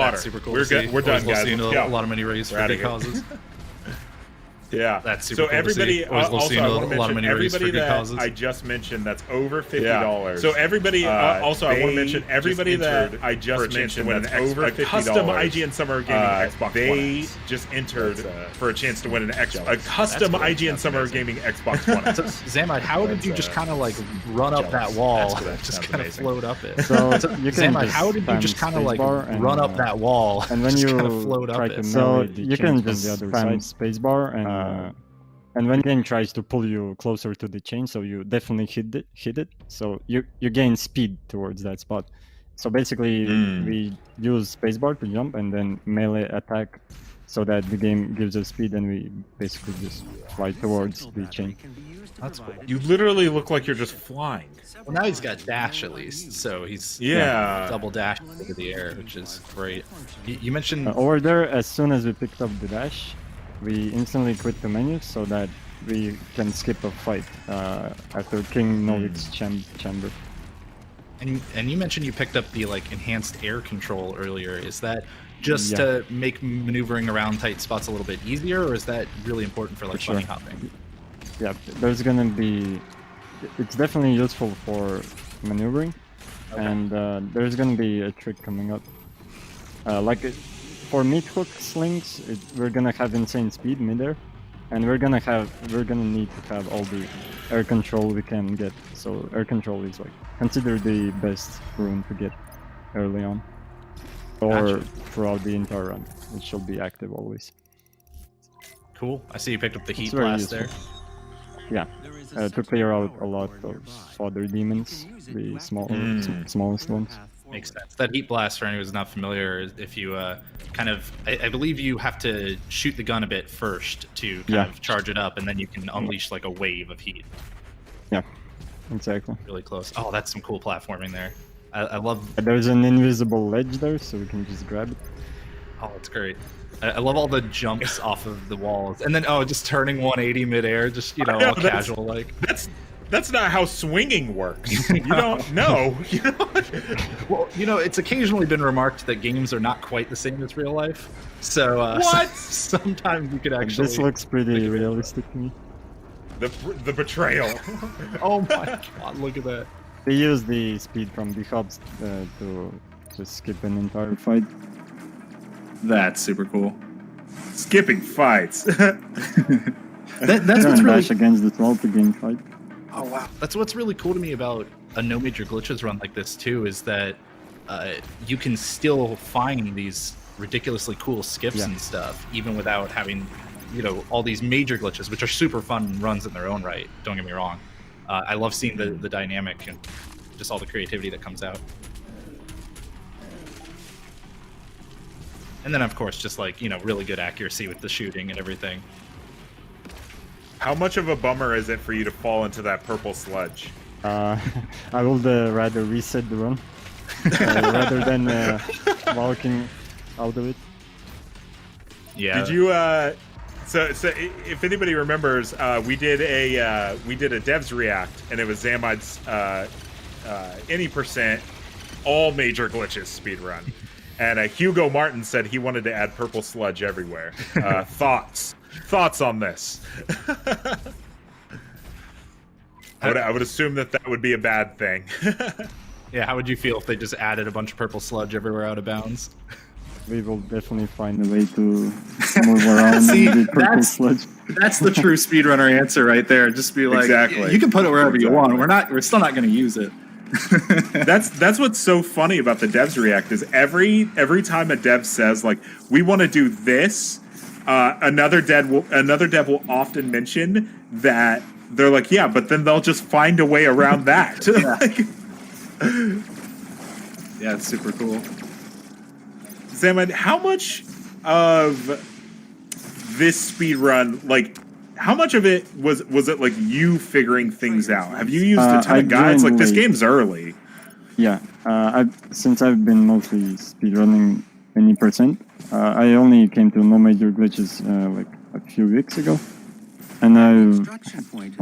water. That's super cool. We're good. We're done, guys. Seeing a lot of money raised for good causes. Yeah, that's super so cool everybody. Also, I want to mention everybody that causes. I just mentioned that's over $50. Yeah. So everybody. Also, I want to mention everybody that I just mentioned that's over $50. Custom IGN Summer of Gaming Xbox. They just entered for a chance to win a custom IGN Summer of Gaming Xbox One. So, Xamide, how did you just kind of like run up that wall? Just kind of float up it. So you can Xamide, how did you just kind of like run up that wall and when you float up it? So you can just spam spacebar and when the game tries to pull you closer to the chain, so you definitely hit it. So you gain speed towards that spot. So basically, we use spacebar to jump and then melee attack, so that the game gives us speed and we basically just fly towards the chain. That's cool. You literally look like you're just flying. Well, now he's got dash at least, so he's double dash into the air, which is great. You mentioned over there, as soon as we picked up the dash, we instantly quit the menu so that we can skip a fight after King Novik's chamber. And you mentioned you picked up the like enhanced air control earlier. Is that just to make maneuvering around tight spots a little bit easier, or is that really important for like bunny hopping? Yeah, there's gonna be. It's definitely useful for maneuvering, and there's gonna be a trick coming up. For meat hook slings, we're gonna have insane speed midair, and we're gonna need to have all the air control we can get. So air control is like considered the best rune to get early on, or throughout the entire run. It should be active always. Cool. I see you picked up the heat blast there. Yeah, to clear out a lot of other demons, the smallest ones. Makes sense. That heat blast, for anyone who's not familiar, if you I believe you have to shoot the gun a bit first to kind of charge it up, and then you can unleash like a wave of heat. Yeah, exactly. Really close. Oh, that's some cool platforming there. I love. There's an invisible ledge there, so we can just grab it. Oh, that's great. I love all the jumps off of the walls, and then just turning 180 midair, just all casual like. That's not how swinging works. You don't know. Well, it's occasionally been remarked that games are not quite the same as real life. So what? Sometimes you could actually. This looks pretty realistic to me. The betrayal. Oh my god! Look at that. They use the speed from the hubs to just skip an entire fight. That's super cool. Skipping fights. That's what's really dash against the wall to gain fight. Oh wow, that's what's really cool to me about a no major glitches run like this too, is that you can still find these ridiculously cool skips and stuff, even without having all these major glitches, which are super fun runs in their own right. Don't get me wrong. I love seeing the dynamic and just all the creativity that comes out. And then of course just like really good accuracy with the shooting and everything. How much of a bummer is it for you to fall into that purple sludge? I would rather reset the run rather than walking out of it. Yeah. Did you? So if anybody remembers, we did a devs react, and it was Xamide's any percent all major glitches speedrun, and Hugo Martin said he wanted to add purple sludge everywhere. Thoughts on this? I would assume that would be a bad thing. Yeah, how would you feel if they just added a bunch of purple sludge everywhere out of bounds? We will definitely find a way to move around the purple sludge. That's the true speedrunner answer right there. Just be like, you can put it wherever you want. We're still not going to use it. That's what's so funny about the devs react is every time a dev says like we want to do this. Another dev will often mention that they're like, yeah, but then they'll just find a way around that. Yeah, it's super cool. Xamide, how much of this speedrun, like, how much of it was it like you figuring things out? Have you used a ton of guides? Like, this game's early. Yeah, since I've been mostly speedrunning any percent. I only came to no major glitches like a few weeks ago, and I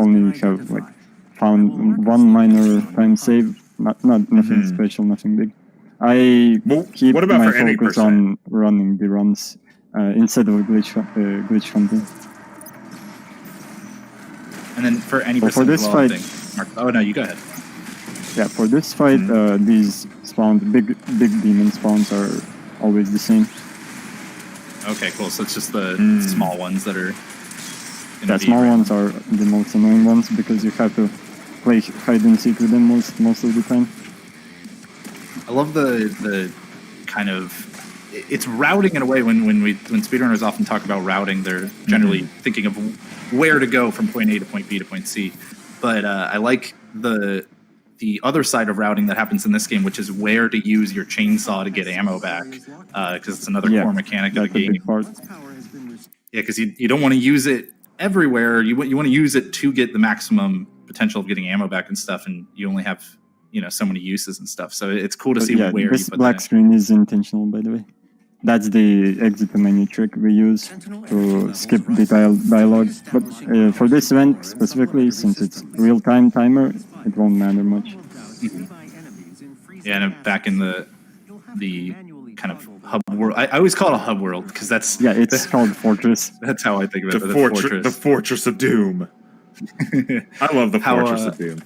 only have like found one minor time save, not nothing special, nothing big. I keep what about my for any focus percent? on running the runs instead of glitch hunting. And then for any So for percent this as well, I fight, think. Mark, oh no, you go ahead. yeah, for this fight, these spawns, big demon spawns are always the same. Okay, cool. So it's just the small ones that are. Yeah, small ones are the most annoying ones because you have to play hide and seek with them most of the time. I love the kind of. It's routing in a way when speedrunners often talk about routing, they're generally thinking of where to go from point A to point B to point C. But I like the other side of routing that happens in this game, which is where to use your chainsaw to get ammo back, because it's another core mechanic of the game. Yeah, because you don't want to use it everywhere. You want to use it to get the maximum potential of getting ammo back and stuff, and you only have so many uses and stuff. So it's cool to see where you put this black screen is intentional, by the way. That's the exit menu trick we use to skip the dialogue. But for this event specifically, since it's real-time timer, it won't matter much. Yeah, and back in the kind of hub world, I always call it a hub world because that's it's called Fortress. That's how I think of it. The Fortress of Doom. I love the Fortress of Doom.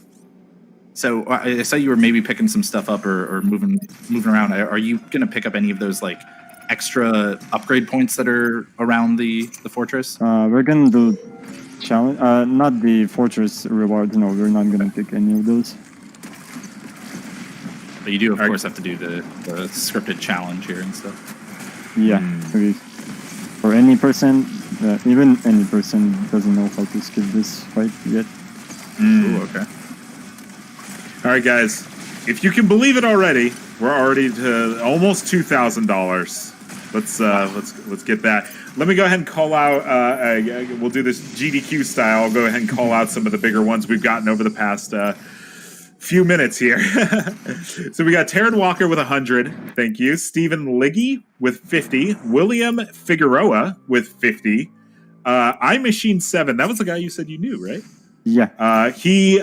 So I saw you were maybe picking some stuff up or moving around. Are you going to pick up any of those like extra upgrade points that are around the fortress? We're gonna do challenge, not the fortress rewards. No, we're not gonna pick any of those. But you do, of course, have to do the scripted challenge here and stuff. Yeah, for any person, even any person doesn't know how to skip this fight yet. Ooh, okay. All right, guys. If you can believe it already, we're already to almost $2,000. Let's get that. Let me go ahead and call out. We'll do this GDQ style. I'll go ahead and call out some of the bigger ones we've gotten over the past few minutes here. So we got Taryn Walker with 100. Thank you. Stephen Liggy with 50. William Figueroa with 50. iMachine 7. That was the guy you said you knew, right? Yeah. He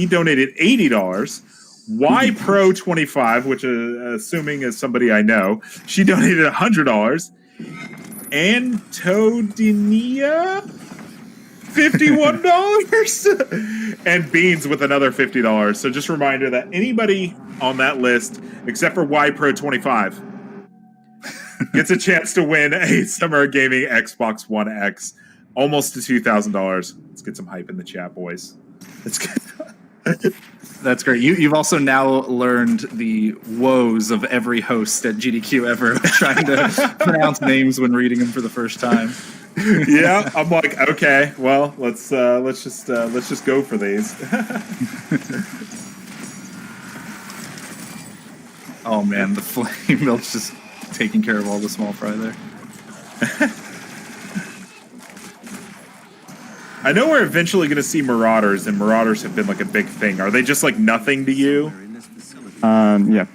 donated $80. YPro25, which assuming is somebody I know, she donated $100. Antodinia, $51. And Beans with another $50. So just a reminder that anybody on that list, except for YPro25, gets a chance to win a Summer of Gaming Xbox One X, almost to $2,000. Let's get some hype in the chat, boys. Let's get. That's great. You've also now learned the woes of every host at GDQ ever, trying to pronounce names when reading them for the first time. Yeah, I'm like, okay, well, let's just go for these. Oh man, the flame milk's just taking care of all the small fry there. I know we're eventually going to see Marauders, and Marauders have been like a big thing. Are they just like nothing to you? Yeah.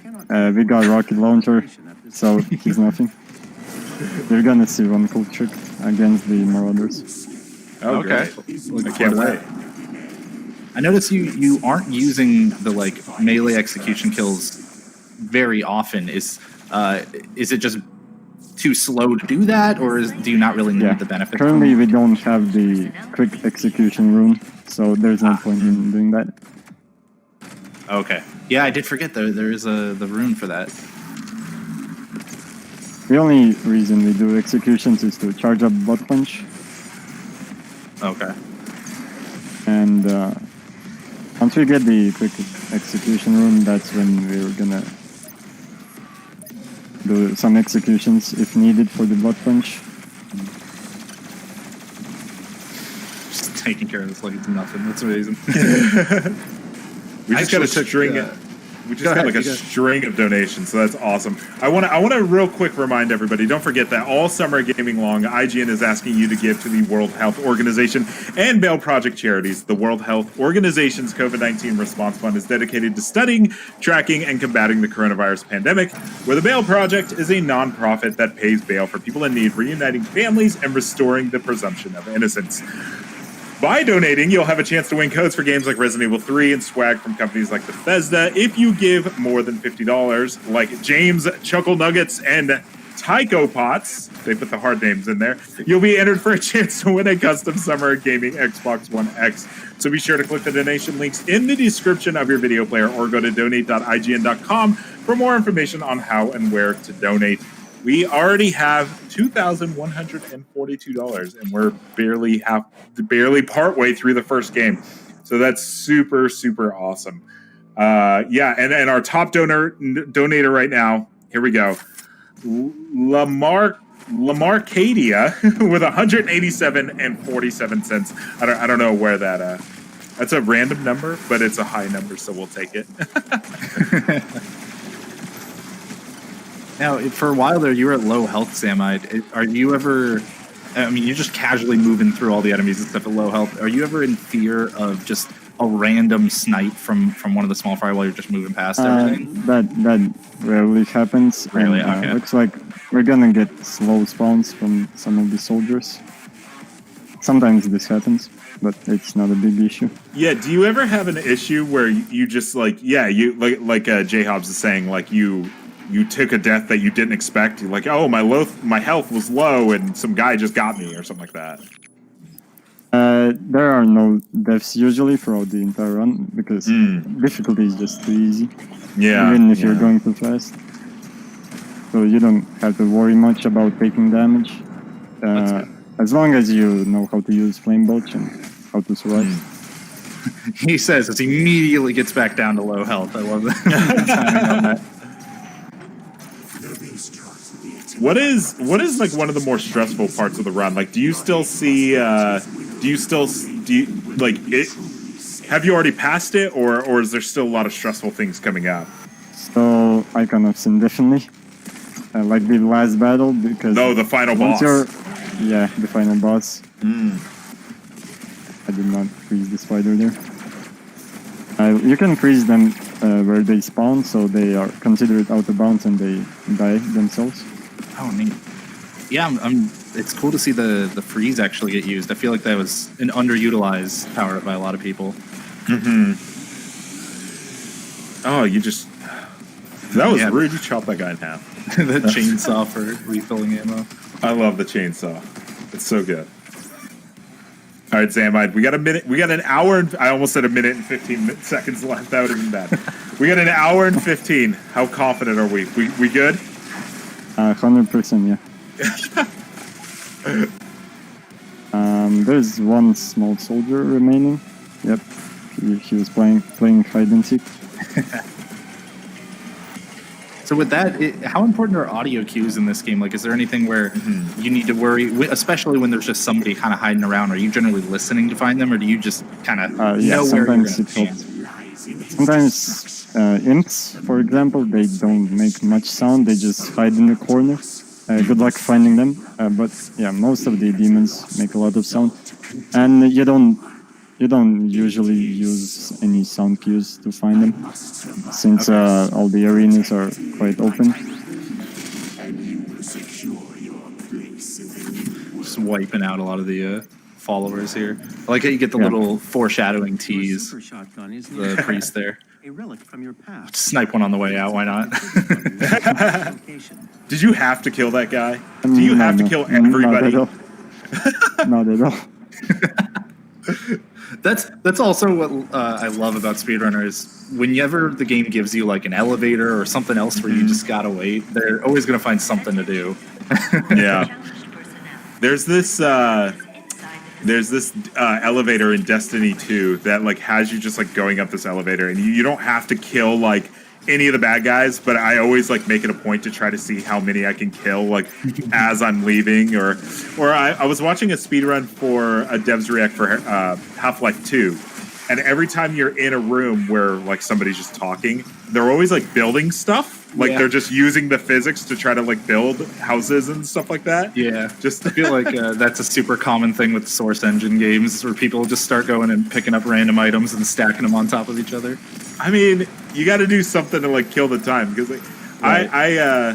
We got rocket launcher, so he's nothing. We're gonna see one cool trick against the Marauders. Oh, okay. I can't wait. I notice you aren't using the like melee execution kills very often. Is it just too slow to do that, or do you not really need the benefit? Currently, we don't have the quick execution rune, so there's no point in doing that. Okay. Yeah, I did forget there is the rune for that. The only reason we do executions is to charge up butt punch. Okay. And once we get the quick execution rune, that's when we're gonna do some executions if needed for the butt punch. Just taking care of this like it's nothing. That's amazing. We just got a string. We just got like a string of donations, so that's awesome. I want to real quick remind everybody, don't forget that all summer gaming long, IGN is asking you to give to the World Health Organization and Bail Project charities. The World Health Organization's COVID-19 Response Fund is dedicated to studying, tracking, and combating the coronavirus pandemic, where the Bail Project is a nonprofit that pays bail for people in need, reuniting families and restoring the presumption of innocence. By donating, you'll have a chance to win codes for games like Resident Evil 3 and swag from companies like Bethesda. If you give more than $50, like James Chuckle Nuggets and Tycho Pots, they put the hard names in there, you'll be entered for a chance to win a custom Summer of Gaming Xbox One X. So be sure to click the donation links in the description of your video player or go to donate.ign.com for more information on how and where to donate. We already have $2,142, and we're barely partway through the first game. So that's super, super awesome. And our top donator right now, here we go. Lamarcadia with 187.47 cents. I don't know where that's a random number, but it's a high number, so we'll take it. Now, for a while there, you were at low health, Xamide. Are you ever... I mean, you're just casually moving through all the enemies and stuff at low health. Are you ever in fear of just a random snipe from one of the small fire while you're just moving past everything? That rarely happens. Really? And, Okay. Looks like we're gonna get slow spawns from some of the soldiers. Sometimes this happens, but it's not a big issue. Yeah, do you ever have an issue where you just like J-Hobbs is saying, like you took a death that you didn't expect? You're like, oh, my health was low and some guy just got me or something like that. There are no deaths usually throughout the entire run because difficulty is just too easy. Yeah. Even if you're going too fast. So you don't have to worry much about taking damage. As long as you know how to use Flame Belch and how to survive. He says as he immediately gets back down to low health. I love that. Timing on that. What is like one of the more stressful parts of the run? Like, do you like it? Have you already passed it, or is there still a lot of stressful things coming up? So Icon of Sin definitely. Like the last battle because the final boss. The final boss. I did not freeze the spider there. You can freeze them where they spawn, so they are considered out of bounds and they die themselves. Oh, neat. Yeah, it's cool to see the freeze actually get used. I feel like that was an underutilized power-up by a lot of people. Oh, that was rude. You chopped that guy in half. The chainsaw for refilling ammo. I love the chainsaw. It's so good. All right, Xamide, we got a minute. We got an hour. I almost said a minute and 15 seconds left. That would have been bad. We got an hour and 15. How confident are we? We good? 100%, yeah. There's one small soldier remaining. Yep, he was playing hide and seek. So with that, how important are audio cues in this game? Like, is there anything where you need to worry, especially when there's just somebody kind of hiding around? Are you generally listening to find them, or do you just kind of know where you're going to stand? Sometimes imps, for example, they don't make much sound. They just hide in the corner. Good luck finding them. But yeah, most of the demons make a lot of sound, and you don't usually use any sound cues to find them, since all the arenas are quite open. Just wiping out a lot of the followers here. I like how you get the little foreshadowing tease. The priest there. A relic from your past. Snipe one on the way out. Why not? Did you have to kill that guy? Do you have to kill everybody? Not at all. That's also what I love about Speedrunner is whenever the game gives you like an elevator or something else where you just gotta wait, they're always gonna find something to do. Yeah. There's this elevator in Destiny 2 that like has you just like going up this elevator, and you don't have to kill like any of the bad guys, but I always like make it a point to try to see how many I can kill like as I'm leaving, or I was watching a speedrun for a Devs React for Half-Life 2, and every time you're in a room where like somebody's just talking, they're always like building stuff. Like they're just using the physics to try to like build houses and stuff like that. Yeah, I feel like that's a super common thing with Source Engine games where people just start going and picking up random items and stacking them on top of each other. I mean, you got to do something to like kill the time, because like, I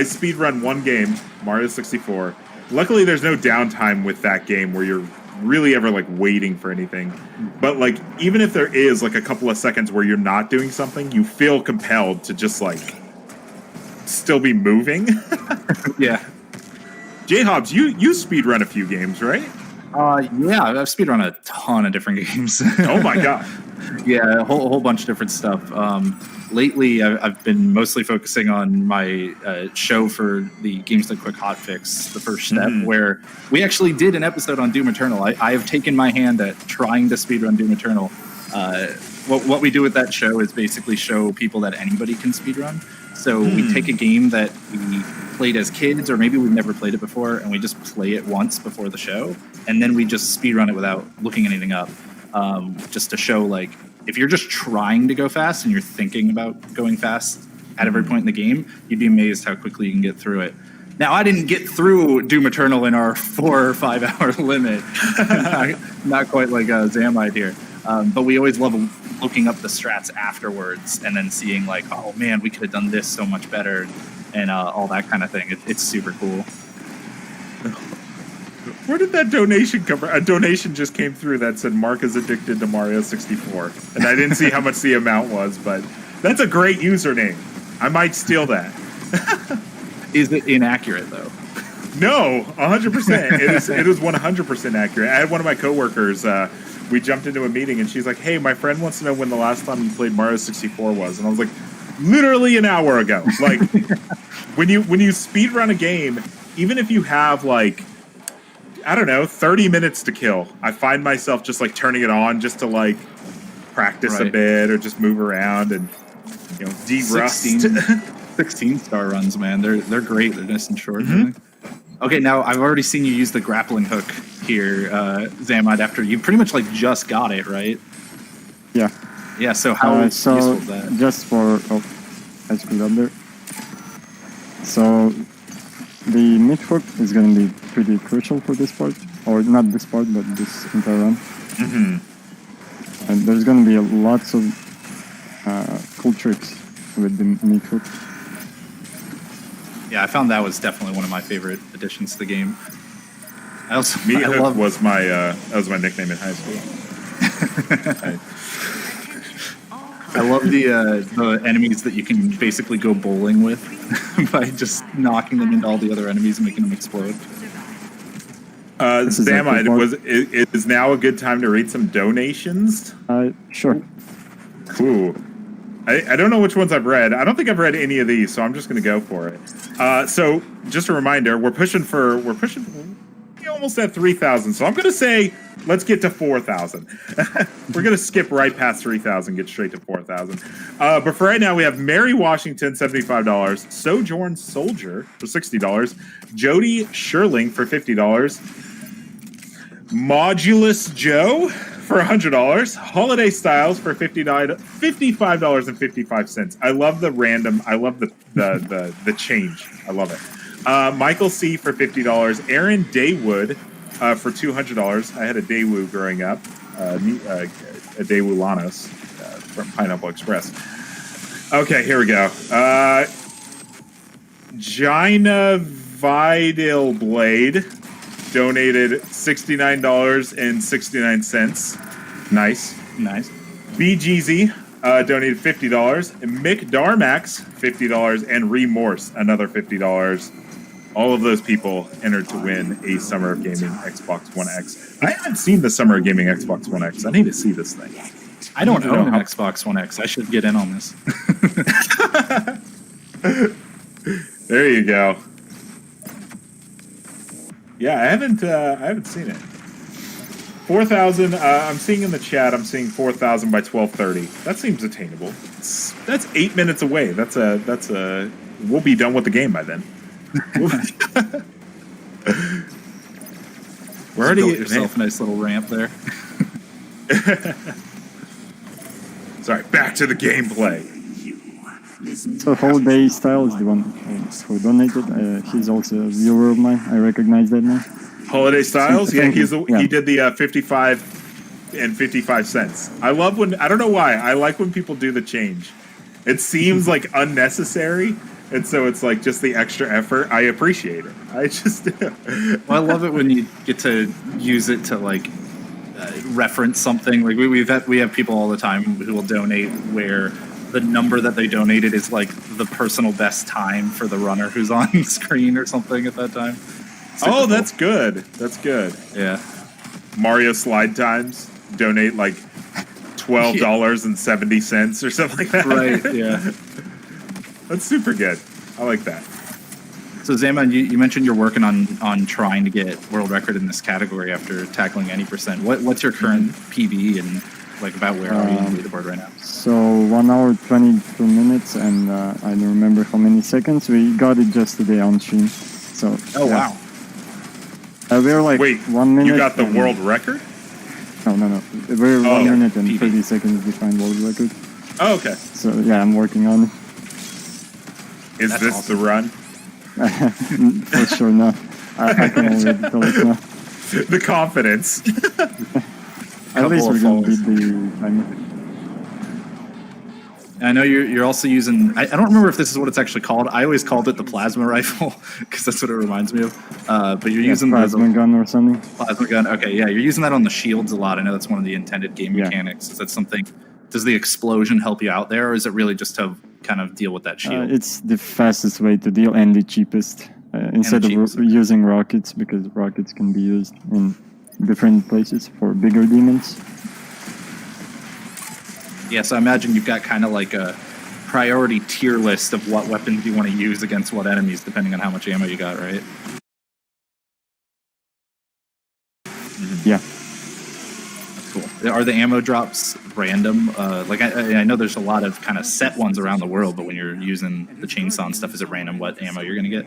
speedrun one game, Mario 64. Luckily, there's no downtime with that game where you're really ever like waiting for anything. But like even if there is like a couple of seconds where you're not doing something, you feel compelled to just like still be moving. Yeah. J-Hobbs, you speedrun a few games, right? Yeah, I've speedrun a ton of different games. Oh my god. Yeah, a whole bunch of different stuff. Lately, I've been mostly focusing on my show for the Games Done Quick Hotfix, The First Step, where we actually did an episode on Doom Eternal. I have taken my hand at trying to speedrun Doom Eternal. What we do with that show is basically show people that anybody can speedrun. So we take a game that we played as kids, or maybe we've never played it before, and we just play it once before the show, and then we just speedrun it without looking anything up, just to show, like, if you're just trying to go fast and you're thinking about going fast at every point in the game, you'd be amazed how quickly you can get through it. Now, I didn't get through Doom Eternal in our 4 or 5 hour limit, not quite like Xamide here. But we always love looking up the strats afterwards and then seeing like, oh man, we could have done this so much better, and all that kind of thing. It's super cool. Where did that donation come from? A donation just came through that said Mark is addicted to Mario 64. And I didn't see how much the amount was, but that's a great username. I might steal that. Is it inaccurate though? No, 100%. It is 100% accurate. I had one of my coworkers, we jumped into a meeting and she's like, hey, my friend wants to know when the last time you played Mario 64 was. And I was like, literally an hour ago. Like, when you speedrun a game, even if you have like, I don't know, 30 minutes to kill, I find myself just like turning it on just to like practice a bit or just move around and, you know, de-rust. 16 star runs, man. They're great. They're nice and short. Okay, now I've already seen you use the grappling hook here, Xamide, after you pretty much like just got it, right? Yeah. Yeah, so how useful is that? Just for... Oh, I screwed up there. So the mid hook is going to be pretty crucial for this part. Or not this part, but this entire run. And there's going to be lots of cool tricks with the mid hook. Yeah, I found that was definitely one of my favorite additions to the game. Meat Hook was my nickname in high school. I love the enemies that you can basically go bowling with by just knocking them into all the other enemies and making them explode. Xamide, is now a good time to read some donations? Sure. Cool. I don't know which ones I've read. I don't think I've read any of these, so I'm just going to go for it. So, just a reminder, we're pushing almost at 3,000. So I'm going to say, let's get to 4,000. We're going to skip right past 3,000, get straight to 4,000. But for right now, we have Mary Washington, $75. Sojourn Soldier for $60. Jody Sherling for $50. Modulus Joe for $100. Holiday Styles for $55.55. I love the random. I love the change. I love it. Michael C for $50. Aaron Daywood for $200. I had a Daewoo growing up. A Daewoo Lanos from Pineapple Express. Okay, here we go. Gina Vidal Blade donated $69.69. Nice. BGZ donated $50. Mick Darmax, $50. And Remorse, another $50. All of those people entered to win a Summer of Gaming Xbox One X. I haven't seen the Summer of Gaming Xbox One X. I need to see this thing. I don't own an Xbox One X. I should get in on this. There you go. Yeah, I haven't seen it. 4,000. I'm seeing in the chat. I'm seeing 4,000 by 12:30. That seems attainable. That's 8 minutes away. That's a. We'll be done with the game by then. We're already built yourself a nice little ramp there. Sorry. Back to the gameplay. So Holiday Style is the one who donated. He's also a viewer of mine. I recognize that now. Holiday Styles? Yeah, he did the 55 and 55 cents. I love when, I don't know why, I like when people do the change. It seems like unnecessary, And so it's like just the extra effort. I appreciate it. I just Well, I love it when you get to use it to like reference something. Like we have people all the time who will donate where the number that they donated is like the personal best time for the runner who's on screen or something at that time. Super cool. that's good. That's good. Yeah. Mario slide times. Donate like $12.70 or something like that. Right. Yeah. That's super good. I like that. So Xamide, you mentioned you're working on trying to get world record in this category after tackling any percent. What's your current PB and like about where are you on the leaderboard right now? So 1 hour 22 minutes and I don't remember how many seconds. We got it just today on stream. So wow. We're like Wait, 1 minute. You got the world record? No. We're 1 minute and PB. 30 seconds behind world record. Oh, okay. So yeah, I'm working on it. Is That's this awesome. the run? For sure not. I can already tell it now. The confidence. At least we're gonna beat the timer. I know you're also using. I don't remember if this is what it's actually called. I always called it the plasma rifle because that's what it reminds me of. But you're using plasma gun or something. Plasma gun. Okay, yeah, you're using that on the shields a lot. I know that's one of the intended game mechanics. Is that something? Does the explosion help you out there, or is it really just to kind of deal with that shield? It's the fastest way to deal and the cheapest. Instead of using rockets, because rockets can be used in different places for bigger demons. Yeah, so I imagine you've got kind of like a priority tier list of what weapons you want to use against what enemies, depending on how much ammo you got, right? Yeah. Cool. Are the ammo drops random? Like I know there's a lot of kind of set ones around the world, but when you're using the chainsaw and stuff, is it random what ammo you're gonna get?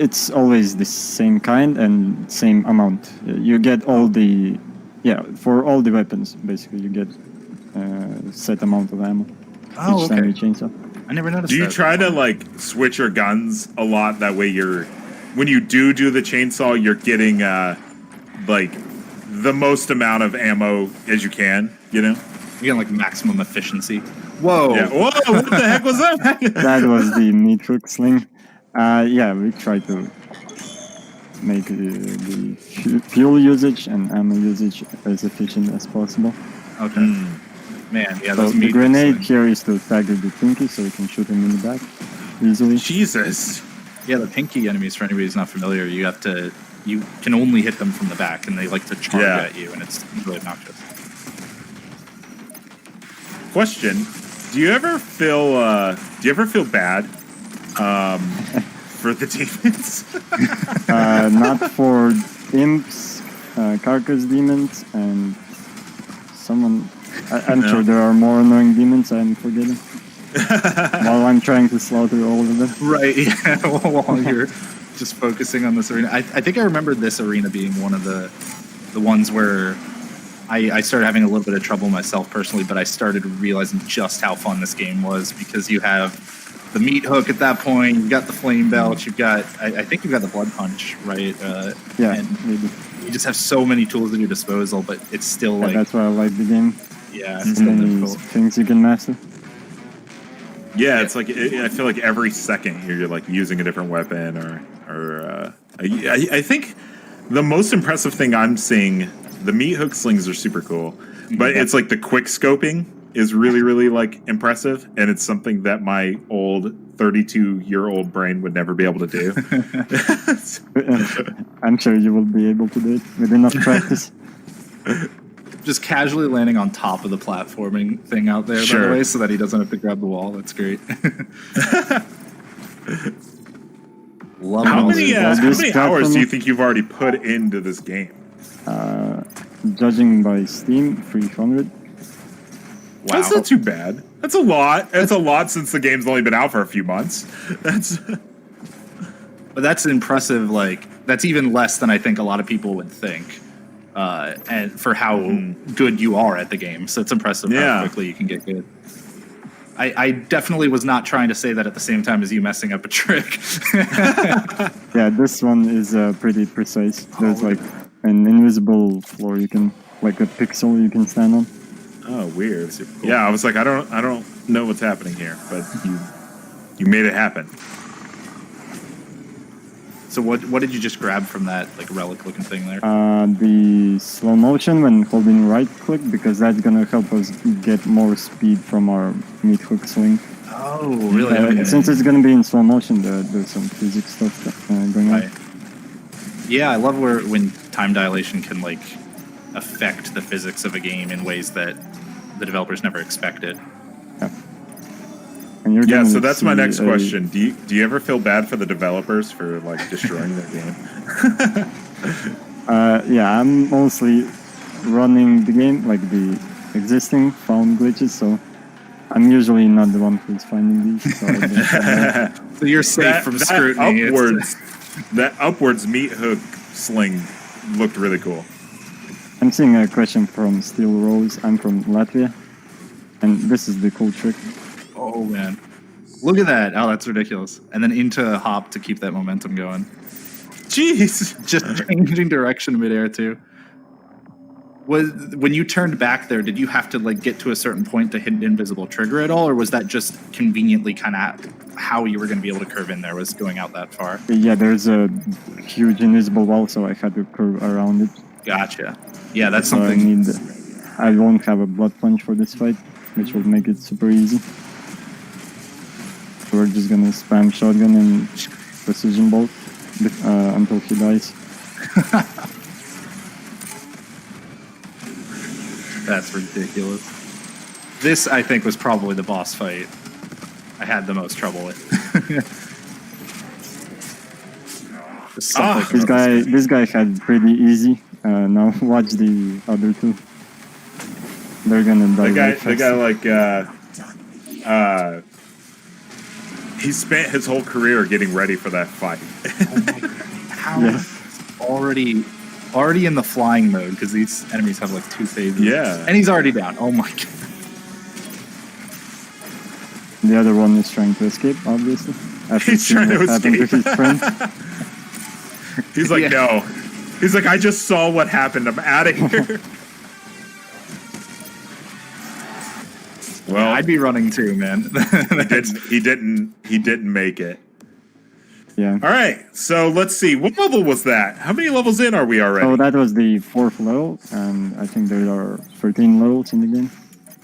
It's always the same kind and same amount. You get all the, for all the weapons, basically, you get set amount of ammo each time you chainsaw. I never noticed. Do you that. try to like switch your guns a lot? That way, when you do the chainsaw, you're getting like the most amount of ammo as you can. You know, you're getting like maximum efficiency. Whoa! Yeah. Whoa! What the heck was that? That was the meat hook sling. We try to make the fuel usage and ammo usage as efficient as possible. Okay. Man, yeah. So the grenade here is to stagger the pinky so we can shoot him in the back easily. Jesus. Yeah, the pinky enemies, for anybody who's not familiar, you can only hit them from the back, and they like to charge at you, and it's really obnoxious. Question: Do you ever feel bad for the demons? Not for imps, carcass demons, and someone. I'm sure there are more annoying demons I'm forgetting. While I'm trying to slaughter all of them. Right, yeah, while you're just focusing on this arena. I think I remember this arena being one of the ones where I started having a little bit of trouble myself personally, but I started realizing just how fun this game was because you have the meat hook at that point, you've got the flame belt, you've got, I think you've got the blood punch, right? And maybe. You just have so many tools at your disposal, but it's still like... That's why I like the game. Yeah, it's still difficult. Things you can master. Yeah, it's like I feel like every second you're like using a different weapon, or I think the most impressive thing I'm seeing, the meat hook slings are super cool, but it's like the quick scoping is really, really like impressive, and it's something that my old 32-year-old brain would never be able to do. I'm sure you will be able to do it with enough practice. Just casually landing on top of the platforming thing out there, by the way, so that he doesn't have to grab the wall. That's great. How many hours do you think you've already put into this game? Judging by Steam, 300. Wow. That's not too bad. That's a lot. That's a lot since the game's only been out for a few months. But that's impressive. Like, that's even less than I think a lot of people would think. And for how good you are at the game. So it's impressive how quickly you can get good. I definitely was not trying to say that at the same time as you messing up a trick. Yeah, this one is pretty precise. There's like an invisible floor you can, like a pixel you can stand on. Oh, weird. Cool. Yeah, I was like, I don't know what's happening here, but You made it happen. So what did you just grab from that like relic looking thing there? The slow motion when holding right click, because that's gonna help us get more speed from our mid hook swing. Oh, really? Okay. Since it's gonna be in slow motion, there's some physics stuff going on. Yeah, I love when time dilation can like affect the physics of a game in ways that the developers never expected. Yeah. So that's my next question. Do you ever feel bad for the developers for like destroying their game? Yeah, I'm mostly running the game, like the existing found glitches, so I'm usually not the one who's finding these. So you're safe from scrutiny. That upwards meat hook sling looked really cool. I'm seeing a question from Steel Rose. I'm from Latvia, and this is the cool trick. Oh man, look at that! Oh, that's ridiculous. And then into hop to keep that momentum going. Jeez, Just changing direction midair too. When you turned back there, did you have to like get to a certain point to hit an invisible trigger at all, or was that just conveniently kind of how you were going to be able to curve in there, was going out that far? Yeah, there's a huge invisible wall, so I had to curve around it. Gotcha. Yeah, that's so something. I won't have a blood punch for this fight, which will make it super easy. We're just gonna spam shotgun and precision bolt until he dies. That's ridiculous. This, I think, was probably the boss fight I had the most trouble with. This guy had pretty easy. Now watch the other two. They're gonna die. The guy like he spent his whole career getting ready for that fight. Oh my God. How already in the flying mode, because these enemies have like 2 phases. Yeah. And he's already down. Oh my God. The other one is trying to escape, obviously. He's trying to escape. With his friend. He's like, no. He's like, I just saw what happened. I'm out of here. Well, I'd be running too, man. he didn't make it. Yeah. All right. So let's see. What level was that? How many levels in are we already? Oh, that was the 4th level, and I think there are 13 levels in the game.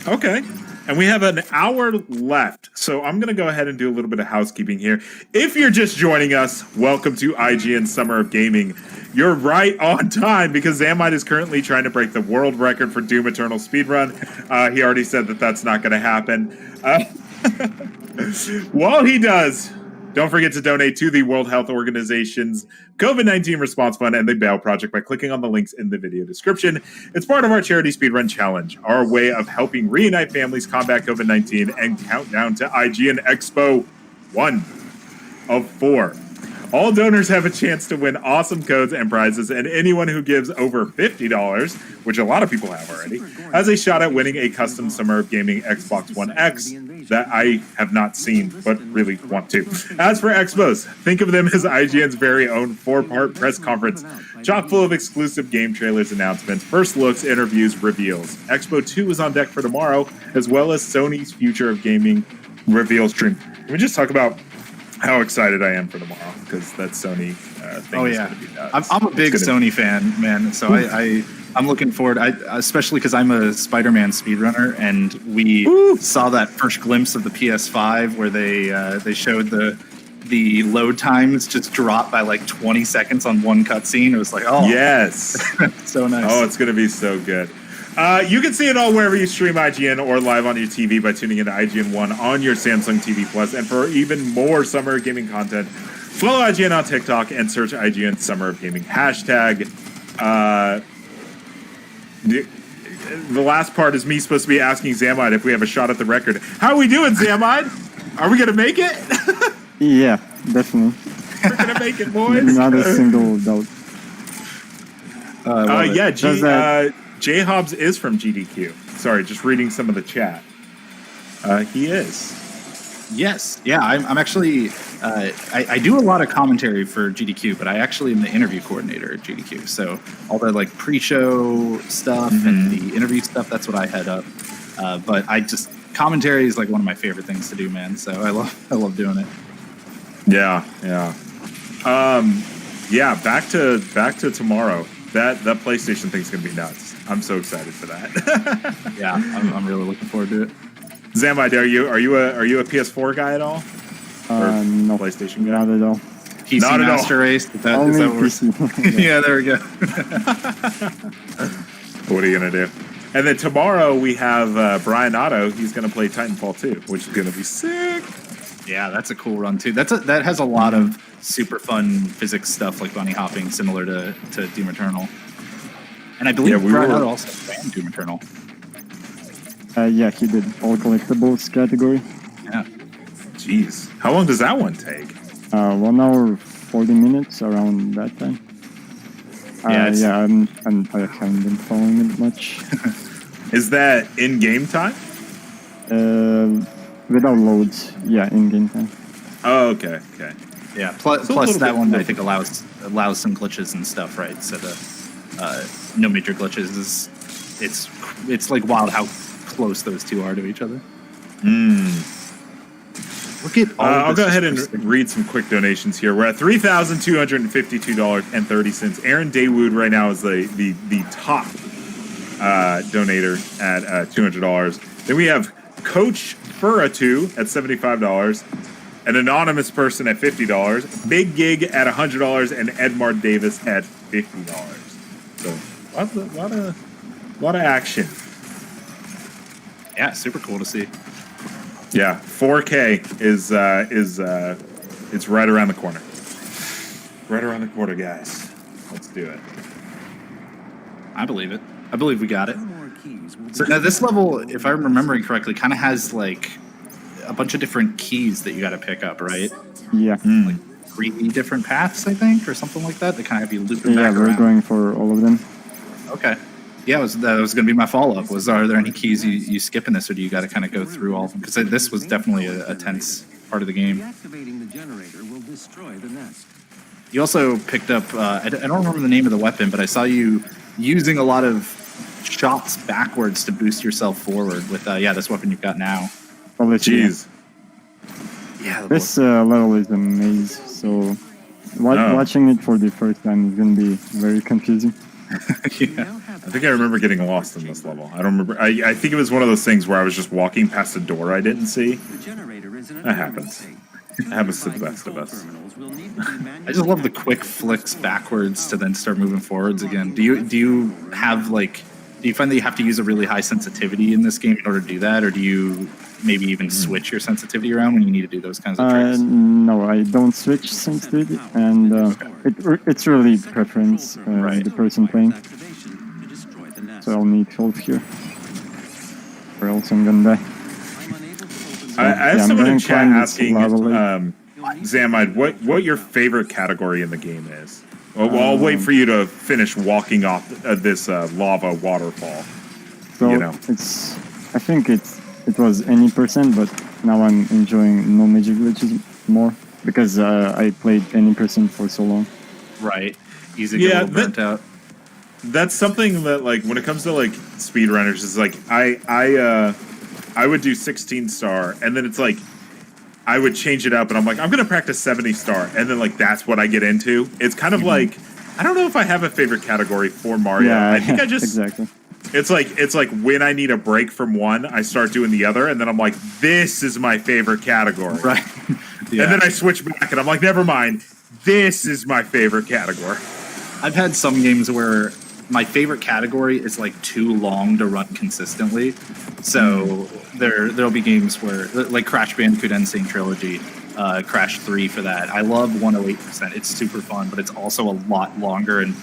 Okay. And we have an hour left. So I'm going to go ahead and do a little bit of housekeeping here. If you're just joining us, welcome to IGN Summer of Gaming. You're right on time because Xamide is currently trying to break the world record for Doom Eternal speedrun. He already said that that's not going to happen. While he does, don't forget to donate to the World Health Organization's COVID-19 Response Fund and the Bail Project by clicking on the links in the video description. It's part of our charity speedrun challenge, our way of helping reunite families, combat COVID-19, and count down to IGN Expo 1 of 4. All donors have a chance to win awesome codes and prizes, and anyone who gives over $50, which a lot of people have already, has a shot at winning a custom Summer of Gaming Xbox One X that I have not seen, but really want to. As for Expos, think of them as IGN's very own 4-part press conference, chock full of exclusive game trailers, announcements, first looks, interviews, reveals. Expo 2 is on deck for tomorrow, as well as Sony's Future of Gaming reveal stream. Can we just talk about how excited I am for tomorrow, because that Sony thing is going to be nuts. I'm a big Sony fan, man. So I'm looking forward, especially because I'm a Spider-Man speedrunner, and we saw that first glimpse of the PS5 where they showed the load times just drop by like 20 seconds on one cutscene. It was like, oh yes, so nice. Oh, it's going to be so good. You can see it all wherever you stream IGN or live on your TV by tuning into IGN One on your Samsung TV Plus. And for even more Summer of Gaming content, follow IGN on TikTok and search IGN Summer of Gaming hashtag. The last part is me supposed to be asking Xamide if we have a shot at the record. How are we doing, Xamide? Are we going to make it? Yeah, definitely. We're going to make it, boys. Not a single doubt. J Hobbs is from GDQ. Sorry, just reading some of the chat. He is. Yes. Yeah, I'm actually... I do a lot of commentary for GDQ, but I actually am the interview coordinator at GDQ. So all the like pre-show stuff and the interview stuff, that's what I head up. But commentary is like one of my favorite things to do, man. So I love doing it. Yeah. Yeah, back to tomorrow. That PlayStation thing's gonna be nuts. I'm so excited for that. Yeah, I'm really looking forward to it. Xamide, are you a PS4 guy at all? Or no, PlayStation guy? not at all. PC Not at Master all. Race. Is that Only what PC. yeah, there we go. What are you gonna do? And then tomorrow we have Brian Otto. He's gonna play Titanfall 2, which is gonna be sick. Yeah, that's a cool run too. That has a lot of super fun physics stuff like bunny hopping, similar to Doom Eternal. And I believe Brian Otto also played Doom Eternal. Yeah, he did all collectibles category. Yeah. Jeez, how long does that one take? 1 hour 40 minutes around that time. Yeah, I haven't been following it much. Is that in-game time? Without loads, yeah, in-game time. Oh, okay. Yeah. Plus that one I think allows some glitches and stuff, right? So the no major glitches is it's like wild how close those two are to each other. Look at all I'll go ahead and read some quick donations here. We're at $3,252.30. Aaron Daywood right now is the top donator at $200. Then we have Coach Furatu at $75, an anonymous person at $50, Big Gig at $100, and Edmar Davis at $50. So a lot of action. Yeah, super cool to see. Yeah, 4K is it's right around the corner. Right around the corner, guys. Let's do it. I believe it. I believe we got it. So now this level, if I'm remembering correctly, kind of has like a bunch of different keys that you got to pick up, right? Yeah. Like 3 different paths, I think, or something like that. They kind of have you looping Yeah, back we're around. going for all of them. Okay. Yeah, that was going to be my follow-up. Are there any keys you skip in this, or do you got to kind of go through all of them? Because this was definitely a tense part of the game. Deactivating the generator will destroy the nest. You also picked up, I don't remember the name of the weapon, but I saw you using a lot of shots backwards to boost yourself forward with, this weapon you've got now. Jeez. Yeah. This level is a maze, so watching it for the first time is going to be very confusing. Yeah. I think I remember getting lost in this level. I don't remember. I think it was one of those things where I was just walking past a door I didn't see. That happens. It happens to the best of us. I just love the quick flicks backwards to then start moving forwards again. Do you have do you find that you have to use a really high sensitivity in this game in order to do that, or do you maybe even switch your sensitivity around when you need to do those kinds of tricks? No, I don't switch sensitivity, and it's really preference, the person playing. So I'll need help here, or else I'm gonna die. I have someone in chat asking, Xamide, what your favorite category in the game is. Well, I'll wait for you to finish walking off this lava waterfall. So I think it was any percent, but now I'm enjoying no major glitches more because I played any percent for so long. Right, easy to get a little burnt out. That's something that when it comes to speedrunners is I would do 16 star, and then it's I would change it up, and I'm I'm gonna practice 70 star, and then that's what I get into. It's kind of I don't know if I have a favorite category for Mario. Yeah, I think I just exactly. It's like when I need a break from one, I start doing the other, and then I'm this is my favorite category. Right. Yeah. And then I switch back, and I'm never mind. This is my favorite category. I've had some games where my favorite category is too long to run consistently. So there'll be games where Crash Bandicoot Insane Trilogy, Crash 3 for that. I love 108%. It's super fun, but it's also a lot longer and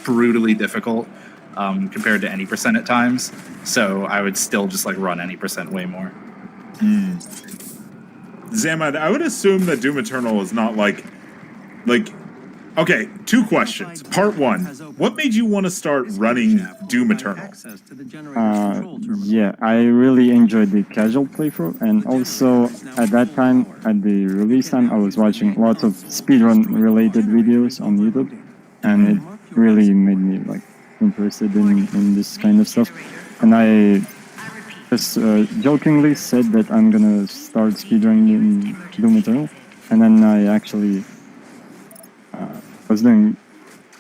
brutally difficult compared to any percent at times. So I would still just run any percent way more. Xamide, I would assume that Doom Eternal is not okay, 2 questions. Part 1, what made you want to start running Doom Eternal? Yeah, I really enjoyed the casual playthrough, and also at that time, at the release time, I was watching lots of speedrun related videos on YouTube, and it really made me interested in this kind of stuff. And just jokingly said that I'm gonna start speedrunning in Doom Eternal, and then I actually was doing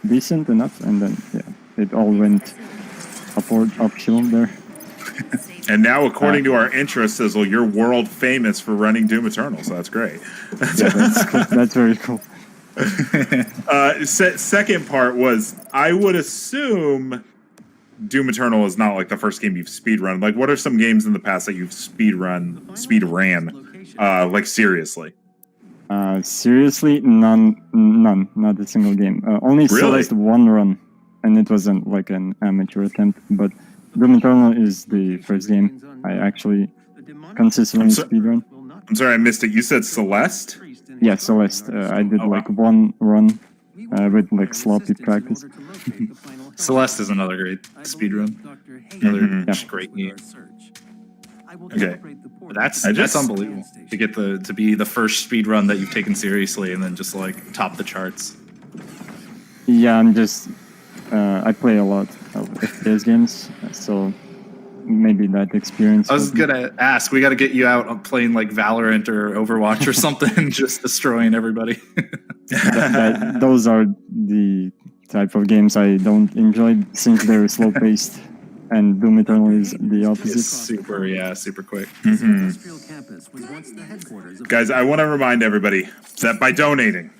decent enough, and then it all went uphill there. And now, according to our intro sizzle, you're world famous for running Doom Eternal, so that's great. Yeah, that's cool. That's very cool. Second part was, I would assume Doom Eternal is not like the first game you've speedrun. Like, what are some games in the past that you've speedran, like seriously? Seriously, none, not a single game. Only Really? Celeste one run, and it wasn't like an amateur attempt. But Doom Eternal is the first game I actually consistently speedrun. I'm sorry, I missed it. You said Celeste? Yeah, Celeste. I did like one run with like sloppy practice. Celeste is another great speedrun. Another great game. Okay. That's unbelievable to get to be the first speedrun that you've taken seriously and then just like top the charts. Yeah, I'm just I play a lot of FPS games, so maybe that experience. I was gonna ask, we got to get you out on playing like Valorant or Overwatch or something, just destroying everybody. Those are the type of games I don't enjoy since they're slow paced, and Doom Eternal is the opposite. It's super quick. Guys, I want to remind everybody that by donating,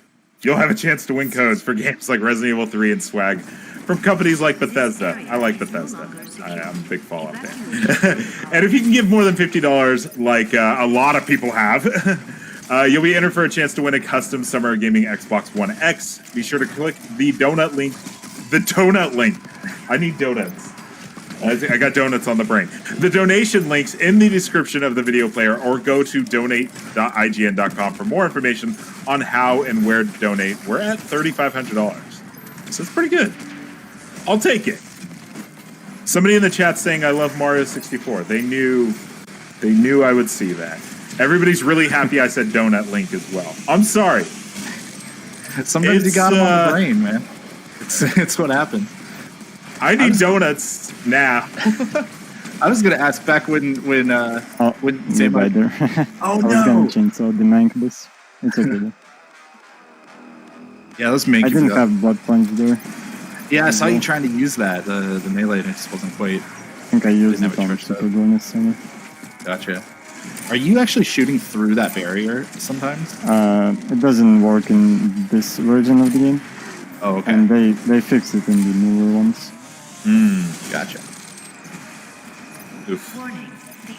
you'll have a chance to win codes for games like Resident Evil 3 and swag from companies like Bethesda. I like Bethesda. I'm a big Fallout fan. And if you can give more than $50, like a lot of people have, you'll be entered for a chance to win a custom Summer of Gaming Xbox One X. Be sure to click the donut link. The donut link. I need donuts. I got donuts on the brain. The donation links in the description of the video player, or go to donate.ign.com for more information on how and where to donate. We're at $3,500, so it's pretty good. I'll take it. Somebody in the chat saying I love Mario 64. They knew I would see that. Everybody's really happy I said donut link as well. I'm sorry. Sometimes you got them on the brain, man. It's what happened. I need donuts now. I was gonna ask back when Xamide there. Oh I was gonna chainsaw the Mancubus. It's okay though. Yeah, those I didn't have blood punch there. Yeah, I saw you trying to use that. The melee just wasn't quite. I think I used it on Super Bonus Summer. Gotcha. Are you actually shooting through that barrier sometimes? It doesn't work in this version of the game. Oh, okay. And they fixed it in the newer ones. Gotcha. Oof.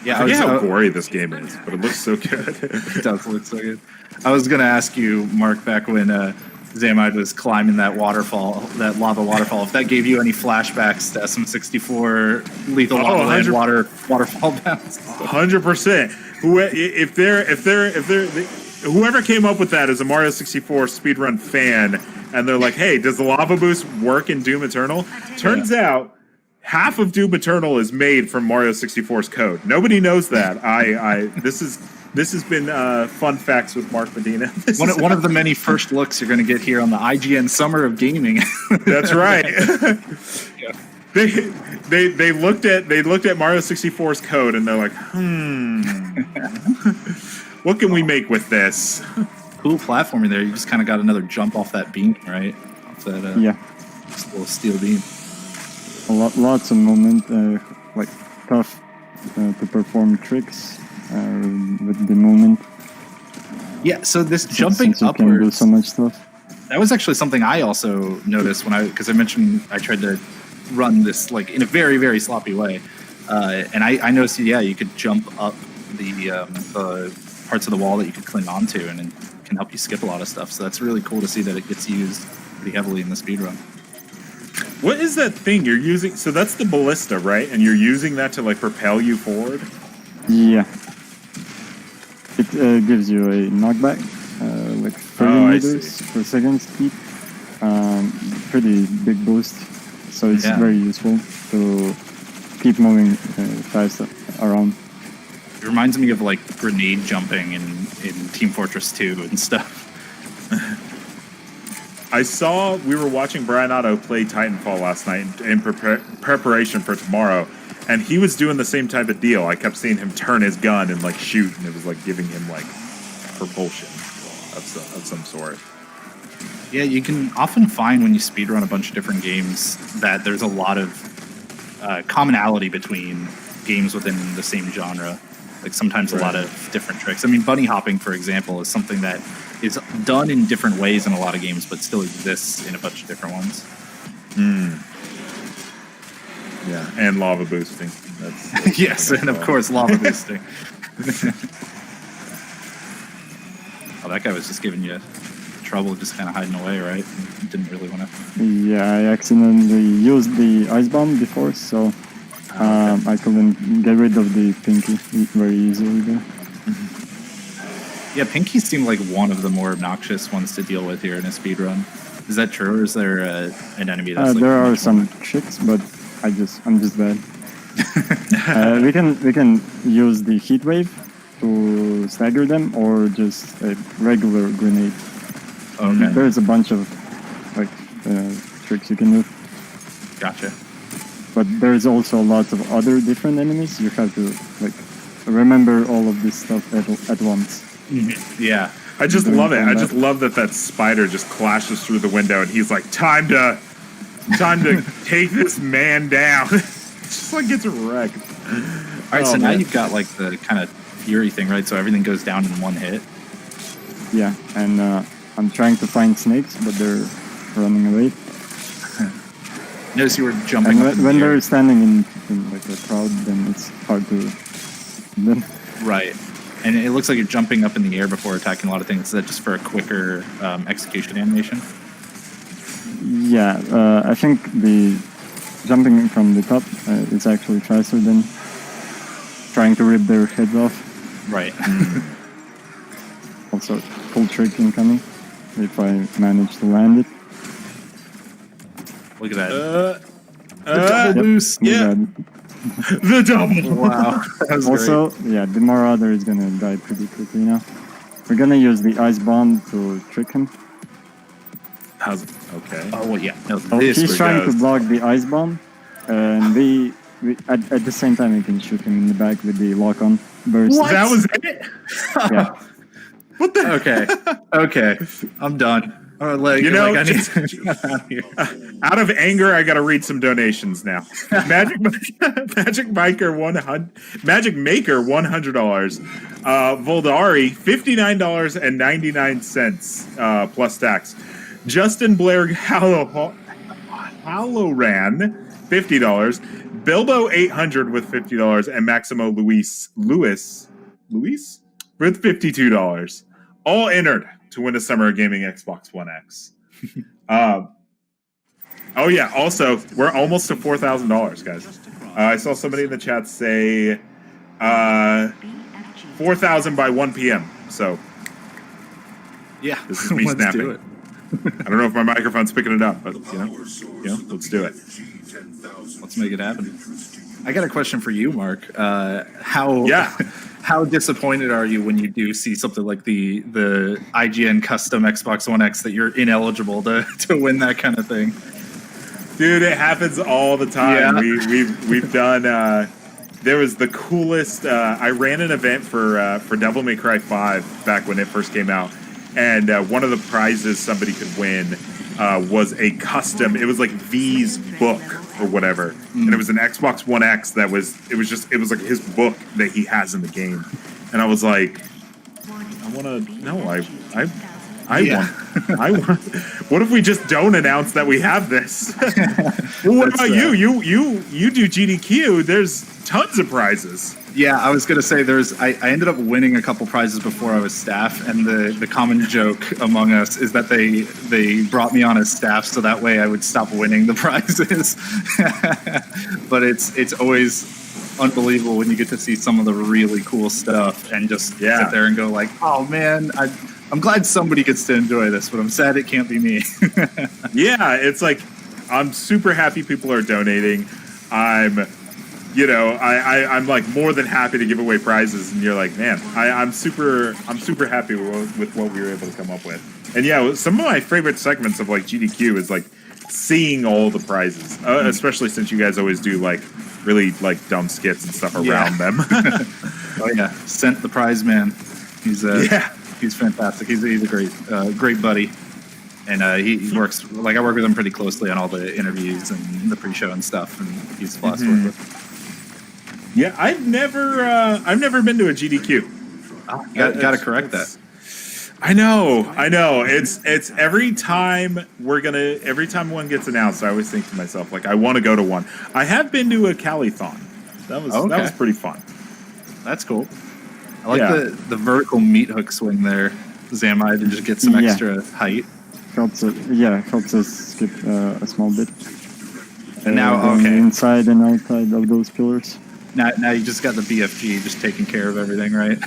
Yeah, I forget how gory this game is, but it looks so good. It does look so good. I was gonna ask you, Mark, back when Xamide was climbing that waterfall, that lava waterfall, if that gave you any flashbacks to SM64 Lethal Lava Land waterfall bounce. 100%. Whoever came up with that is a Mario 64 speedrun fan, and they're like, "Hey, does the lava boost work in Doom Eternal?" Turns out, half of Doom Eternal is made from Mario 64's code. Nobody knows that. This has been fun facts with Mark Medina. One of the many first looks you're going to get here on the IGN Summer of Gaming. That's right. Yeah. They looked at Mario 64's code and they're like, what can we make with this? Cool platforming there. You just kind of got another jump off that beam, right? Off that little steel beam. Lots of movement, like tough to perform tricks. With the movement. Yeah, so this jumping Since you upwards. can do so much stuff. That was actually something I also noticed because I mentioned I tried to run this like in a very, very sloppy way, and I noticed you could jump up the parts of the wall that you could cling onto, and it can help you skip a lot of stuff. So that's really cool to see that it gets used pretty heavily in the speedrun. What is that thing you're using? So that's the ballista, right? And you're using that to like propel you forward? Yeah. It gives you a knockback, like 30 meters per second speed. Pretty big boost, so it's very useful to keep moving fast around. It reminds me of like grenade jumping in Team Fortress 2 and stuff. We were watching Brian Otto play Titanfall last night in preparation for tomorrow, and he was doing the same type of deal. I kept seeing him turn his gun and like shoot, and it was like giving him like propulsion of some sort. Yeah, you can often find when you speedrun a bunch of different games that there's a lot of commonality between games within the same genre. Like sometimes a lot of different tricks. I mean, bunny hopping, for example, is something that is done in different ways in a lot of games, but still exists in a bunch of different ones. Yeah, and lava boosting. That's yes, and of course, lava boosting. Oh, that guy was just giving you trouble, just kind of hiding away, right? He didn't really want to. Yeah, I accidentally used the ice bomb before, so I couldn't get rid of the pinky very easily there. Yeah, pinkies seem like one of the more obnoxious ones to deal with here in a speedrun. Is that true, or is there an enemy that's like... There are some tricks, but I'm just bad. we can use the heat wave to stagger them, or just a regular grenade. Okay. There's a bunch of like tricks you can do. Gotcha. But there's also lots of other different enemies. You have to like remember all of this stuff at once. Yeah. I just love it. I just love that spider just clashes through the window, and he's like, time to take this man down. Just like gets wrecked. All right, so now you've got like the kind of fury thing, right? So everything goes down in one hit. Yeah, and I'm trying to find snakes, but they're running away. Notice you were jumping and up in when the air. they're standing in like a crowd, then it's hard to them. Right. And it looks like you're jumping up in the air before attacking a lot of things. Is that just for a quicker execution animation? Yeah, I think the jumping from the top is actually faster than trying to rip their heads off. Right. Also, cool trick incoming if I manage to land it. Look at that. The Double boost. Yeah. The double. Wow. That was Also, great. yeah, the Marauder is gonna die pretty quickly now. We're gonna use the ice bomb to trick him. How's it? Okay. Oh, well, yeah. No, So this he's trying goes. to block the ice bomb, and we at the same time we can shoot him in the back with the lock-on burst. What? That was it? Yeah. What the? Okay. I'm done. Like, You know, I need to get out of here. Out of anger, I gotta read some donations now. Magic Maker $100. Voldari $59.99 plus tax. Justin Blair Halloran $50. Bilbo 800 with $50, and Maximo Luis with $52. All entered to win a Summer of Gaming Xbox One X. Oh yeah, also, we're almost to $4,000, guys. I saw somebody in the chat say 4,000 by 1 p.m. So Yeah. this is me Let's snapping. do it. I don't know if my microphone's picking it up, but you know, let's do it. Let's make it happen. I got a question for you, Mark. How disappointed are you when you do see something like the IGN custom Xbox One X that you're ineligible to win that kind of thing? Dude, it happens all the time. Yeah. We've done. There was the coolest. I ran an event for Devil May Cry 5 back when it first came out, and one of the prizes somebody could win was a custom. It was like V's book or whatever, and it was an Xbox One X that was. It was like his book that he has in the game, and I was like, I want to. No, I want. What if we just don't announce that we have this? Well, what about you? You do GDQ. There's tons of prizes. Yeah, I was gonna say I ended up winning a couple prizes before I was staff, and the common joke among us is that they brought me on as staff so that way I would stop winning the prizes. But it's always unbelievable when you get to see some of the really cool stuff and just sit there and go like, oh man, I'm glad somebody gets to enjoy this, but I'm sad it can't be me. Yeah, it's like I'm super happy people are donating. I'm like more than happy to give away prizes, and you're like, man, I'm super happy with what we were able to come up with. And yeah, some of my favorite segments of like GDQ is like seeing all the prizes, especially since you guys always do like really like dumb skits and stuff around them. Oh yeah, Sent the prize man. He's he's fantastic. He's a great buddy, and he works like I work with him pretty closely on all the interviews and the pre-show and stuff, and he's a blast to work with. Yeah, I've never been to a GDQ. Got to correct that. I know. It's every time one gets announced, I always think to myself, like, I want to go to one. I have been to a Cali-thon. That was pretty fun. That's cool. I like the vertical meat hook swing there, Xamide, to just get some extra height. Helps us skip a small bit. And now, inside and outside of those pillars. Now you just got the BFG just taking care of everything, right?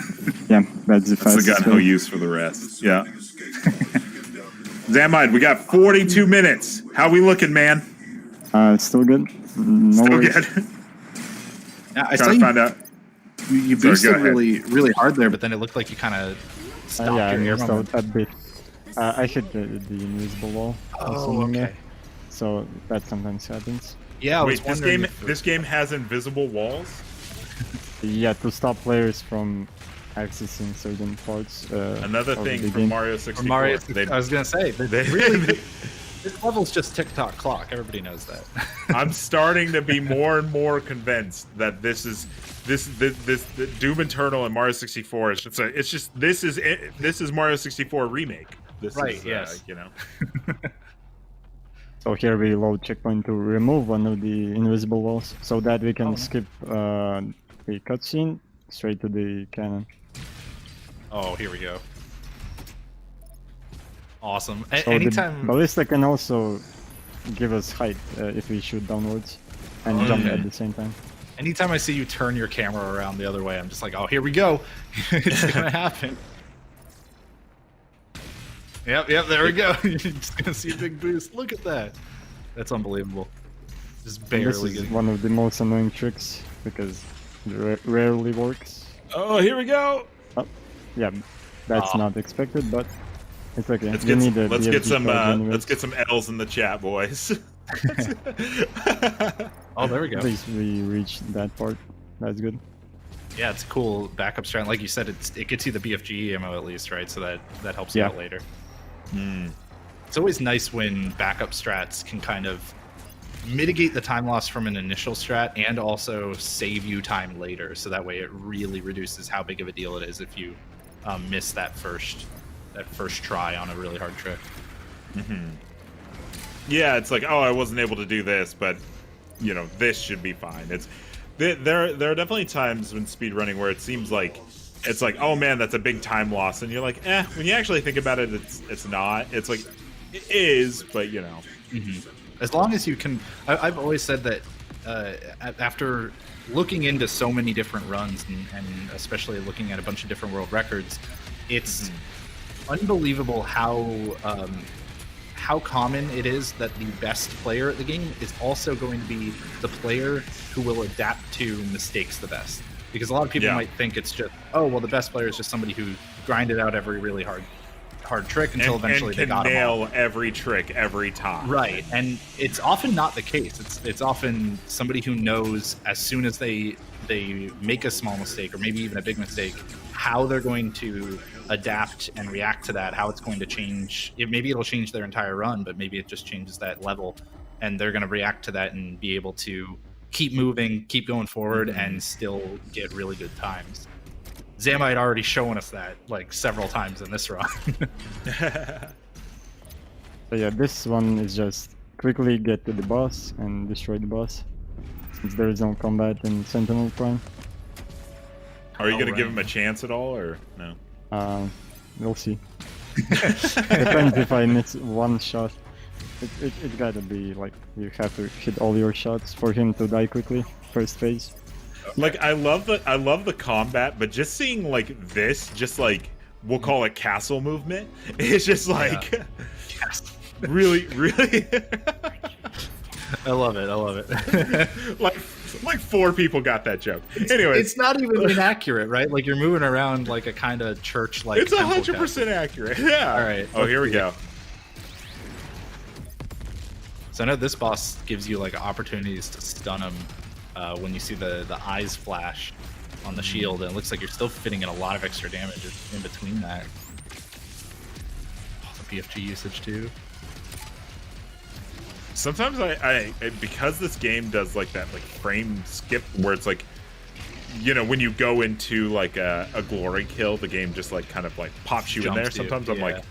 Yeah, that's the fastest. That's the gun use for the rest. Yeah. Xamide, we got 42 minutes. How we looking, man? Still good. Still good. Now, I trying to find out. You boosted really hard there, but then it looked like you kind of stopped your air moment. A bit. I hit the invisible wall. Okay. So that sometimes happens. Yeah, wait, this game has invisible walls? Yeah, to stop players from accessing certain parts. Another thing from Mario 64. I was gonna say, this level's just tick-tock clock. Everybody knows that. I'm starting to be more and more convinced that this the Doom Eternal and Mario 64 is this is Mario 64 remake. This is, yes. So here we load checkpoint to remove one of the invisible walls, so that we can skip the cutscene straight to the cannon. Oh, here we go. Awesome. So Anytime the ballista can also give us height if we shoot downwards and jump at the same time. Anytime I see you turn your camera around the other way, I'm just like, oh, here we go. It's gonna happen. Yep, there we go. You're just gonna see a big boost. Look at that. That's unbelievable. Just barely. This is one of the most annoying tricks because it rarely works. Oh, here we go. Oh, yeah, that's not expected, but it's okay. Let's get some L's in the chat, boys. Oh, there we go. At least we reached that part. That's good. Yeah, it's a cool backup strat. Like you said, it gets you the BFG ammo at least, right? So that helps you out later. It's always nice when backup strats can kind of mitigate the time loss from an initial strat and also save you time later. So that way it really reduces how big of a deal it is if you miss that first try on a really hard trick. Yeah, it's like, oh, I wasn't able to do this, but this should be fine. There are definitely times when speedrunning where it seems like it's like, oh man, that's a big time loss, and you're like, when you actually think about it, it's not. It's like, it is, but As long as you can, I've always said that after looking into so many different runs and especially looking at a bunch of different world records, it's unbelievable how common it is that the best player at the game is also going to be the player who will adapt to mistakes the best. Because a lot of people might think it's just, oh, well, the best player is just somebody who grinded out every really hard trick until eventually they got them all. And can nail every trick every time. Right, and it's often not the case. It's often somebody who knows as soon as they make a small mistake or maybe even a big mistake, how they're going to adapt and react to that, how it's going to change. Maybe it'll change their entire run, but maybe it just changes that level, and they're going to react to that and be able to keep moving, keep going forward, and still get really good times. Xamide already showing us that like several times in this run. So yeah, this one is just quickly get to the boss and destroy the boss, since there is no combat in Sentinel Prime. Are you going to give him a chance at all, or no? We'll see. Depends if I miss one shot. It gotta be like you have to hit all your shots for him to die quickly. First phase. Like I love the combat, but just seeing like this, just like we'll call it castle movement, it's just like really. I love it. like 4 people got that joke. Anyway, it's not even inaccurate, right? Like you're moving around like a kind of church like. It's 100% accurate. Yeah. All right. Oh, here we go. So I know this boss gives you like opportunities to stun him when you see the eyes flash on the shield, and it looks like you're still fitting in a lot of extra damage in between that. Oh, the BFG usage too. Sometimes I because this game does like that like frame skip where it's like, you know, when you go into like a glory kill, the game just like kind of like pops you in there. Sometimes I'm like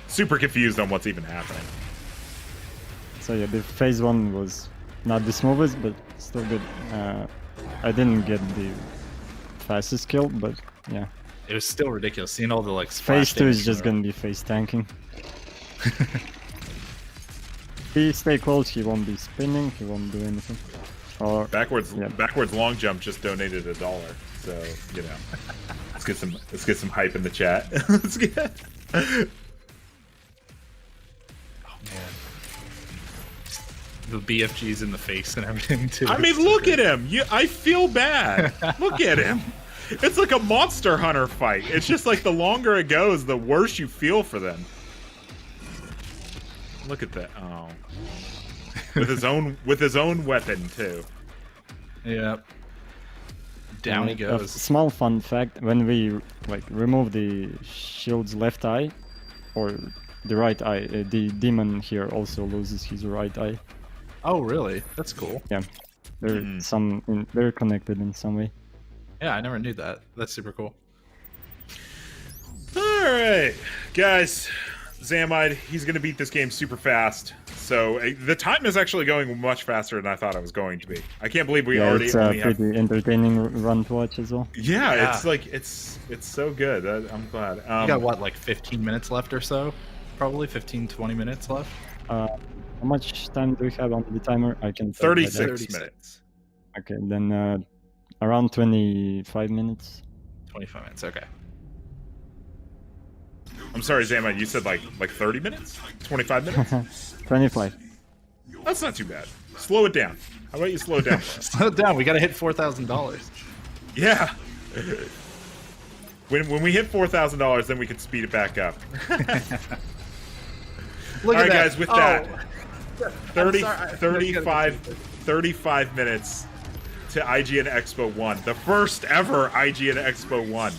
super confused on what's even happening. So yeah, the phase 1 was not the smoothest, but still good. I didn't get the fastest kill, but yeah. It was still ridiculous seeing all the like phase 2 is just gonna be face tanking. If he stay close, he won't be spinning, he won't do anything. Or backwards long jump just donated $1, so you know. let's get some hype in the chat. Let's get. Oh man, the BFGs in the face and everything too. I mean, look at him. I feel bad. Look at him. It's like a Monster Hunter fight. It's just like the longer it goes, the worse you feel for them. Look at that. Oh. With his own weapon too. Yeah. Down he goes. A small fun fact: when we like remove the shield's left eye, or the right eye, the demon here also loses his right eye. Oh really? That's cool. Yeah, they're connected in some way. Yeah, I never knew that. That's super cool. All right, guys. Xamide, he's going to beat this game super fast. So the time is actually going much faster than I thought it was going to be. I can't believe we already it's only pretty entertaining run to watch as well. Yeah, it's like it's so good. I'm glad. You got what, like 15 minutes left or so? Probably 15-20 minutes left. How much time do we have on the timer? I can 36 minutes. Okay, then around 25 minutes. 25 minutes. Okay. I'm sorry, Xamide, you said like 30 minutes? 25 minutes? 25. That's not too bad. Slow it down. How about you slow it down? Slow it down. We got to hit $4,000. Yeah. When we hit $4,000, then we can speed it back up. Look All right, at that. guys, with that, 35 minutes to IGN Expo 1. The first ever IGN Expo 1.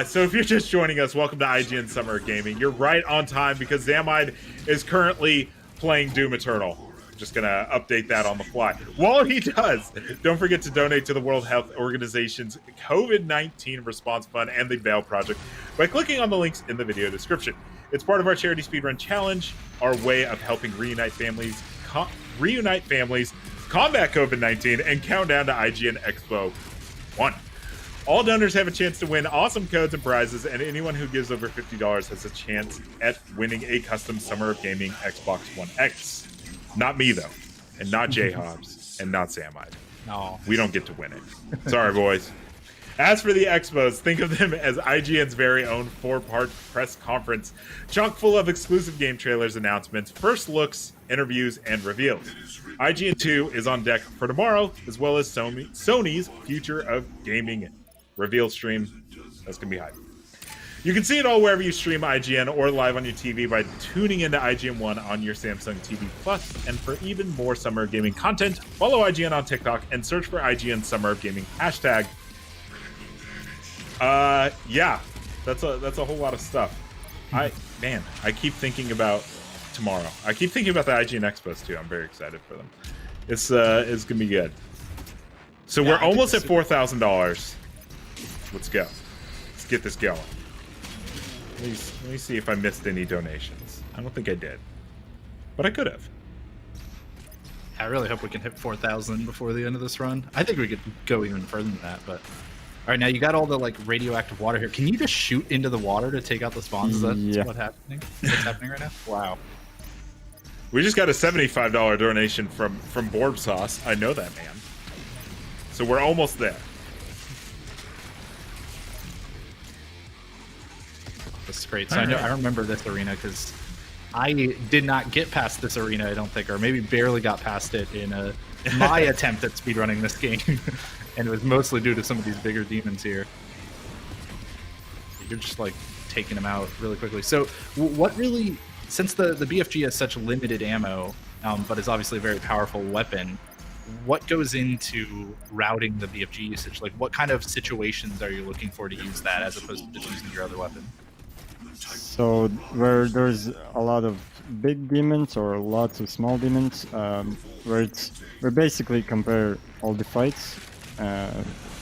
So if you're just joining us, welcome to IGN Summer of Gaming. You're right on time because Xamide is currently playing Doom Eternal. Just gonna update that on the fly. While he does, don't forget to donate to the World Health Organization's COVID-19 Response Fund and the Veil Project by clicking on the links in the video description. It's part of our charity speedrun challenge, our way of helping reunite families, combat COVID-19, and count down to IGN Expo 1. All donors have a chance to win awesome codes and prizes, and anyone who gives over $50 has a chance at winning a custom Summer of Gaming Xbox One X. Not me, though, and not J-Hobbs, and not Xamide. No. We don't get to win it. Sorry, boys. As for the expos, think of them as IGN's very own 4-part press conference, chock full of exclusive game trailers, announcements, first looks, interviews, and reveals. IGN 2 is on deck for tomorrow, as well as Sony's Future of Gaming reveal stream. That's going to be hype. You can see it all wherever you stream IGN or live on your TV by tuning into IGN 1 on your Samsung TV Plus. And for even more Summer of Gaming content, follow IGN on TikTok and search for IGN Summer of Gaming hashtag. Yeah, that's a whole lot of stuff. I keep thinking about tomorrow. I keep thinking about the IGN Expos too. I'm very excited for them. It's gonna be good. So we're almost at $4,000. Let's go. Let's get this going. Let me see if I missed any donations. I don't think I did, but I could have. I really hope we can hit 4,000 before the end of this run. I think we could go even further than that, but all right, now you got all the like radioactive water here. Can you just shoot into the water to take out the spawns? Is that what's happening right now? Wow. We just got a $75 donation from Borb Sauce. I know that man. So we're almost there. That's great. So I remember this arena because I did not get past this arena, I don't think, or maybe barely got past it in my attempt at speedrunning this game. And it was mostly due to some of these bigger demons here. You're just like taking them out really quickly. So what really, since the BFG has such limited ammo, but is obviously a very powerful weapon, what goes into routing the BFG usage? Like, what kind of situations are you looking for to use that as opposed to just using your other weapon? So where there's a lot of big demons or lots of small demons, where basically compare all the fights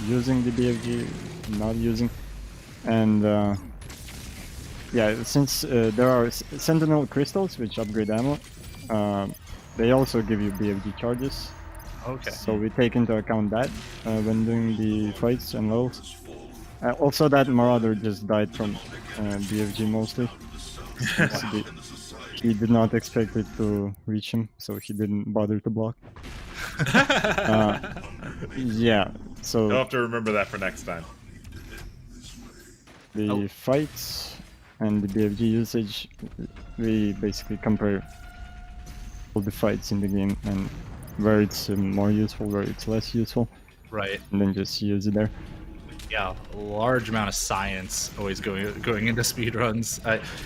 using the BFG, not using, and yeah, since there are Sentinel crystals which upgrade ammo, they also give you BFG charges. Okay. So we take into account that when doing the fights and levels. Also, that Marauder just died from BFG mostly. He did not expect it to reach him, so he didn't bother to block. Yeah, so You'll have to remember that for next time. the fights and the BFG usage, we basically compare all the fights in the game and where it's more useful, where it's less useful, Right. and then just use it there. Yeah, a large amount of science always going into speedruns.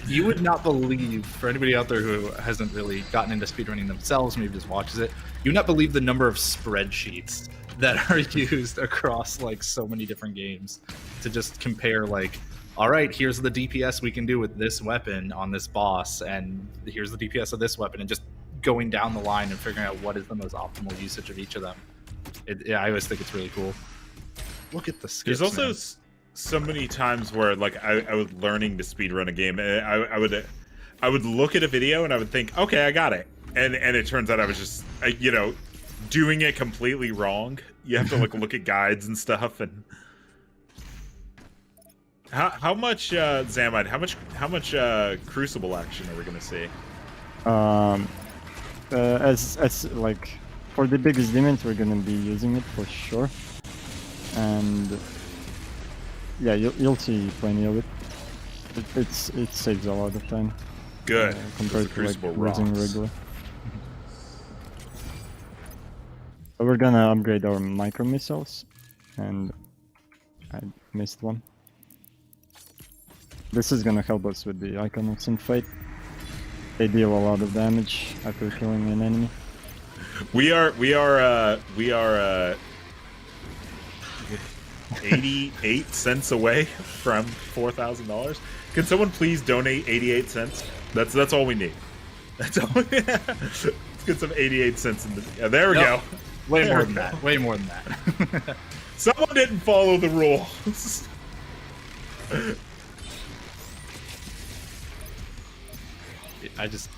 You would not believe, for anybody out there who hasn't really gotten into speedrunning themselves, maybe just watches it, you would not believe the number of spreadsheets that are used across like so many different games to just compare like, all right, here's the DPS we can do with this weapon on this boss, and here's the DPS of this weapon, and just going down the line and figuring out what is the most optimal usage of each of them. Yeah, I always think it's really cool. Look at the skips, There's also man. so many times where like I was learning to speedrun a game, and I would look at a video and I would think, okay, I got it, and it turns out I was just you know, doing it completely wrong. You have to like look at guides and stuff. And how much Xamide? How much Crucible action are we gonna see? As like for the biggest demons, we're gonna be using it for sure, and yeah, you'll see plenty of it. It saves a lot of time. Good. Compared to like Crucible using rocks. regular. So we're gonna upgrade our micro missiles, and I missed one. This is gonna help us with the Iconos in fight. They deal a lot of damage after killing an enemy. We are 88 cents away from $4,000. Can someone please donate 88 cents? That's all we need. That's all. Let's get some 88 cents in the. Yeah, there we Nope. go. Way There more we than go. that. Way more than that. Someone didn't follow the rules.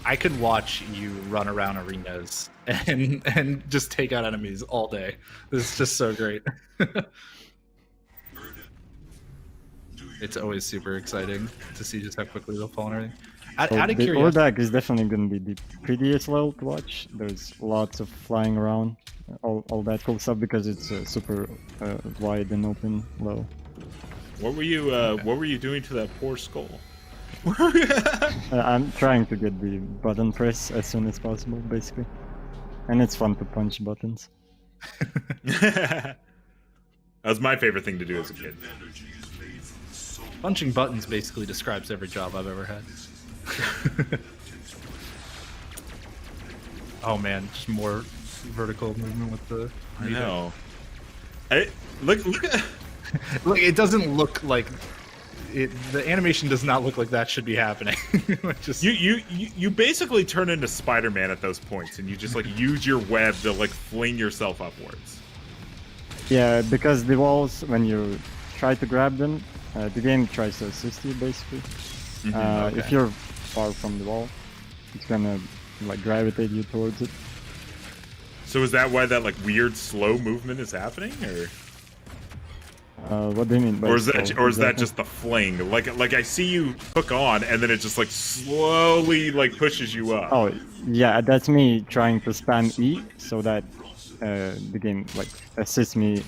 I could watch you run around arenas and just take out enemies all day. This is just so great. It's always super exciting to see just how quickly they'll fall and everything. Out of The curiosity, Ordak is definitely gonna be the prettiest level to watch. There's lots of flying around, all that cool stuff because it's super wide and open level. What were you doing to that poor skull? I'm trying to get the button press as soon as possible, basically. And it's fun to punch buttons. That was my favorite thing to do as a kid. punching buttons basically describes every job I've ever had. Oh man, just more vertical movement with the. I know. Look at. Look, it doesn't look like it. The animation does not look like that should be happening. Just You basically turn into Spider-Man at those points, and you just like use your web to like fling yourself upwards. Yeah, because the walls, when you try to grab them, the game tries to assist you basically. okay. If you're far from the wall, it's gonna like gravitate you towards it. So is that why that like weird slow movement is happening, or What do you mean? By or is slow? that Exactly. just the fling? Like I see you hook on, and then it just like slowly like pushes you up. Oh, yeah, that's me trying to spam E so that the game like assists me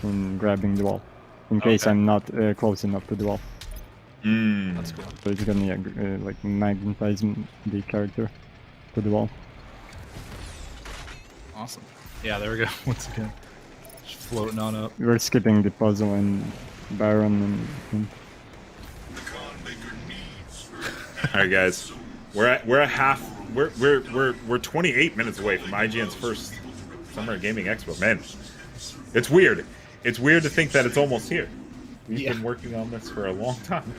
in grabbing the wall, in case Okay. I'm not close enough to the wall. That's cool. So it's gonna like magnetize the character to the wall. Awesome. Yeah, there we go. Once again, just floating on up. We're skipping the puzzle and Baron and All right, guys, we're 28 minutes away from IGN's Summer of Gaming Expo, man. It's weird. It's weird to think that it's almost here. We've been working on this for a long time.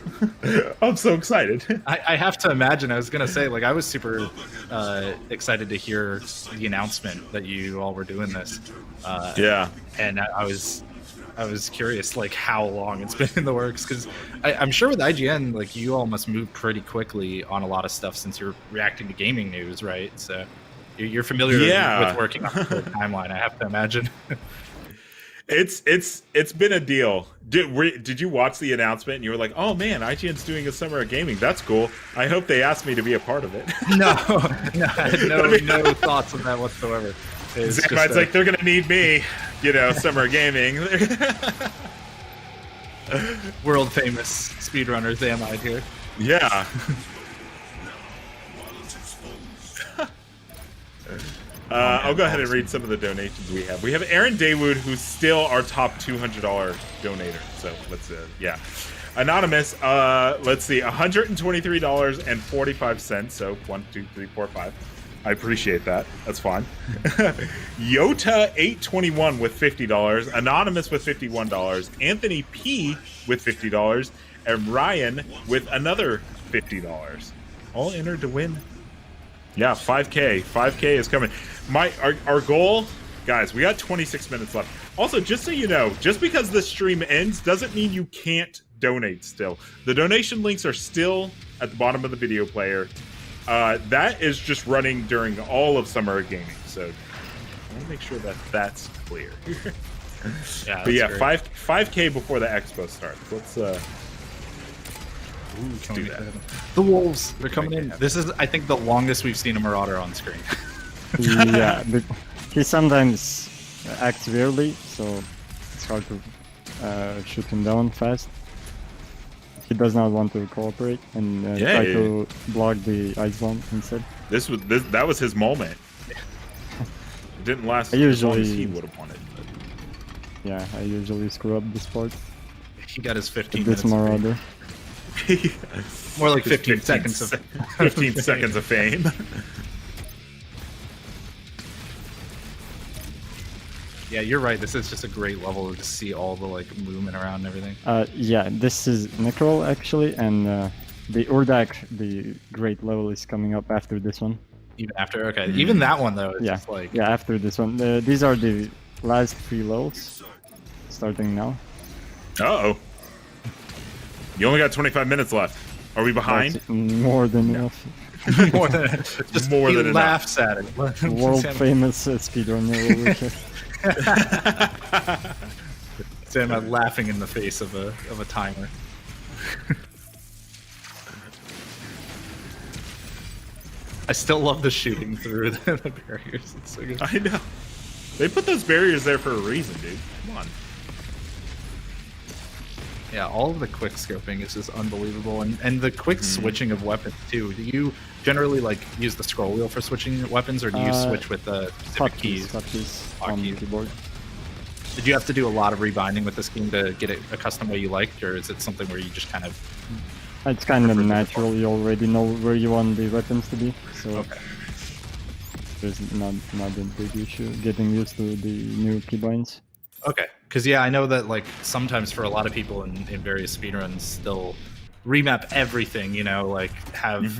I'm so excited. I have to imagine. I was gonna say, like, I was super excited to hear the announcement that you all were doing this. Yeah, and I was curious, like, how long it's been in the works, because I'm sure with IGN, like, you all must move pretty quickly on a lot of stuff since you're reacting to gaming news, right? So you're familiar with working on the timeline, I have to imagine. It's been a deal. Did you watch the announcement and you were like, oh man, IGN's doing a Summer of Gaming? That's cool. I hope they asked me to be a part of it. No, I had no thoughts on that whatsoever. Xamide's like, they're gonna need me, Summer of Gaming. World famous speedrunner Xamide here. Yeah. I'll go ahead and read some of the donations we have. We have Aaron Daywood, who's still our top $200 donator. So let's, yeah. Anonymous, let's see, $123.45. So 1, 2, 3, 4, 5. I appreciate that. That's fine. Yota821 with $50. Anonymous with $51. Anthony P with $50. And Ryan with another $50. All entered to win. Yeah, 5K. 5K is coming. Our goal, guys, we got 26 minutes left. Also, just so you know, just because the stream ends doesn't mean you can't donate still. The donation links are still at the bottom of the video player. That is just running during all of Summer of Gaming. So I want to make sure that that's clear. Yeah, but yeah, great. 5K before the expo starts. Let's do that. The wolves, they're coming in. This is, I think, the longest we've seen a Marauder on screen. Yeah, he sometimes acts weirdly, so it's hard to shoot him down fast. He does not want to cooperate and try to block the ice bomb instead. That was his moment. It didn't last as long as he would have wanted. But. Yeah, I usually screw up this part. He got his 15 this minutes. Marauder. More like 15 seconds of 15 seconds of fame. Yeah, you're right. This is just a great level to see all the like movement around and everything. Yeah, this is Necrol actually, and the Urdak, the great level, is coming up after this one. Even after, okay, even that one though. It's Yeah, just like after this one. These are the last 3 levels, starting now. Uh-oh. You only got 25 minutes left. Are we behind? That's more than enough. more than just More he than enough. laughs at it. World famous speedrunner over here. Sam laughing in the face of a timer. I still love the shooting through the barriers. It's so good. I know. They put those barriers there for a reason, dude. Come on. Yeah, all of the quick scoping is just unbelievable, and the quick switching of weapons too. Do you generally like use the scroll wheel for switching weapons, or do you switch with the specific keys? Hotkeys on the keyboard. Did you have to do a lot of rebinding with this game to get it a custom way you liked, or is it something where you just kind of? It's kind of natural. You already know where you want the weapons to be, so there's not a big issue getting used to the new keybinds. Okay, because yeah, I know that like sometimes for a lot of people in various speedruns, they'll remap everything. You know, like have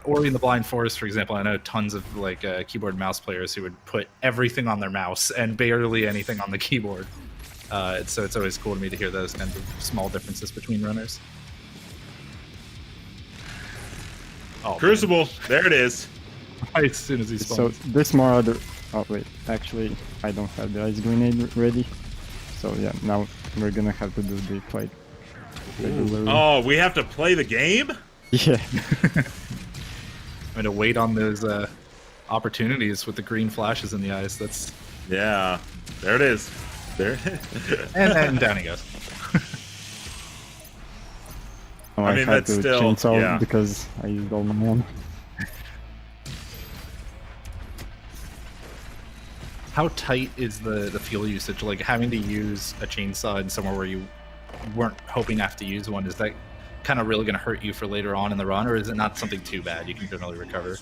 Ori and the Blind Forest, for example. I know tons of like keyboard and mouse players who would put everything on their mouse and barely anything on the keyboard. So it's always cool to me to hear those kinds of small differences between runners. Oh, Crucible, there it is. right as soon as he spawns. So this Marauder. Oh wait, actually, I don't have the ice grenade ready. So yeah, now we're gonna have to do the fight. Oh, we have to play the game? Yeah. I'm gonna wait on those opportunities with the green flashes in the eyes. That's Yeah, there it is. There. and then down he goes. Oh, I mean, had that's to still- chainsaw yeah. because I used all my ammo. How tight is the fuel usage? Like having to use a chainsaw in somewhere where you weren't hoping to have to use one, is that kind of really going to hurt you for later on in the run, or is it not something too bad? You can generally recover.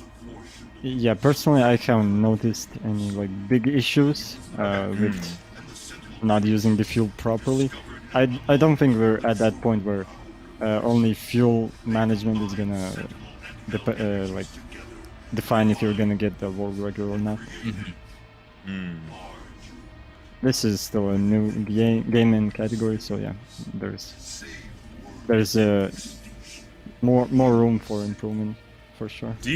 Yeah, personally, I haven't noticed any like big issues with not using the fuel properly. I don't think we're at that point where only fuel management is gonna like define if you're gonna get the world record or not. This is still a new gaming category, so yeah, there's more room for improvement for sure. Do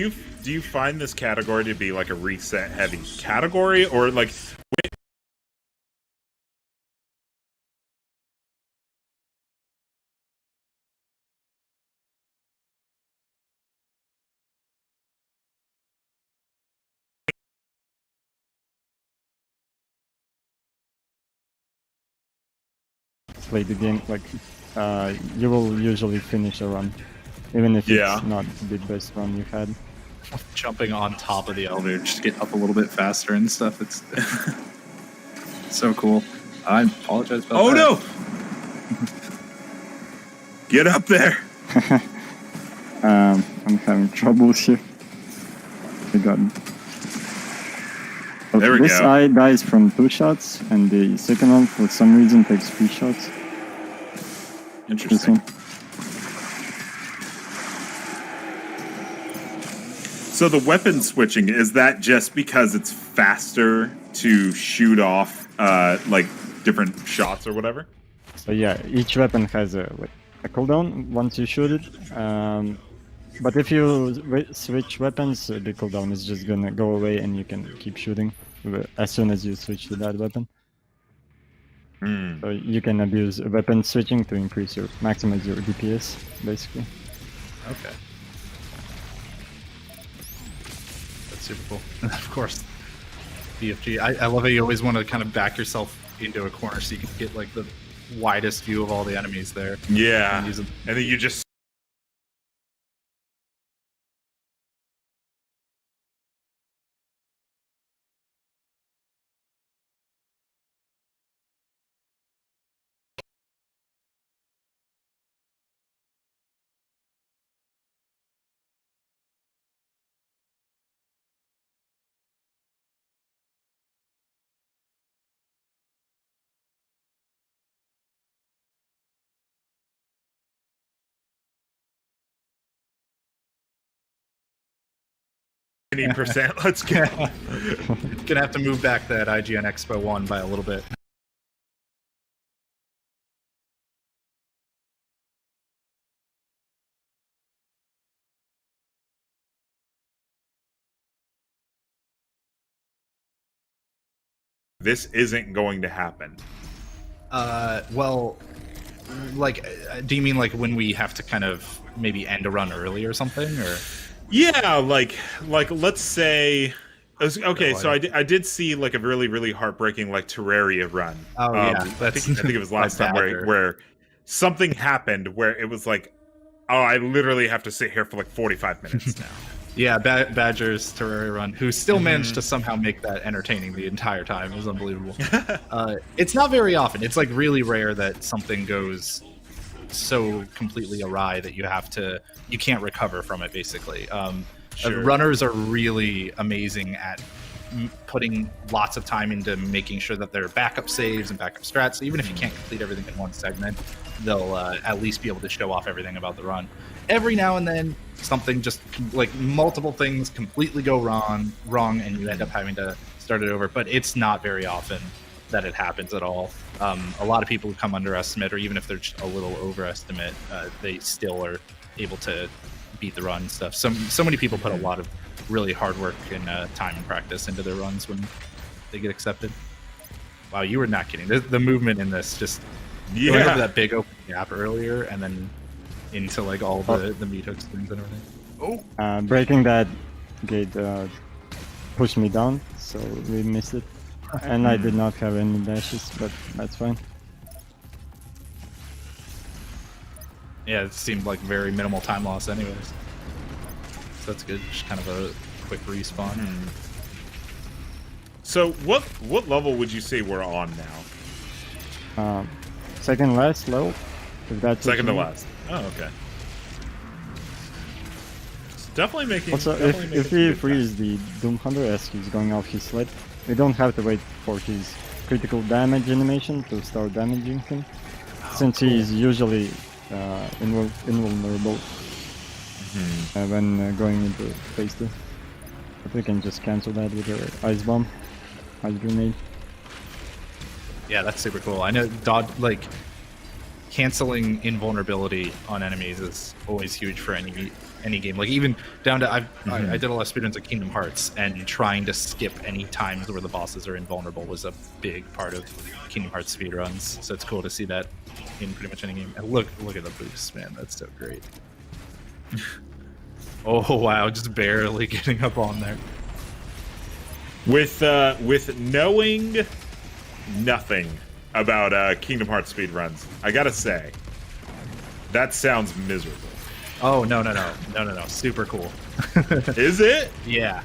you find this category to be like a reset heavy category, or like play the game like you will usually finish a run, even if it's not the best run you've had. Jumping on top of the elevator Just get up a little bit faster and stuff. It's so cool. I apologize about that. no! Get up there! I'm having troubles here. I got it. There we this go. eye dies from 2 shots, and the second one, for some reason, takes 3 shots. Interesting. So the weapon switching, is that just because it's faster to shoot off like different shots or whatever? So yeah, each weapon has a cooldown once you shoot it. But if you switch weapons, the cooldown is just gonna go away, and you can keep shooting as soon as you switch to that weapon. So you can abuse weapon switching to maximize your DPS, basically. Okay. That's super cool. And of course, BFG. I love how you always want to kind of back yourself into a corner so you can get like the widest view of all the enemies there. Yeah. And use them. And then you just percent. Let's go. Gonna have to move back that IGN Expo 1 by a little bit. This isn't going to happen. Well, like, do you mean like when we have to kind of maybe end a run early or something, or? Yeah, like let's say, okay, so I did see like a really heartbreaking like Terraria run. Oh yeah, I think it was last time where something happened where it was like, oh, I literally have to sit here for like 45 minutes now. Yeah, Badger's Terraria run, who still managed to somehow make that entertaining the entire time. It was unbelievable. It's not very often. It's like really rare that something goes so completely awry that you can't recover from it, basically. Runners are really amazing at putting lots of time into making sure that there are backup saves and backup strats. So even if you can't complete everything in one segment, they'll at least be able to show off everything about the run. Every now and then, something just like multiple things completely go wrong, and you end up having to start it over. But it's not very often that it happens at all. A lot of people who come underestimate, or even if they're just a little overestimate, they still are able to beat the run and stuff. So many people put a lot of really hard work and time and practice into their runs when they get accepted. Wow, you were not kidding. The movement in this just going over that big open gap earlier, and then into like all the meat hook strings and everything. Breaking that gate pushed me down, so we missed it. And I did not have any dashes, but that's fine. Yeah, it seemed like very minimal time loss anyways. So that's good, just kind of a quick respawn. So what level would you say we're on now? Second last level. If that's Second to last. Oh, okay. Definitely making. Also, definitely making if some he good frees the Doom Hunter as he's going off his sled, we don't have to wait for his critical damage animation to start damaging him, since he's usually invulnerable when going into phase 2. But we can just cancel that with the ice bomb, ice grenade. Yeah, that's super cool. I know canceling invulnerability on enemies is always huge for any game. Like even down to I did a lot of speedruns at Kingdom Hearts, and trying to skip any times where the bosses are invulnerable was a big part of Kingdom Hearts speedruns. So it's cool to see that in pretty much any game. And look at the boost, man. That's so great. Oh wow, just barely getting up on there. With knowing nothing about Kingdom Hearts speedruns, I gotta say, that sounds miserable. Oh no, super cool. Is it? Yeah.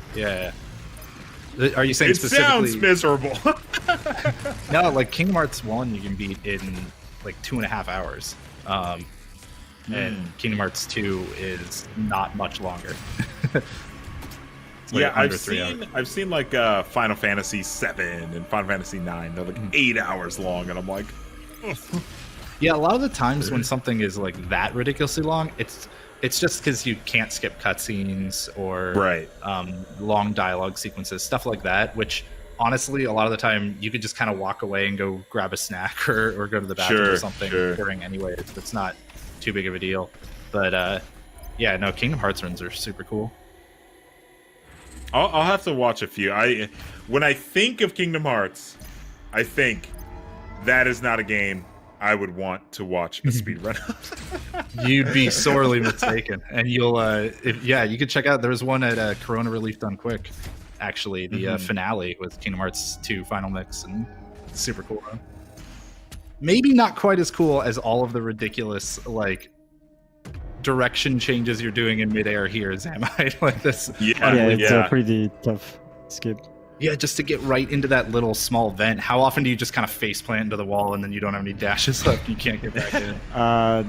Are you saying It specifically? sounds miserable. No, like Kingdom Hearts 1 you can beat in like 2.5 hours. And Kingdom Hearts 2 is not much longer. Yeah, I've seen like Final Fantasy 7 and Final Fantasy 9. They're like 8 hours long, and I'm like, yeah, a lot of the times when something is like that ridiculously long, it's just because you can't skip cutscenes or long dialogue sequences, stuff like that. Which honestly, a lot of the time you could just kind of walk away and go grab a snack or go to the bathroom or something during anyway. It's not too big of a deal. But yeah, no, Kingdom Hearts runs are super cool. I'll have to watch a few. When I think of Kingdom Hearts, I think that is not a game I would want to watch a speedrun. You'd be sorely mistaken, and you'll you could check out. There was one at Corona Relief Done Quick, actually. The finale with Kingdom Hearts 2 Final Mix, and super cool. Maybe not quite as cool as all of the ridiculous like direction changes you're doing in midair here, Xamide. Like this. Yeah, it's a pretty tough skip. Yeah, just to get right into that little small vent. How often do you just kind of face plant into the wall and then you don't have any dashes left? You can't get back in.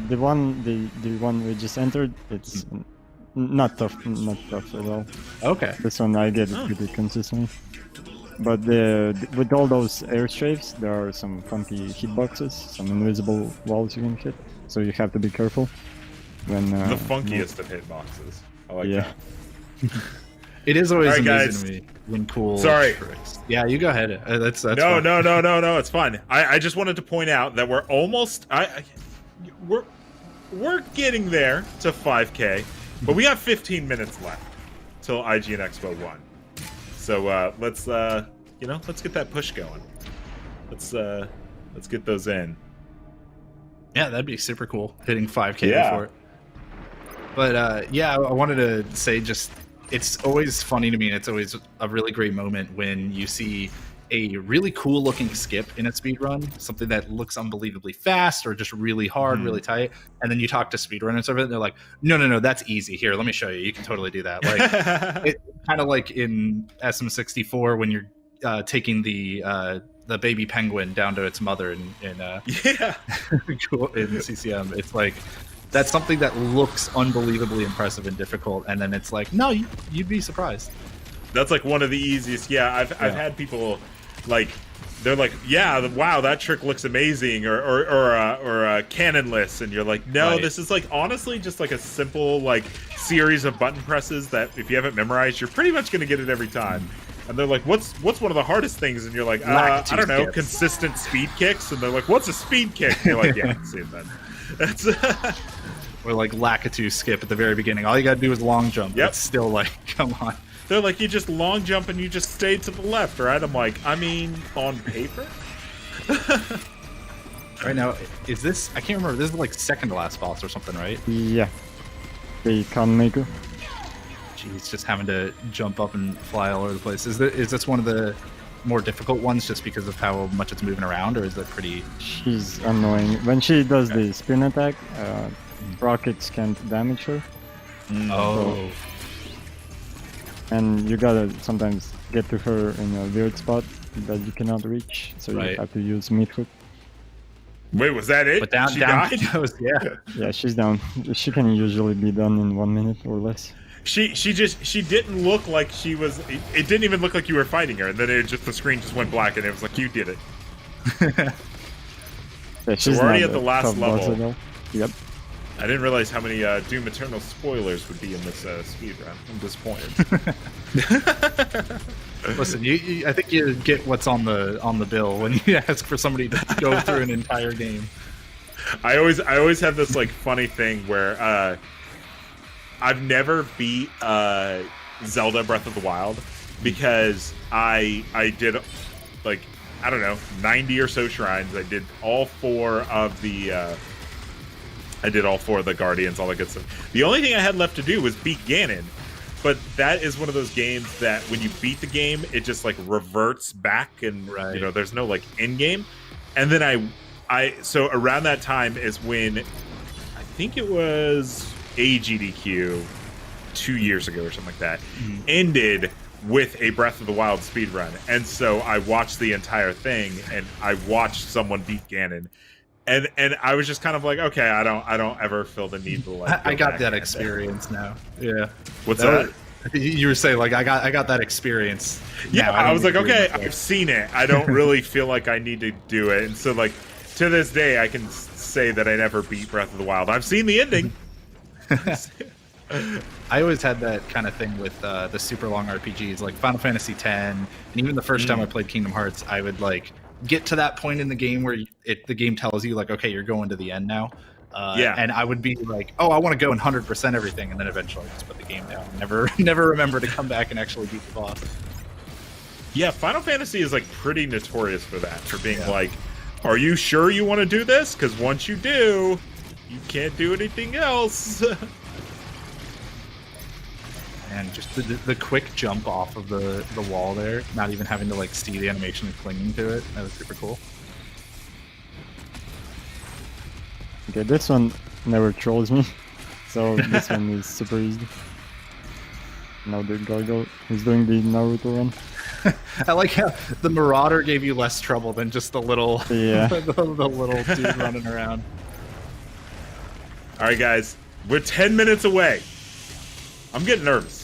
The one we just entered, it's not tough at all. Okay. This one I get it pretty consistently. But with all those air strafes, there are some funky hitboxes, some invisible walls you can hit. So you have to be careful. When the funkiest of hitboxes. I like that. It is always amazing guys. to me when cool. Sorry. Tricks. Yeah, you go ahead. That's no, fine. no. It's fine. I just wanted to point out that we're almost. We're getting there to 5K, but we have 15 minutes left till IGN Expo 1. So let's get that push going. Let's get those in. Yeah, that'd be super cool. Hitting 5K before it. But I wanted to say just it's always funny to me, and it's always a really great moment when you see a really cool looking skip in a speedrun, something that looks unbelievably fast or just really hard, really tight, and then you talk to speedrunners of it, and they're like, no, that's easy. Here, let me show you. You can totally do that. Like it kind of like in SM64 when you're taking the baby penguin down to its mother in CCM. It's like that's something that looks unbelievably impressive and difficult, and then it's like, no, you'd be surprised. That's like one of the easiest. Yeah, I've had people like they're like, wow, that trick looks amazing, or cannonless, and you're like, no, this is like honestly just like a simple like series of button presses that if you haven't memorized, you're pretty much gonna get it every time. And they're like, what's one of the hardest things? And you're like, I don't know, consistent speed kicks. And they're like, what's a speed kick? And you're like, yeah, see it then. That's or like Lakitu skip at the very beginning. All you gotta do is long jump. Yep. It's still like, come on. They're like, you just long jump and you just stay to the left, right? I'm like, I mean, on paper? Right now, is this, I can't remember, this is like second to last boss or something, right? Yeah. The Con Maker. Jeez, just having to jump up and fly all over the place. Is this one of the more difficult ones just because of how much it's moving around, or is that pretty... She's annoying. When she does the spin attack, rockets can't damage her. Oh. And you gotta sometimes get to her in a weird spot that you cannot reach, so you have to use meat hook. Wait, was that it? But down she died? Goes, yeah. Yeah, she's down. She can usually be done in 1 minute or less. She didn't look like she was. It didn't even look like you were fighting her, and then the screen just went black, and it was like you did it. Yeah, So we're already at the last top boss level. Yep. I didn't realize how many Doom Eternal spoilers would be in this speed run. I'm disappointed. Listen, I think you get what's on the bill when you ask for somebody to go through an entire game. I always have this like funny thing where I've never beat Zelda Breath of the Wild because I did like I don't know 90 or so shrines. I did all four of the Guardians, all that good stuff. The only thing I had left to do was beat Ganon. But that is one of those games that when you beat the game, it just like reverts back, and you know there's no like end game. And then so around that time is when I think it was AGDQ 2 years ago or something like that ended with a Breath of the Wild speedrun. And so I watched the entire thing, and I watched someone beat Ganon. And I was just kind of like, okay, I don't ever feel the need to like. I got that experience now. Yeah. What's that? You were saying like I got that experience. Yeah, now. I was like, okay, I've seen it. I don't really feel like I need to do it. And so like to this day, I can say that I never beat Breath of the Wild. I've seen the ending. I always had that kind of thing with the super long RPGs, like Final Fantasy X, and even the first time I played Kingdom Hearts, I would like get to that point in the game where the game tells you like, okay, you're going to the end now. And I would be like, oh, I want to go and 100% everything, and then eventually I just put the game down. Never remember to come back and actually beat the boss. Yeah, Final Fantasy is like pretty notorious for that, for being like, are you sure you want to do this? Because once you do, you can't do anything else. And just the quick jump off of the wall there, not even having to like see the animation and clinging to it, that was super cool. Okay, this one never trolls me, so this one is super easy. Now the Gargoyle is doing the Naruto run. I like how the Marauder gave you less trouble than just the little, the little dude running around. All right, guys, we're 10 minutes away. I'm getting nervous.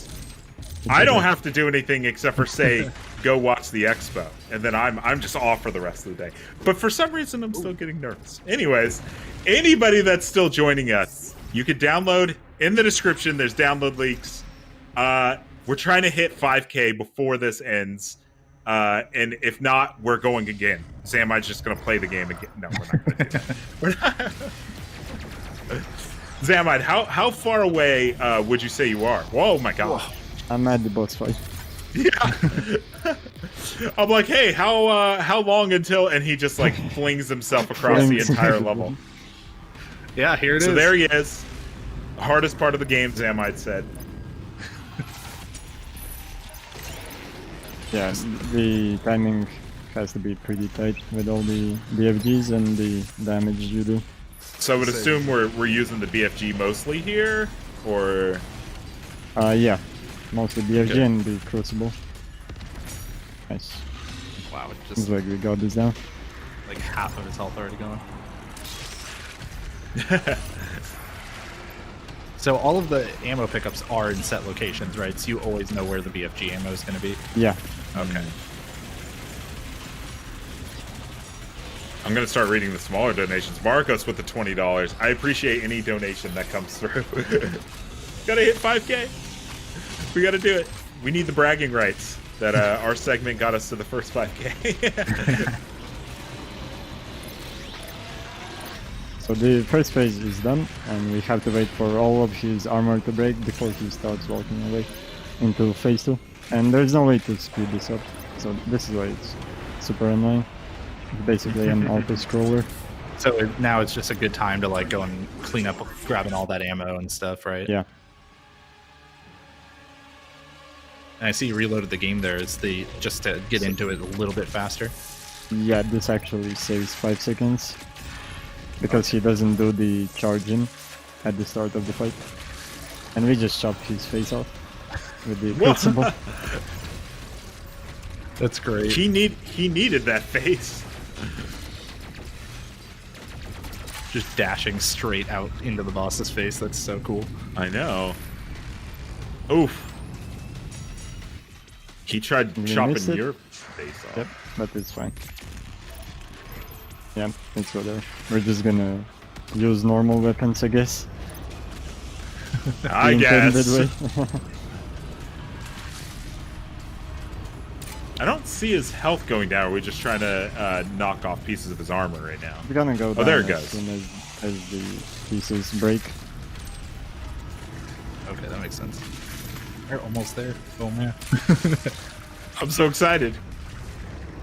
I don't have to do anything except for say, go watch the expo, and then I'm just off for the rest of the day. But for some reason, I'm still getting nervous. Anyways, anybody that's still joining us, you could download in the description. There's download links. We're trying to hit 5K before this ends, and if not, we're going again. Xamide's just gonna play the game again. No, we're not gonna do that. We're not. Xamide, how far away would you say you are? Whoa, my God. I'm at the boss fight. Yeah. I'm like, hey, how long until? And he just like flings himself across the entire level. Yeah, here it is. So there he is. The hardest part of the game, Xamide said. Yeah, the timing has to be pretty tight with all the BFGs and the damage you do. So I would assume we're using the BFG mostly here, or yeah, mostly BFG and the Crucible. Nice. Wow, it Looks just like we got this down. like half of his health already gone. So all of the ammo pickups are in set locations, right? So you always know where the BFG ammo is going to be. Yeah. Okay. I'm gonna start reading the smaller donations. Marcos with the $20. I appreciate any donation that comes through. Gotta hit 5K. We gotta do it. We need the bragging rights that our segment got us to the first 5K. So the first phase is done, and we have to wait for all of his armor to break before he starts walking away into phase 2. And there's no way to speed this up, so this is why it's super annoying. It's basically an auto-scroller. So now it's just a good time to like go and clean up, grabbing all that ammo and stuff, right? Yeah. And I see you reloaded the game there. Is the just to get into it a little bit faster? Yeah, this actually saves 5 seconds. Because he doesn't do the charging at the start of the fight. And we just chopped his face off with the Crucible. That's great. He needed that face. Just dashing straight out into the boss's face. That's so cool. I know. Oof. He tried chopping your face off. Yep, but it's fine. Yeah, let's go there. We're just gonna use normal weapons, I guess. I The intended guess. way. I don't see his health going down. We're just trying to knock off pieces of his armor right now. We're gonna go down there it as goes. soon as the pieces break. Okay, that makes sense. We're almost there. Oh man. I'm so excited.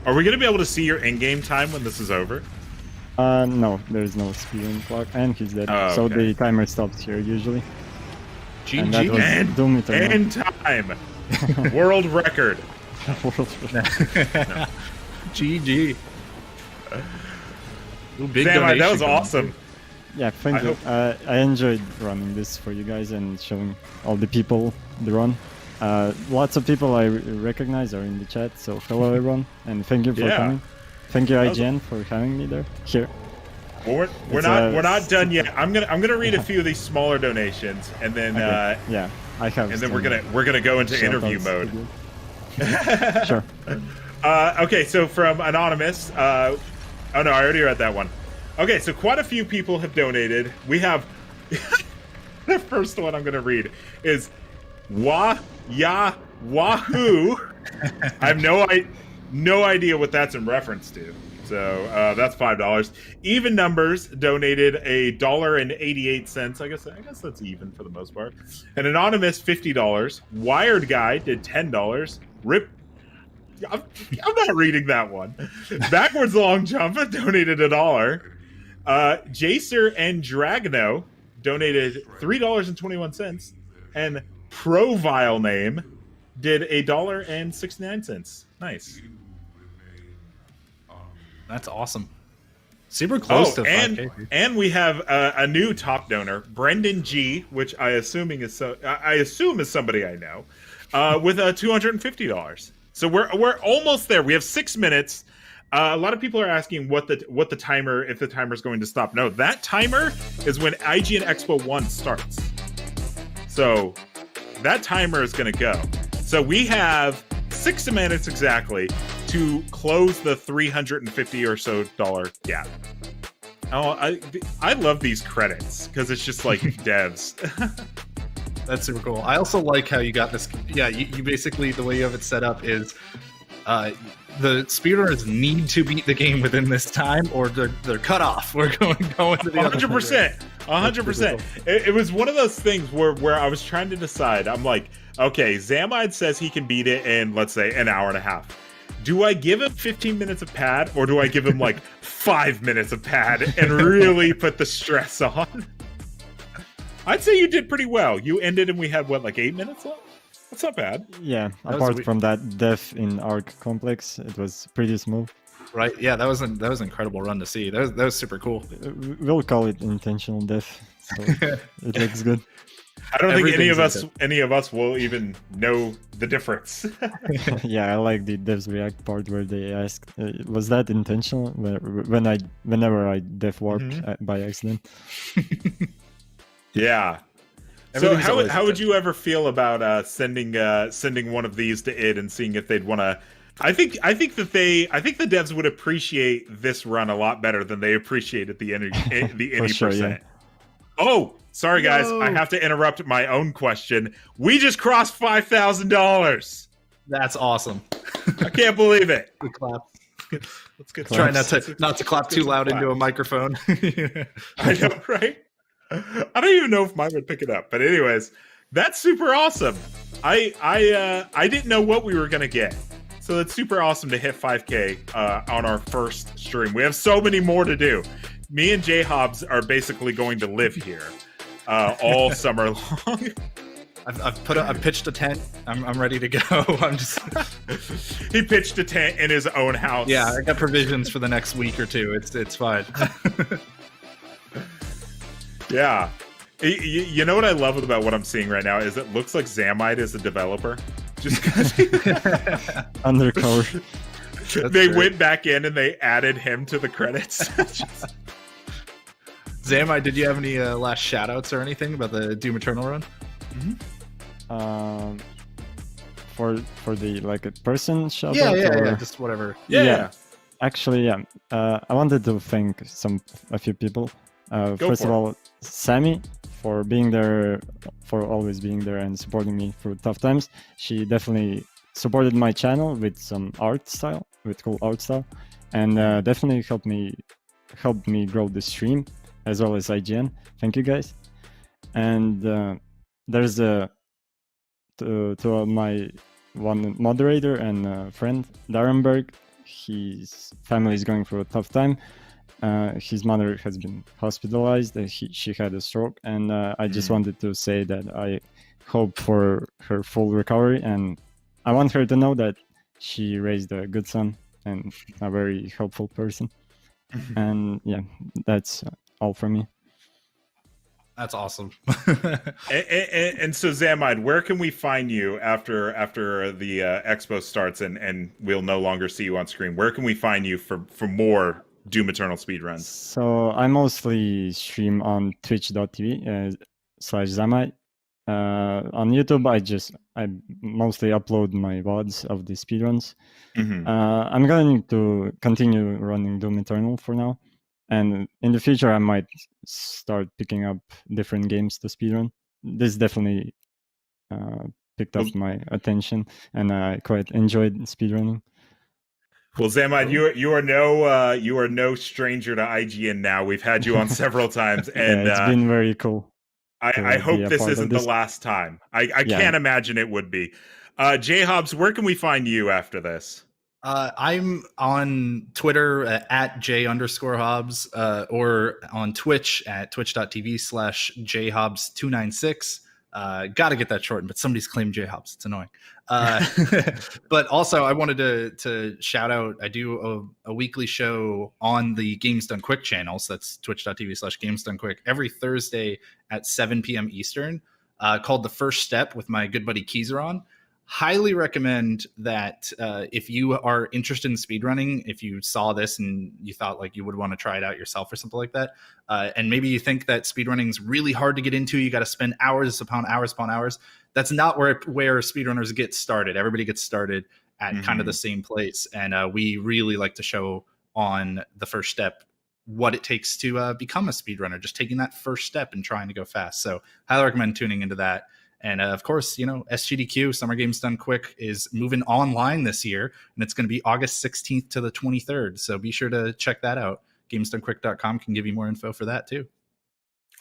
Are we going to be able to see your in-game time when this is over? No, there's no speeding clock, and he's dead. Oh, So okay. the timer stops here usually. And that GG. was And- Doom Eternal. In time. World record. GG. Ooh, big Damn, that donation was coming awesome. Yeah, thank I you. I enjoyed running this for you guys and showing all the people the run. Lots of people I recognize are in the chat, so hello everyone, and thank you for Yeah. coming. Thank you was- IGN for having me there. Here. Well, we're It's, not done yet. I'm gonna read a few of these smaller donations, and then Okay. Yeah, I have. and then some we're gonna go into interview shout-outs mode. to do. Sure. Okay, so from Anonymous, oh no, I already read that one. Okay, so quite a few people have donated. We have the first one I'm gonna read is Wahoo. I have no idea what that's in reference to. So that's $5. Even Numbers donated $1.88. I guess that's even for the most part. An Anonymous $50. Wired Guy did $10. Rip. I'm not reading that one. Backwards Long Jump donated $1. Jacer and Dragno donated $3.21, and Provile Name did $1.69. Nice. That's awesome. Super close to 5K. dude. and we have a new top donor, Brendan G, which I assume is somebody I know, with $250. So we're almost there. We have 6 minutes. A lot of people are asking what the timer, if the timer is going to stop. No, that timer is when IGN Expo 1 starts. So that timer is going to go. So we have 6 minutes exactly to close the $350 or so gap. Oh, I love these credits because it's just like devs. That's super cool. I also like how you got this. Yeah, you basically, the way you have it set up is the speedrunners need to beat the game within this time, or they're cut off. We're going to the other 100%. 100%. It was one of those things where I was trying to decide. I'm like, okay, Xamide says he can beat it in, let's say, an hour and a half. Do I give him 15 minutes of pad, or do I give him like 5 minutes of pad and really put the stress on? I'd say you did pretty well. You ended and we had, what, like 8 minutes left? That's not bad. Yeah, was apart a from that death in Arc Complex, it was pretty smooth. Right? Yeah, that was an incredible run to see. That was super cool. We'll call it intentional death. So it looks good. I don't think Everything's any of us will even know the difference. Yeah, I like the devs react part where they ask, "Was that intentional?" Whenever I death warped by accident. Yeah. So Everything's always how would you ever feel about sending one of these to id and seeing if they'd want to? I think the devs would appreciate this run a lot better than they appreciated the any sure, percent. yeah. Oh, sorry guys, No. I have to interrupt my own question. We just crossed $5,000. That's awesome. I can't believe it. Good clap. Let's get Try started. not to clap too loud into a microphone. I know, right? I don't even know if mine would pick it up, but anyways, that's super awesome. I didn't know what we were gonna get, so that's super awesome to hit 5K on our first stream. We have so many more to do. Me and J Hobbs are basically going to live here all summer long. I've pitched a tent. I'm ready to go. I'm just He pitched a tent in his own house. yeah. I got provisions for the next week or two. It's fine. Yeah. You know what I love about what I'm seeing right now is it looks like Xamide is a developer. Just because Undercover. they great. went back in and they added him to the credits. Xamide, did you have any last shout outs or anything about the Doom Eternal run? For the like a person shout Yeah, out, yeah, just whatever. Yeah. Actually, yeah. I wanted to thank a few people. First of all, Sammy for being there, for always being there and supporting me through tough times. She definitely supported my channel with some cool art style, and definitely helped me grow the stream as well as IGN. Thank you guys. And there's to my one moderator and friend Darenberg. His family is going through a tough time. His mother has been hospitalized. She had a stroke, and I just wanted to say that I hope for her full recovery, and I want her to know that she raised a good son and a very helpful person. And yeah, that's all from me. That's awesome. and so Xamide, where can we find you after the expo starts and we'll no longer see you on screen? Where can we find you for more Doom Eternal speedruns? So I mostly stream on twitch.tv/Xamide. On YouTube, I mostly upload my VODs of the speedruns. I'm going to continue running Doom Eternal for now. And in the future, I might start picking up different games to speedrun. This definitely picked up my attention, and I quite enjoyed speedrunning. Well, Xamide, you are no stranger to IGN now. We've had you on several times, and it's been very cool. I hope this isn't the last time. I can't imagine it would be. J-Hobbs, where can we find you after this? I'm on Twitter at J_Hobbs or on Twitch at twitch.tv/JHobbs296. Got to get that shortened, but somebody's claimed J-Hobbs. It's annoying. But also, I wanted to shout out, I do a weekly show on the Games Done Quick channel. So that's twitch.tv/GamesDoneQuick every Thursday at 7 p.m. Eastern, called The First Step with my good buddy Keezeron. Highly recommend that if you are interested in speedrunning, if you saw this and you thought like you would want to try it out yourself or something like that, and maybe you think that speedrunning is really hard to get into, you got to spend hours upon hours. That's not where speedrunners get started. Everybody gets started at kind of the same place, and we really like to show on The First Step what it takes to become a speedrunner, just taking that first step and trying to go fast. So highly recommend tuning into that. And of course, SGDQ, Summer Games Done Quick, is moving online this year, and it's going to be August 16th to the 23rd. So be sure to check that out. GamesDoneQuick.com can give you more info for that too.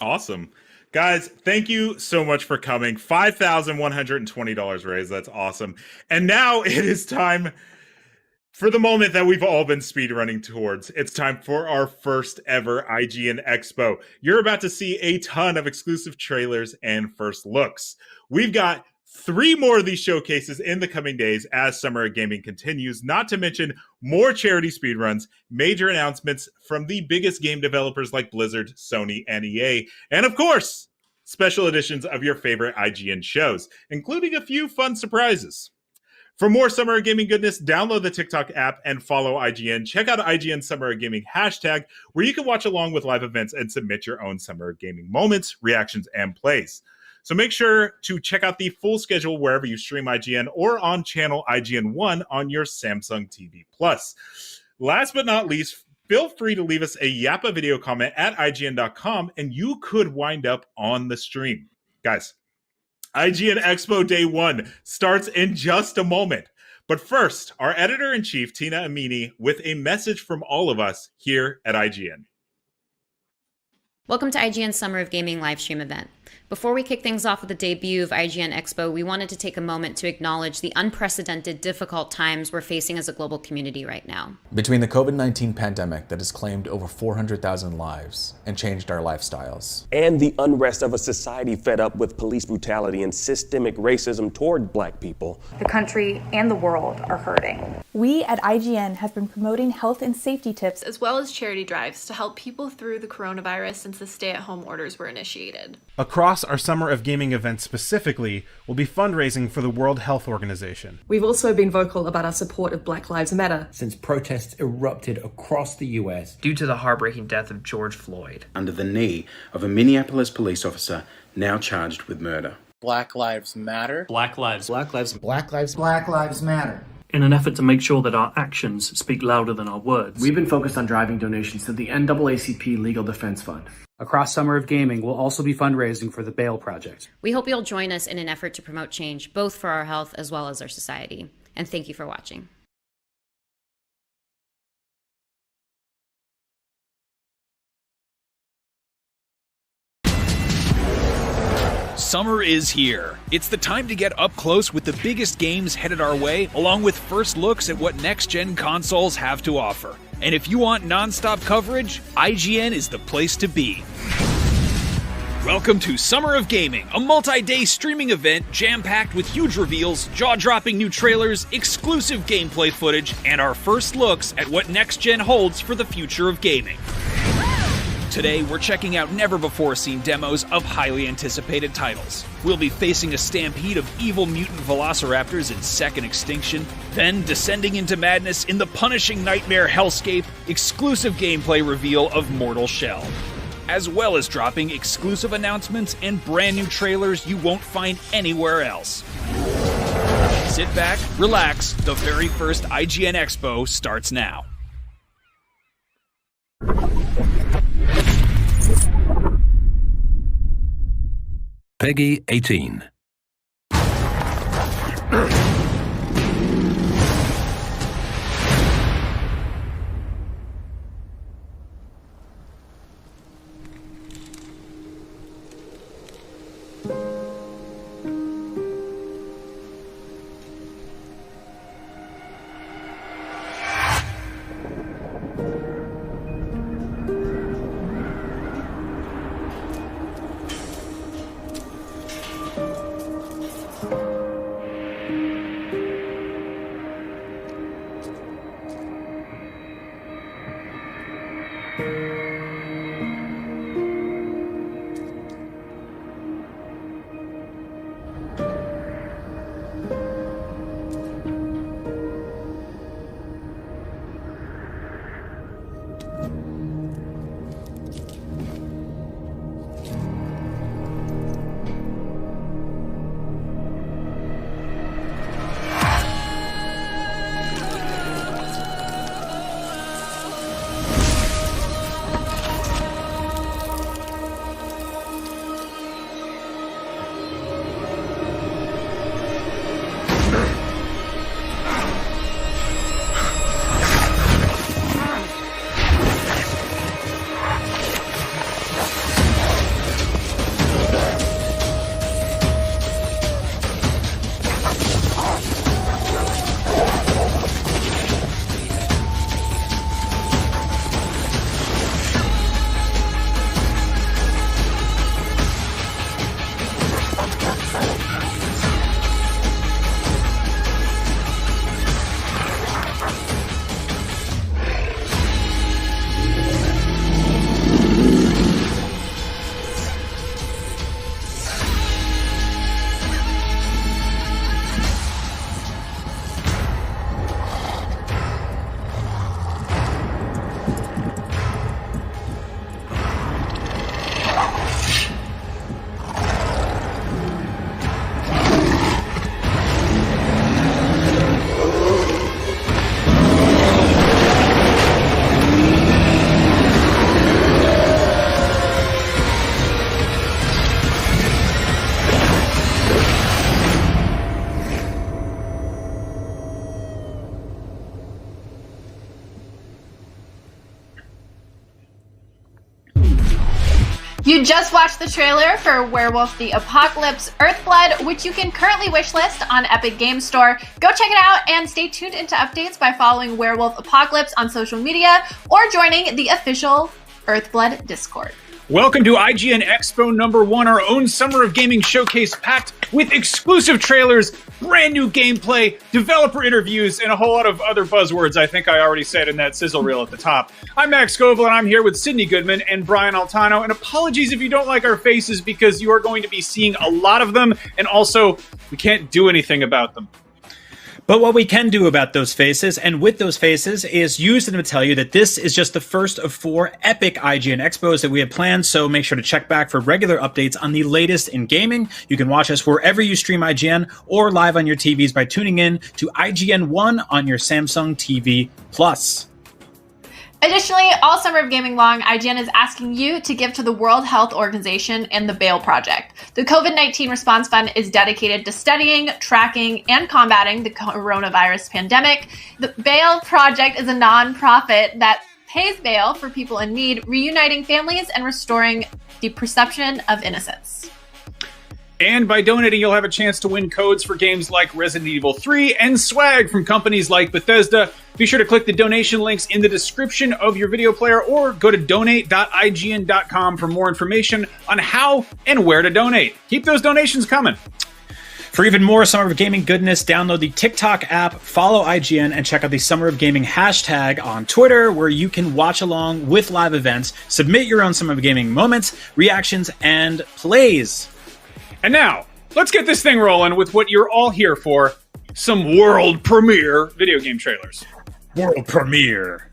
Awesome. Guys, thank you so much for coming. $5,120 raised. That's awesome. And now it is time for the moment that we've all been speedrunning towards. It's time for our first ever IGN Expo. You're about to see a ton of exclusive trailers and first looks. We've got 3 more of these showcases in the coming days as Summer of Gaming continues, not to mention more charity speedruns, major announcements from the biggest game developers like Blizzard, Sony, and EA, and of course, special editions of your favorite IGN shows, including a few fun surprises. For more Summer of Gaming goodness, download the TikTok app and follow IGN. Check out IGN Summer of Gaming hashtag, where you can watch along with live events and submit your own Summer of Gaming moments, reactions, and plays. So make sure to check out the full schedule wherever you stream IGN or on channel IGN 1 on your Samsung TV Plus. Last but not least, feel free to leave us a Yappa video comment at IGN.com and you could wind up on the stream. Guys, IGN Expo Day 1 starts in just a moment. But first, our editor-in-chief, Tina Amini, with a message from all of us here at IGN. Welcome to IGN Summer of Gaming livestream event. Before we kick things off with the debut of IGN Expo, we wanted to take a moment to acknowledge the unprecedented, difficult times we're facing as a global community right now. Between the COVID-19 pandemic that has claimed over 400,000 lives and changed our lifestyles, and the unrest of a society fed up with police brutality and systemic racism toward Black people, the country and the world are hurting. We at IGN have been promoting health and safety tips as well as charity drives to help people through the coronavirus since the stay-at-home orders were initiated. Across our Summer of Gaming events specifically, we'll be fundraising for the World Health Organization. We've also been vocal about our support of Black Lives Matter, since protests erupted across the US due to the heartbreaking death of George Floyd, under the knee of a Minneapolis police officer now charged with murder. Black Lives Matter. Black Lives. Black Lives. Black Lives Matter. In an effort to make sure that our actions speak louder than our words, we've been focused on driving donations to the NAACP Legal Defense Fund. Across Summer of Gaming, we'll also be fundraising for the Bail Project. We hope you'll join us in an effort to promote change, both for our health as well as our society. And thank you for watching. Summer is here. It's the time to get up close with the biggest games headed our way, along with first looks at what next-gen consoles have to offer. And if you want non-stop coverage, IGN is the place to be. Welcome to Summer of Gaming, a multi-day streaming event jam-packed with huge reveals, jaw-dropping new trailers, exclusive gameplay footage, and our first looks at what next-gen holds for the future of gaming. Today, we're checking out never-before-seen demos of highly anticipated titles. We'll be facing a stampede of evil mutant velociraptors in second extinction, then descending into madness in the punishing nightmare hellscape, exclusive gameplay reveal of Mortal Shell, as well as dropping exclusive announcements and brand new trailers you won't find anywhere else. Sit back, relax, the very first IGN Expo starts now. Peggy 18. You just watched the trailer for Werewolf the Apocalypse Earthblood, which you can currently wishlist on Epic Games Store. Go check it out and stay tuned into updates by following Werewolf Apocalypse on social media or joining the official Earthblood Discord. Welcome to IGN Expo #1, our own Summer of Gaming showcase packed with exclusive trailers, brand new gameplay, developer interviews, and a whole lot of other buzzwords I think I already said in that sizzle reel at the top. I'm Max Scoville, and I'm here with Sydney Goodman and Brian Altano, and apologies if you don't like our faces because you are going to be seeing a lot of them, and also, we can't do anything about them. But what we can do about those faces, and with those faces, is use them to tell you that this is just the first of 4 epic IGN Expos that we have planned, so make sure to check back for regular updates on the latest in gaming. You can watch us wherever you stream IGN, or live on your TVs by tuning in to IGN 1 on your Samsung TV Plus. Additionally, all summer of gaming long, IGN is asking you to give to the World Health Organization and the BAIL Project. The COVID-19 Response Fund is dedicated to studying, tracking, and combating the coronavirus pandemic. The BAIL Project is a nonprofit that pays bail for people in need, reuniting families and restoring the perception of innocence. And by donating, you'll have a chance to win codes for games like Resident Evil 3 and swag from companies like Bethesda. Be sure to click the donation links in the description of your video player or go to donate.ign.com for more information on how and where to donate. Keep those donations coming. For even more Summer of Gaming goodness, download the TikTok app, follow IGN, and check out the Summer of Gaming hashtag on Twitter, where you can watch along with live events, submit your own Summer of Gaming moments, reactions, and plays. And now, let's get this thing rolling with what you're all here for, some world premiere video game trailers. World premiere.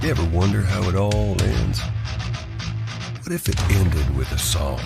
You ever wonder how it all ends? What if it ended with a song?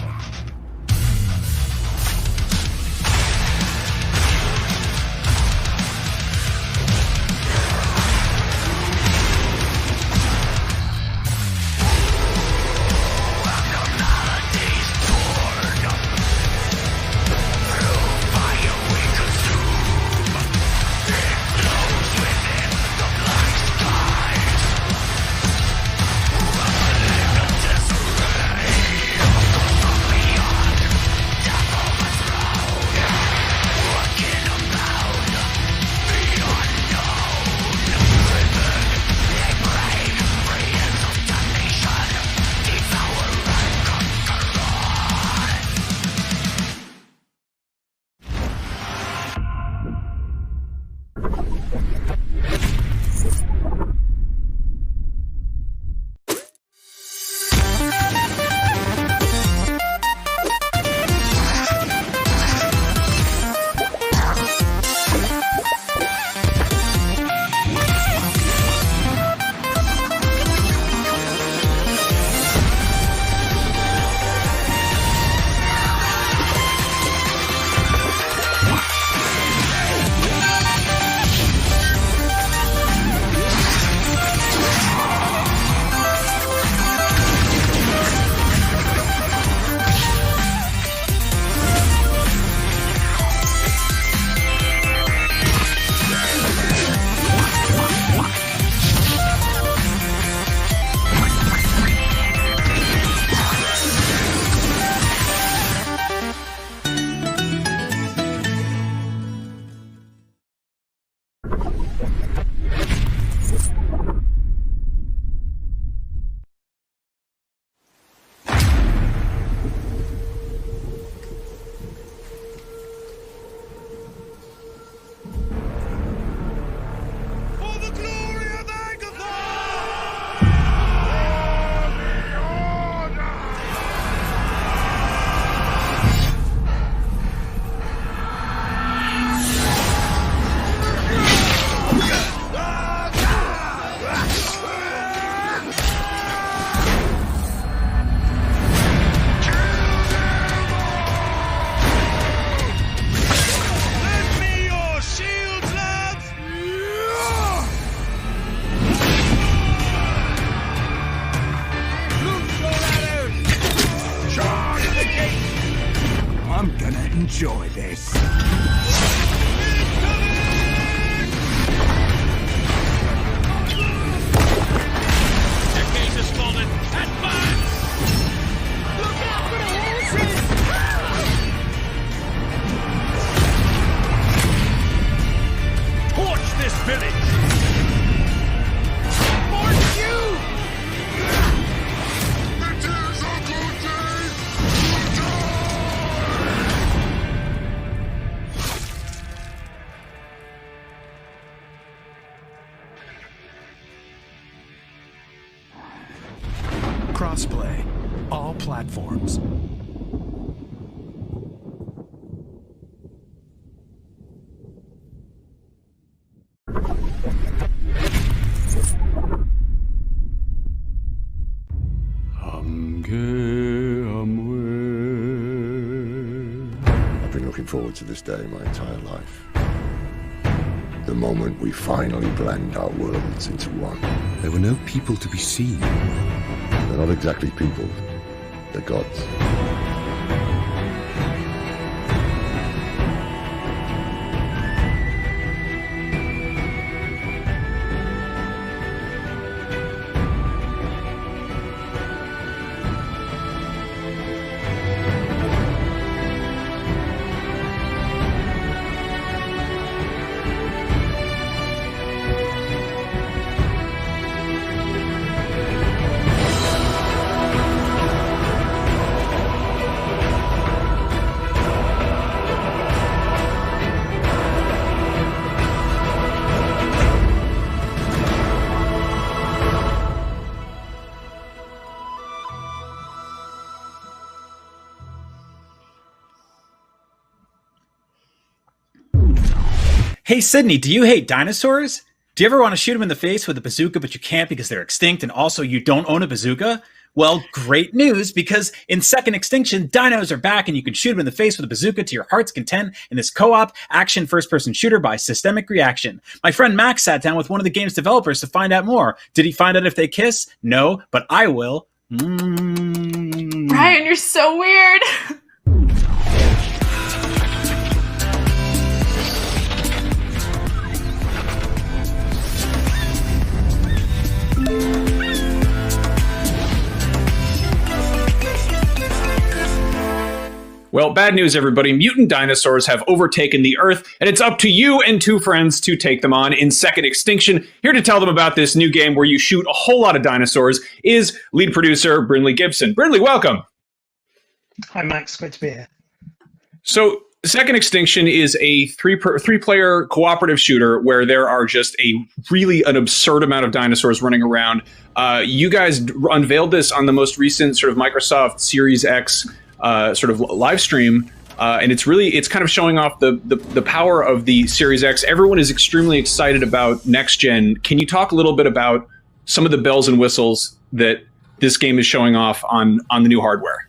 enjoy this. Their case has fallen. Advance! Look out for the horses! Torch this village! For you! looking forward to this day my entire life. The moment we finally blend our worlds into one. There were no people to be seen. They're not exactly people. They're gods. Hey, Sydney, do you hate dinosaurs? Do you ever want to shoot them in the face with a bazooka, but you can't because they're extinct, and also you don't own a bazooka? Well, great news, because in Second Extinction, dinos are back, and you can shoot them in the face with a bazooka to your heart's content in this co-op action first-person shooter by Systemic Reaction. My friend Max sat down with one of the game's developers to find out more. Did he find out if they kiss? No, but I will. Ryan, you're so weird. Well, bad news, everybody. Mutant dinosaurs have overtaken the Earth, and it's up to you and two friends to take them on in Second Extinction. Here to tell them about this new game where you shoot a whole lot of dinosaurs is lead producer Brindley Gibson. Brindley, welcome. Hi, Max. Great to be here. So, Second Extinction is a three-player cooperative shooter where there are just an absurd amount of dinosaurs running around. You guys unveiled this on the most recent sort of Microsoft Series X sort of live stream, and it's kind of showing off the power of the Series X. Everyone is extremely excited about next gen. Can you talk a little bit about some of the bells and whistles that this game is showing off on the new hardware?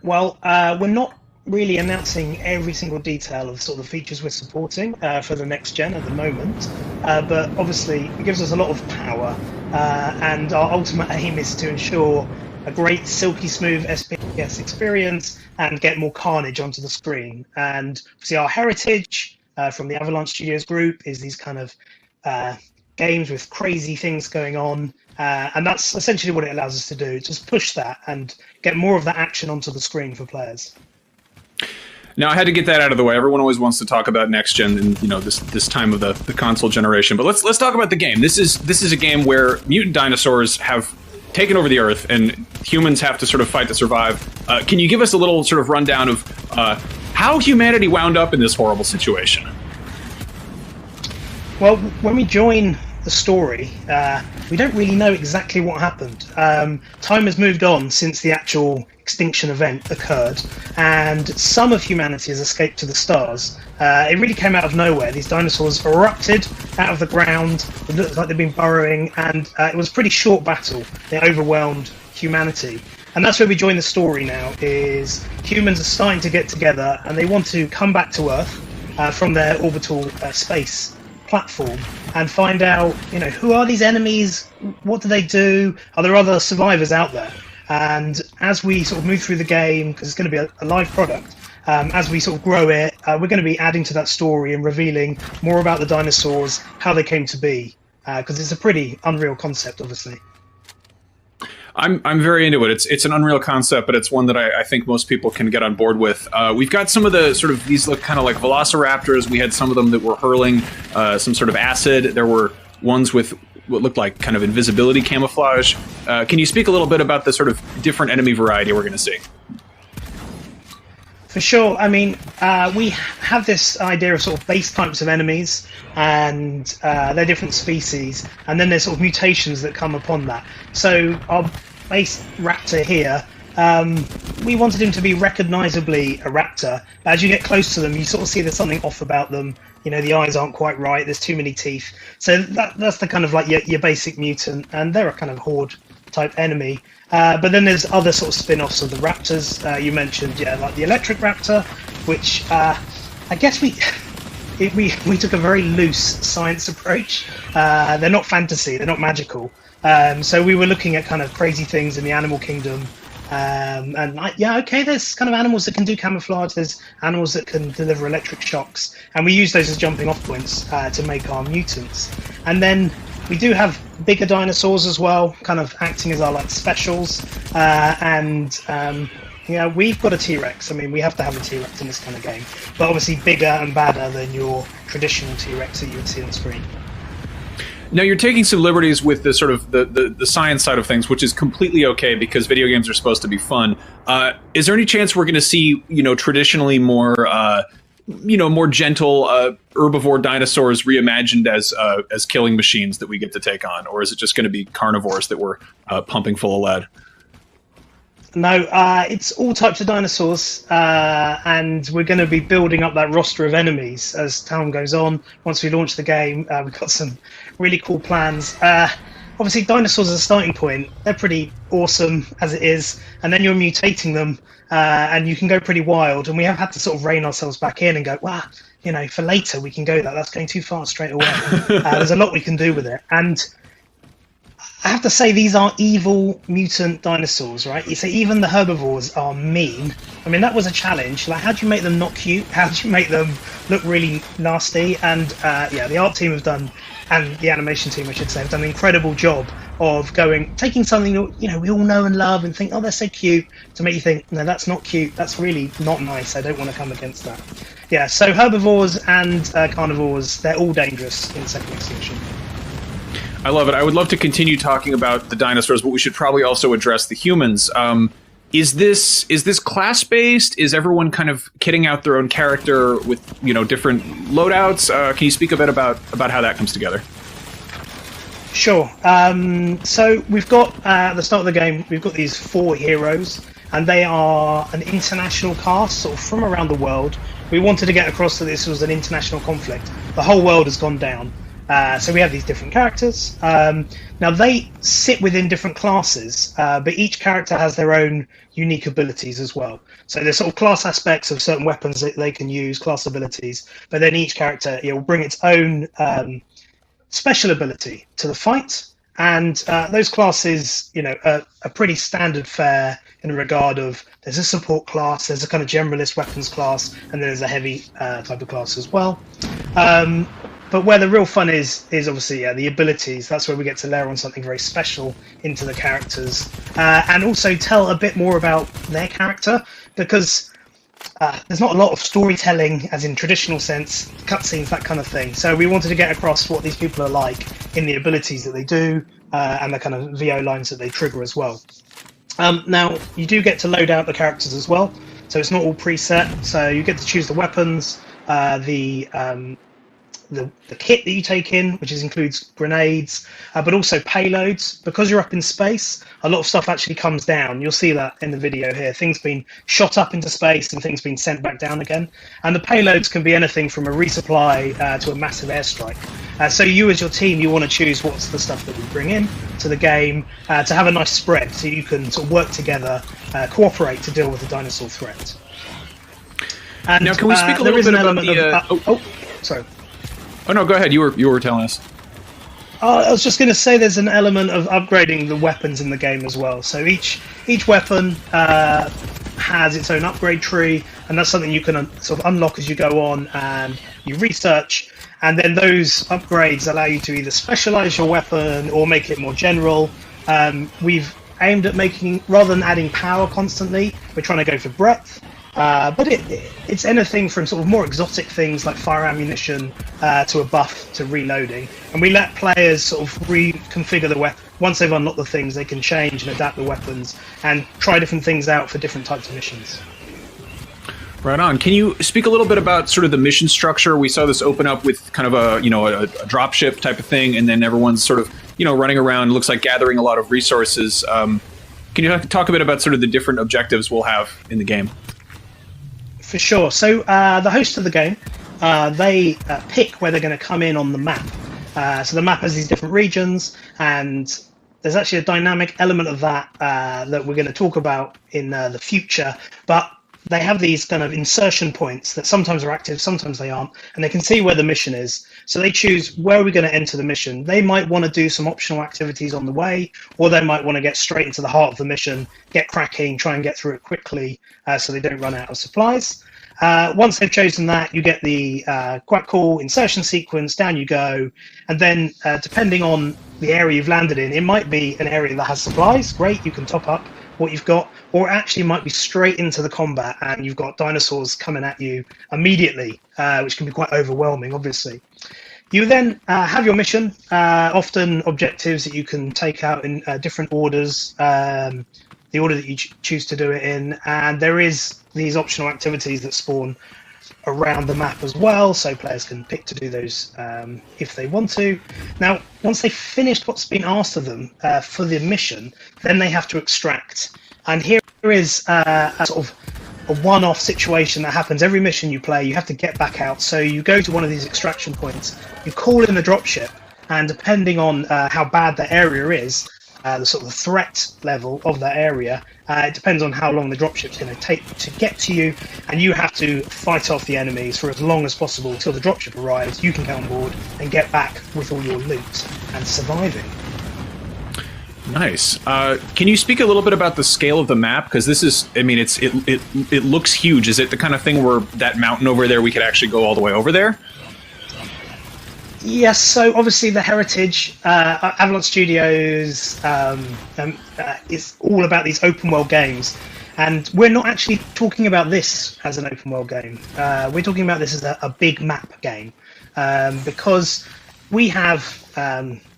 Well, we're not really announcing every single detail of sort of the features we're supporting for the next gen at the moment, but obviously it gives us a lot of power, and our ultimate aim is to ensure a great silky smooth SPS experience and get more carnage onto the screen. And see, our heritage from the Avalanche Studios group is these kind of games with crazy things going on, and that's essentially what it allows us to do, just push that and get more of that action onto the screen for players. Now, I had to get that out of the way. Everyone always wants to talk about next gen and this time of the console generation, but let's talk about the game. This is a game where mutant dinosaurs have taken over the Earth, and humans have to sort of fight to survive. Can you give us a little sort of rundown of how humanity wound up in this horrible situation? Well, when we join the story, we don't really know exactly what happened. Time has moved on since the actual extinction event occurred, and some of humanity has escaped to the stars. It really came out of nowhere. These dinosaurs erupted out of the ground. It looked like they'd been burrowing, and it was a pretty short battle. They overwhelmed humanity. And that's where we join the story now, is humans are starting to get together, and they want to come back to Earth from their orbital space platform and find out, who are these enemies? What do they do? Are there other survivors out there? And as we sort of move through the game, because it's going to be a live product, as we sort of grow it, we're going to be adding to that story and revealing more about the dinosaurs, how they came to be, because it's a pretty unreal concept, obviously. I'm very into it. It's an unreal concept, but it's one that I think most people can get on board with. We've got some of the sort of, these look kind of like velociraptors. We had some of them that were hurling some sort of acid. There were ones with what looked like kind of invisibility camouflage. Can you speak a little bit about the sort of different enemy variety we're going to see? For sure. I mean, we have this idea of sort of base types of enemies, and they're different species, and then there's sort of mutations that come upon that. So our base raptor here, we wanted him to be recognizably a raptor. As you get close to them, you sort of see there's something off about them. The eyes aren't quite right, there's too many teeth. So that's the kind of like your basic mutant, and they're a kind of horde type enemy. But then there's other sort of spin-offs of the raptors. You mentioned, like the electric raptor, which I guess we took a very loose science approach. They're not fantasy, they're not magical. So we were looking at kind of crazy things in the animal kingdom. There's kind of animals that can do camouflage, there's animals that can deliver electric shocks, and we use those as jumping off points to make our mutants. And then we do have bigger dinosaurs as well, kind of acting as our like specials. We've got a T-Rex. I mean, we have to have a T-Rex in this kind of game, but obviously bigger and badder than your traditional T-Rex that you would see on screen. Now you're taking some liberties with the sort of the science side of things, which is completely okay because video games are supposed to be fun. Is there any chance we're going to see, traditionally more, more gentle herbivore dinosaurs reimagined as killing machines that we get to take on, or is it just going to be carnivores that we're pumping full of lead? No, it's all types of dinosaurs, and we're going to be building up that roster of enemies as time goes on. Once we launch the game, we've got some really cool plans. Obviously, dinosaurs as a starting point, they're pretty awesome as it is, and then you're mutating them, and you can go pretty wild, and we have had to sort of rein ourselves back in and go, wow, for later we can go that's going too far straight away. There's a lot we can do with it, and I have to say, these are evil mutant dinosaurs, right? You say even the herbivores are mean. I mean, that was a challenge. Like, how do you make them not cute? How do you make them look really nasty? And the art team have done, and the animation team, I should say, have done an incredible job of taking something that we all know and love and think, oh, they're so cute, to make you think, no, that's not cute. That's really not nice. I don't want to come against that. Yeah. So herbivores and carnivores, they're all dangerous in Second Extinction. I love it. I would love to continue talking about the dinosaurs, but we should probably also address the humans. Is this class-based? Is everyone kind of kitting out their own character with different loadouts? Can you speak a bit about how that comes together? Sure. So we've got at the start of the game, we've got these 4 heroes, and they are an international cast, sort of from around the world. We wanted to get across that this was an international conflict. The whole world has gone down. So we have these different characters. Now they sit within different classes, but each character has their own unique abilities as well. So there's sort of class aspects of certain weapons that they can use, class abilities, but then each character will bring its own special ability to the fight. And those classes, are pretty standard fare in regard of there's a support class, there's a kind of generalist weapons class, and then there's a heavy type of class as well. But where the real fun is obviously the abilities. That's where we get to layer on something very special into the characters, and also tell a bit more about their character, because there's not a lot of storytelling, as in traditional sense, cutscenes, that kind of thing. So we wanted to get across what these people are like in the abilities that they do, and the kind of VO lines that they trigger as well. Now, you do get to load out the characters as well, so it's not all preset. So you get to choose the weapons, the kit that you take in, which includes grenades, but also payloads. Because you're up in space, a lot of stuff actually comes down. You'll see that in the video here. Things being shot up into space and things being sent back down again. And the payloads can be anything from a resupply to a massive airstrike. So you as your team, you want to choose what's the stuff that we bring in to the game to have a nice spread, so you can sort of work together, cooperate to deal with the dinosaur threat. And now, can we speak a little bit about the... sorry. Oh no, go ahead. You were telling us. I was just going to say there's an element of upgrading the weapons in the game as well. So each weapon has its own upgrade tree, and that's something you can sort of unlock as you go on and you research. And then those upgrades allow you to either specialize your weapon or make it more general. We've aimed at making, rather than adding power constantly, we're trying to go for breadth. But it's anything from sort of more exotic things like fire ammunition to a buff to reloading, and we let players sort of reconfigure the weapon. Once they've unlocked the things, they can change and adapt the weapons and try different things out for different types of missions. Right on. Can you speak a little bit about sort of the mission structure? We saw this open up with kind of a drop ship type of thing, and then everyone's sort of running around. Looks like gathering a lot of resources. Can you talk a bit about sort of the different objectives we'll have in the game? For sure. So the host of the game, they pick where they're going to come in on the map. So the map has these different regions, and there's actually a dynamic element of that that we're going to talk about in the future, but they have these kind of insertion points that sometimes are active, sometimes they aren't, and they can see where the mission is. So they choose where are we going to enter the mission. They might want to do some optional activities on the way, or they might want to get straight into the heart of the mission, get cracking, try and get through it quickly so they don't run out of supplies. Once they've chosen that, you get the quite cool insertion sequence, down you go, and then depending on the area you've landed in, it might be an area that has supplies, great, you can top up what you've got, or it actually might be straight into the combat and you've got dinosaurs coming at you immediately, which can be quite overwhelming, obviously. You then have your mission, often objectives that you can take out in different orders, the order that you choose to do it in, and there is these optional activities that spawn around the map as well, so players can pick to do those if they want to. Now, once they've finished what's been asked of them for the mission, then they have to extract. And here is a sort of a one-off situation that happens every mission you play. You have to get back out, so you go to one of these extraction points, you call in the dropship, and depending on how bad the area is, the sort of threat level of that area, it depends on how long the dropship's going to take to get to you, and you have to fight off the enemies for as long as possible until the dropship arrives. You can get on board and get back with all your loot and surviving. Nice. Can you speak a little bit about the scale of the map? Because this is, I mean, it looks huge. Is it the kind of thing where that mountain over there, we could actually go all the way over there? Yes, so obviously the heritage, Avalon Studios is all about these open world games, and we're not actually talking about this as an open world game. We're talking about this as a big map game, because we have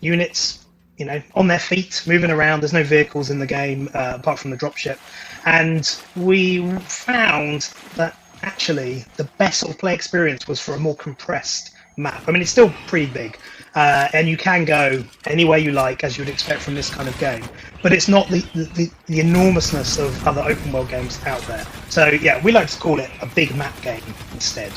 units, you know, on their feet, moving around. There's no vehicles in the game apart from the dropship, and we found that actually the best sort of play experience was for a more compressed map. I mean, it's still pretty big, and you can go anywhere you like, as you would expect from this kind of game, but it's not the enormousness of other open world games out there. So yeah, we like to call it a big map game instead.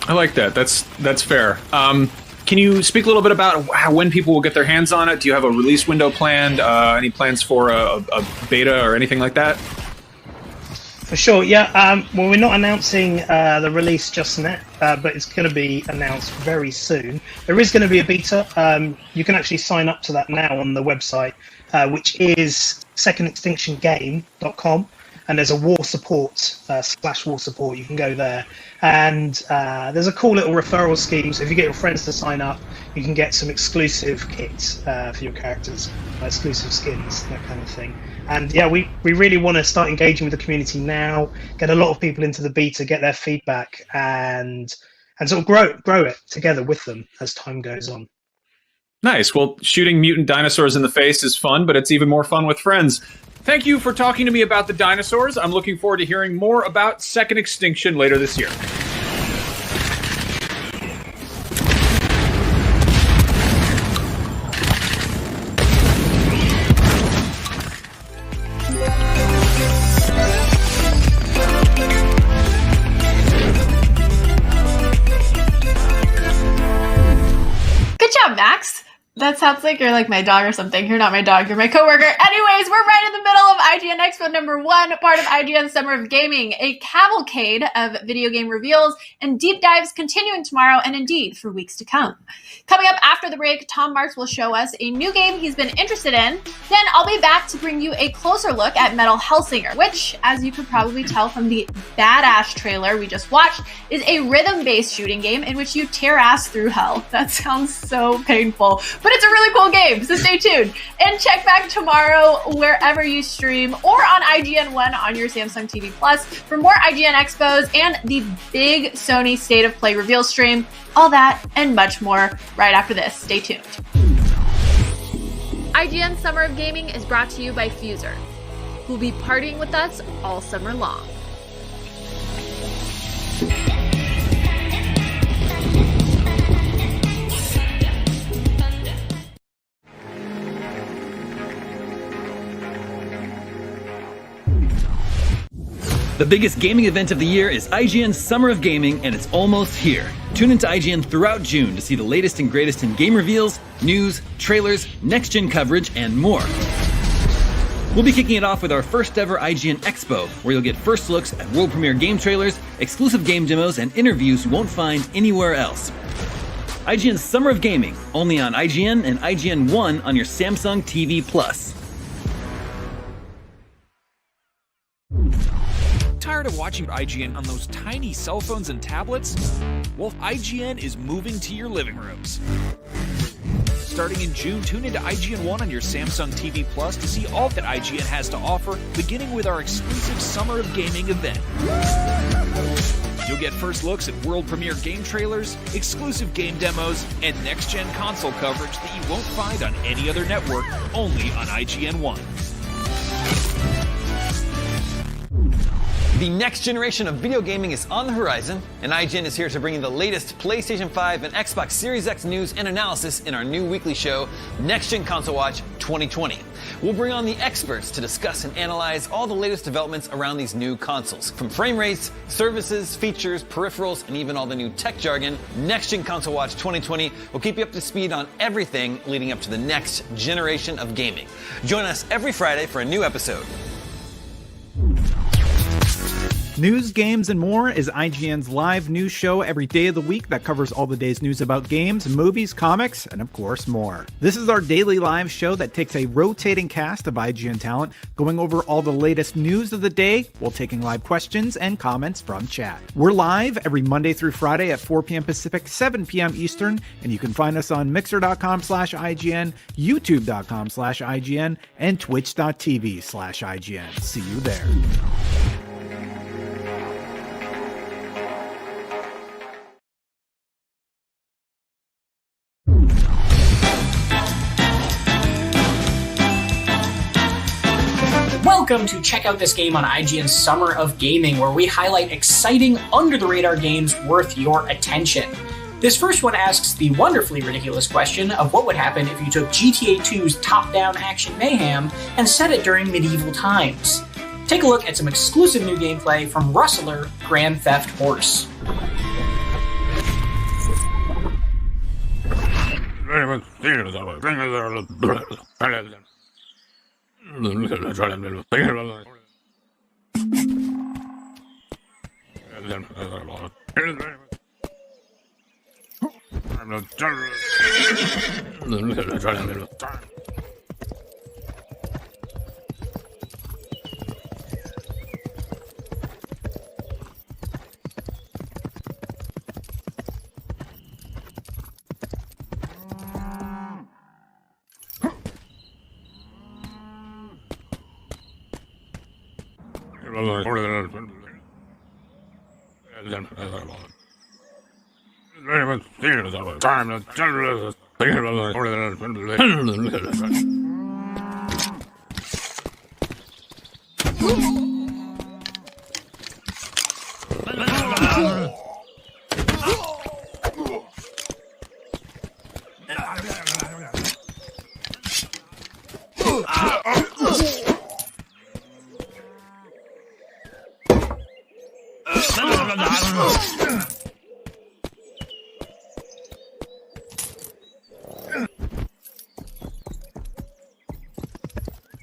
I like that. That's fair. Can you speak a little bit about when people will get their hands on it? Do you have a release window planned? Any plans for a beta or anything like that? For sure, yeah. Well, we're not announcing the release just yet, but it's going to be announced very soon. There is going to be a beta. You can actually sign up to that now on the website, which is secondextinctiongame.com, and there's a war support /war support. You can go there, and there's a cool little referral scheme. So if you get your friends to sign up, you can get some exclusive kits for your characters, exclusive skins, that kind of thing. And yeah, we really want to start engaging with the community now, get a lot of people into the beta, get their feedback, and sort of grow it together with them as time goes on. Nice. Well, shooting mutant dinosaurs in the face is fun, but it's even more fun with friends. Thank you for talking to me about the dinosaurs. I'm looking forward to hearing more about Second Extinction later this year. Max. That sounds like you're like my dog or something. You're not my dog, you're my coworker. Anyways, we're right in the middle of IGN Expo #1, part of IGN Summer of Gaming, a cavalcade of video game reveals and deep dives continuing tomorrow and indeed for weeks to come. Coming up after the break, Tom Marks will show us a new game he's been interested in. Then I'll be back to bring you a closer look at Metal Hellsinger, which, as you could probably tell from the badass trailer we just watched, is a rhythm-based shooting game in which you tear ass through hell. That sounds so painful, but it's a really cool game, so stay tuned. And check back tomorrow wherever you stream or on IGN One on your Samsung TV Plus for more IGN Expos and the big Sony State of Play reveal stream. All that and much more right after this. Stay tuned. IGN Summer of Gaming is brought to you by Fuser, who'll be partying with us all summer long. The biggest gaming event of the year is IGN Summer of Gaming, and it's almost here. Tune into IGN throughout June to see the latest and greatest in game reveals, news, trailers, next-gen coverage, and more. We'll be kicking it off with our first ever IGN Expo, where you'll get first looks at world premiere game trailers, exclusive game demos, and interviews you won't find anywhere else. IGN Summer of Gaming, only on IGN and IGN One on your Samsung TV Plus. Tired of watching IGN on those tiny cell phones and tablets? Well, IGN is moving to your living rooms. Starting in June, tune into IGN One on your Samsung TV Plus to see all that IGN has to offer, beginning with our exclusive Summer of Gaming event. You'll get first looks at world premiere game trailers, exclusive game demos, and next-gen console coverage that you won't find on any other network, only on IGN One. The next generation of video gaming is on the horizon, and IGN is here to bring you the latest PlayStation 5 and Xbox Series X news and analysis in our new weekly show, Next Gen Console Watch 2020. We'll bring on the experts to discuss and analyze all the latest developments around these new consoles. From frame rates, services, features, peripherals, and even all the new tech jargon, Next Gen Console Watch 2020 will keep you up to speed on everything leading up to the next generation of gaming. Join us every Friday for a new episode. News, games, and more is IGN's live news show every day of the week that covers all the day's news about games, movies, comics, and of course more. This is our daily live show that takes a rotating cast of IGN talent going over all the latest news of the day while taking live questions and comments from chat. We're live every Monday through Friday at 4 p.m. Pacific, 7 p.m. Eastern, and you can find us on mixer.com/IGN, youtube.com/IGN, and twitch.tv/IGN. See you there. Welcome to Check Out This Game on IGN Summer of Gaming, where we highlight exciting, under-the-radar games worth your attention. This first one asks the wonderfully ridiculous question of what would happen if you took GTA 2's top-down action mayhem and set it during medieval times. Take a look at some exclusive new gameplay from Rustler Grand Theft Horse.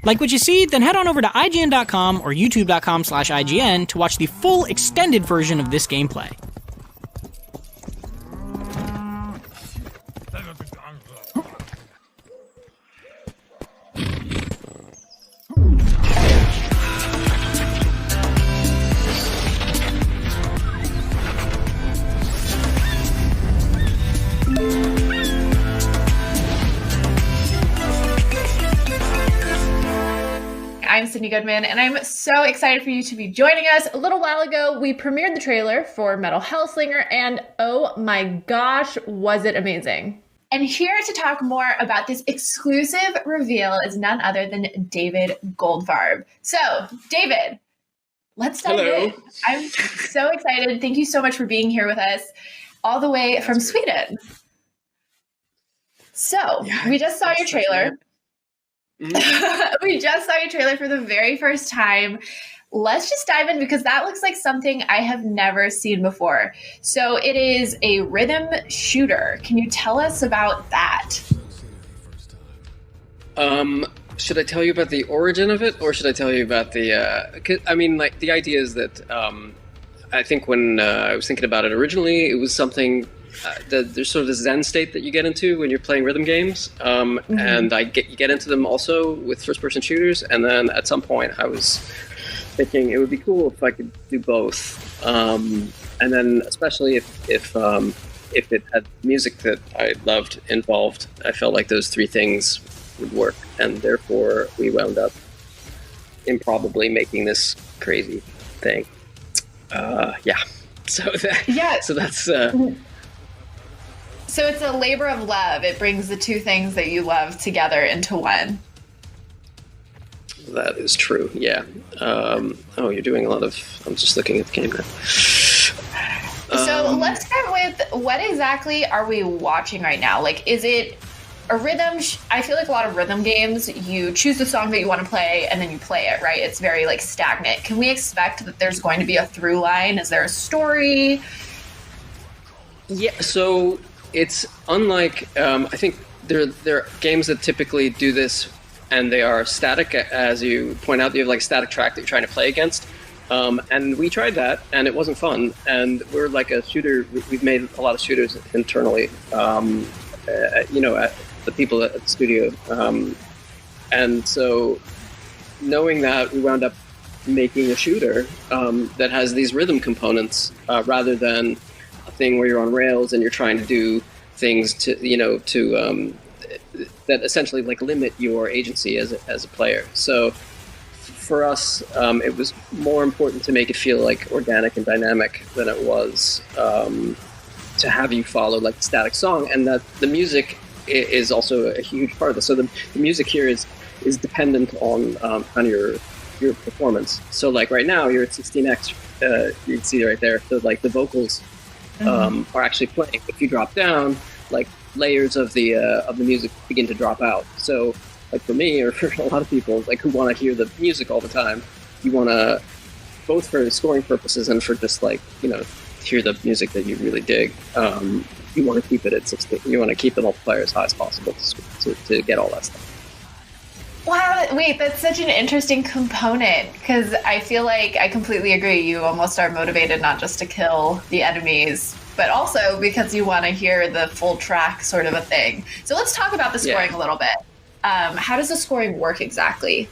Like what you see? Then head on over to IGN.com or YouTube.com/IGN to watch the full extended version of this gameplay. I'm Sydney Goodman, and I'm so excited for you to be joining us. A little while ago, we premiered the trailer for Metal Hellslinger, and oh my gosh, was it amazing. And here to talk more about this exclusive reveal is none other than David Goldfarb. So, David, let's dive in. I'm so excited. Thank you so much for being here with us, all the way from Sweden. So, we just saw your trailer. We just saw your trailer for the very first time. let's just dive in because that looks like something I have never seen before. So it is a rhythm shooter. Can you tell us about that? Should I tell you about the origin of it, or should I tell you about the? I mean, like the idea is that I think when I was thinking about it originally, it was something. There's sort of this Zen state that you get into when you're playing rhythm games, and you get into them also with first-person shooters. And then at some point, I was thinking it would be cool if I could do both. And then, especially if it had music that I loved involved, I felt like those three things would work, and therefore we wound up improbably making this crazy thing. So that's. So it's a labor of love. It brings the two things that you love together into one. That is true. Yeah. You're doing a lot of. I'm just looking at the game now. So let's start with what exactly are we watching right now? Like, is it a rhythm? I feel like a lot of rhythm games, you choose the song that you want to play and then you play it, right? It's very like stagnant. Can we expect that there's going to be a through line? Is there a story? Yeah. So it's unlike. I think there are games that typically do this, and they are static, as you point out. You have like a static track that you're trying to play against. And we tried that, and it wasn't fun. And we're like a shooter. We've made a lot of shooters internally. At the people at the studio. And so knowing that, we wound up making a shooter that has these rhythm components rather than a thing where you're on rails and you're trying to do things that essentially like limit your agency as a player. So for us, it was more important to make it feel like organic and dynamic than it was to have you follow like a static song, and that the music is also a huge part of this. So the music here is dependent on kind of your performance. So like right now you're at 16x, you can see right there. So like the vocals are actually playing. If you drop down, like layers of the music begin to drop out. So like for me or for a lot of people like who want to hear the music all the time, you want to both for scoring purposes and for just like hear the music that you really dig. You want to keep it at 16. You want to keep the multiplier as high as possible to get all that stuff. Wow, wait, that's such an interesting component because I feel like I completely agree. You almost are motivated not just to kill the enemies, but also because you want to hear the full track sort of a thing. So let's talk about the scoring a little bit. How does the scoring work exactly?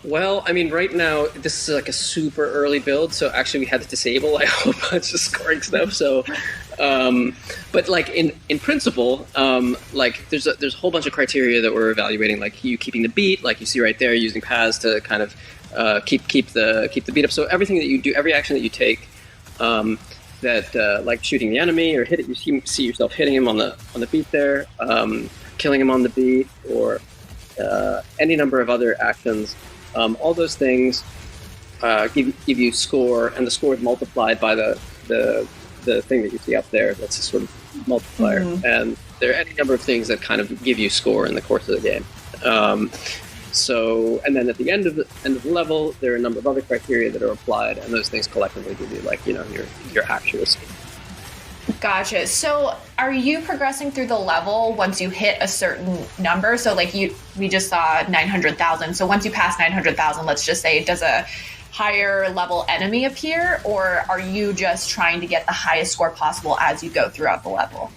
Well, I mean, right now, this is like a super early build, so actually we had to disable like, a whole bunch of scoring stuff, so... but like in principle, like there's a whole bunch of criteria that we're evaluating, like you keeping the beat, like you see right there, using paths to kind of keep the beat up. So everything that you do, every action that you take, like shooting the enemy or hit it, you see yourself hitting him on the beat there, killing him on the beat, or any number of other actions. All those things give you score, and the score is multiplied by the thing that you see up there. That's a sort of multiplier. And there are any number of things that kind of give you score in the course of the game. So, and then at the end of the level, there are a number of other criteria that are applied, and those things collectively give you like your accuracy. Gotcha. So are you progressing through the level once you hit a certain number? So like we just saw 900,000. So once you pass 900,000, let's just say, does a higher level enemy appear, or are you just trying to get the highest score possible as you go throughout the level?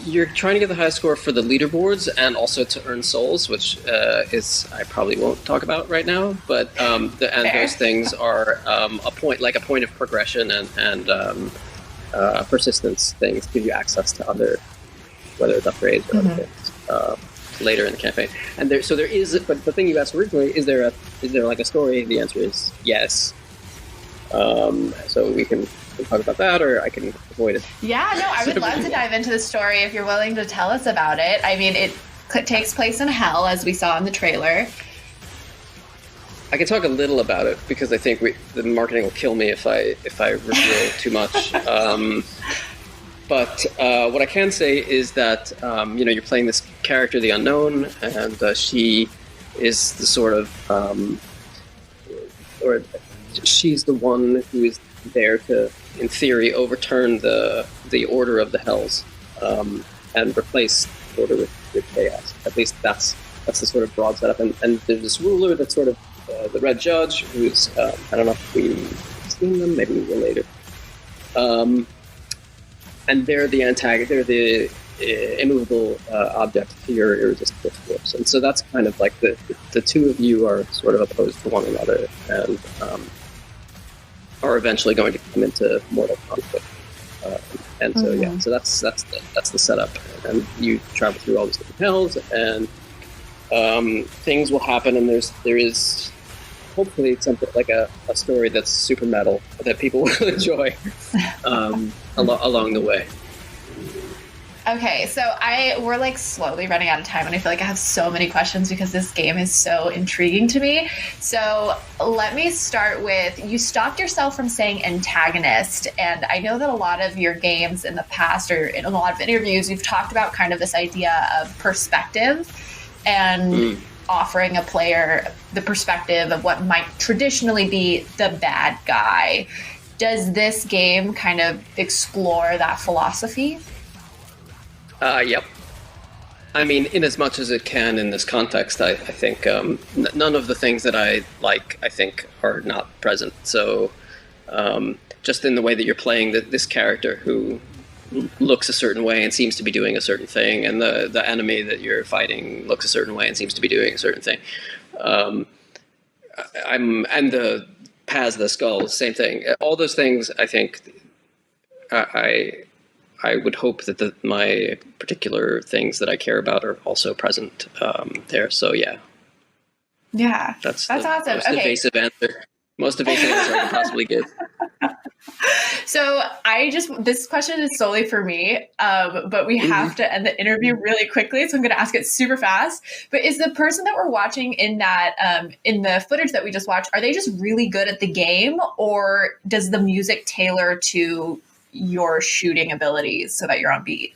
You're trying to get the highest score for the leaderboards and also to earn souls, which is I probably won't talk about right now. But those things are a point of progression and persistence things give you access to other, whether it's upgrades or other things later in the campaign. And there is, but the thing you asked originally, is there like a story? The answer is yes. So we can talk about that, or I can avoid it. Yeah, no, I would love to dive into the story if you're willing to tell us about it. I mean, it takes place in hell, as we saw in the trailer. I can talk a little about it because I think the marketing will kill me if I reveal too much. But what I can say is that you're playing this character, the Unknown, and she is the sort of or she's the one who is there to, in theory, overturn the order of the Hells and replace order with chaos. At least that's the sort of broad setup. And there's this ruler that's sort of the Red Judge, who's I don't know if we've seen them, maybe we will later. And they're the antagonist. They're the immovable object to your irresistible force. And so that's kind of like the two of you are sort of opposed to one another and are eventually going to come into mortal conflict. And so yeah, so that's the setup. And you travel through all these different hells, and things will happen. And there is hopefully something like a story that's super metal that people will enjoy along the way. Okay, so we're like slowly running out of time, and I feel like I have so many questions because this game is so intriguing to me. So let me start with, you stopped yourself from saying antagonist, and I know that a lot of your games in the past, or in a lot of interviews, you've talked about kind of this idea of perspective and offering a player the perspective of what might traditionally be the bad guy. Does this game kind of explore that philosophy? Yep. I mean, in as much as it can in this context, I think none of the things that I like, I think, are not present. So just in the way that you're playing this character who looks a certain way and seems to be doing a certain thing, and the enemy that you're fighting looks a certain way and seems to be doing a certain thing. And the Paths of the Skull, same thing. All those things, I think, I would hope that my particular things that I care about are also present there. So yeah. Yeah, that's awesome. Most evasive answer. Most evasive answer I can possibly give. So this question is solely for me, but we have to end the interview really quickly, so I'm going to ask it super fast. But is the person that we're watching in that in the footage that we just watched, are they just really good at the game, or does the music tailor to your shooting abilities so that you're on beat?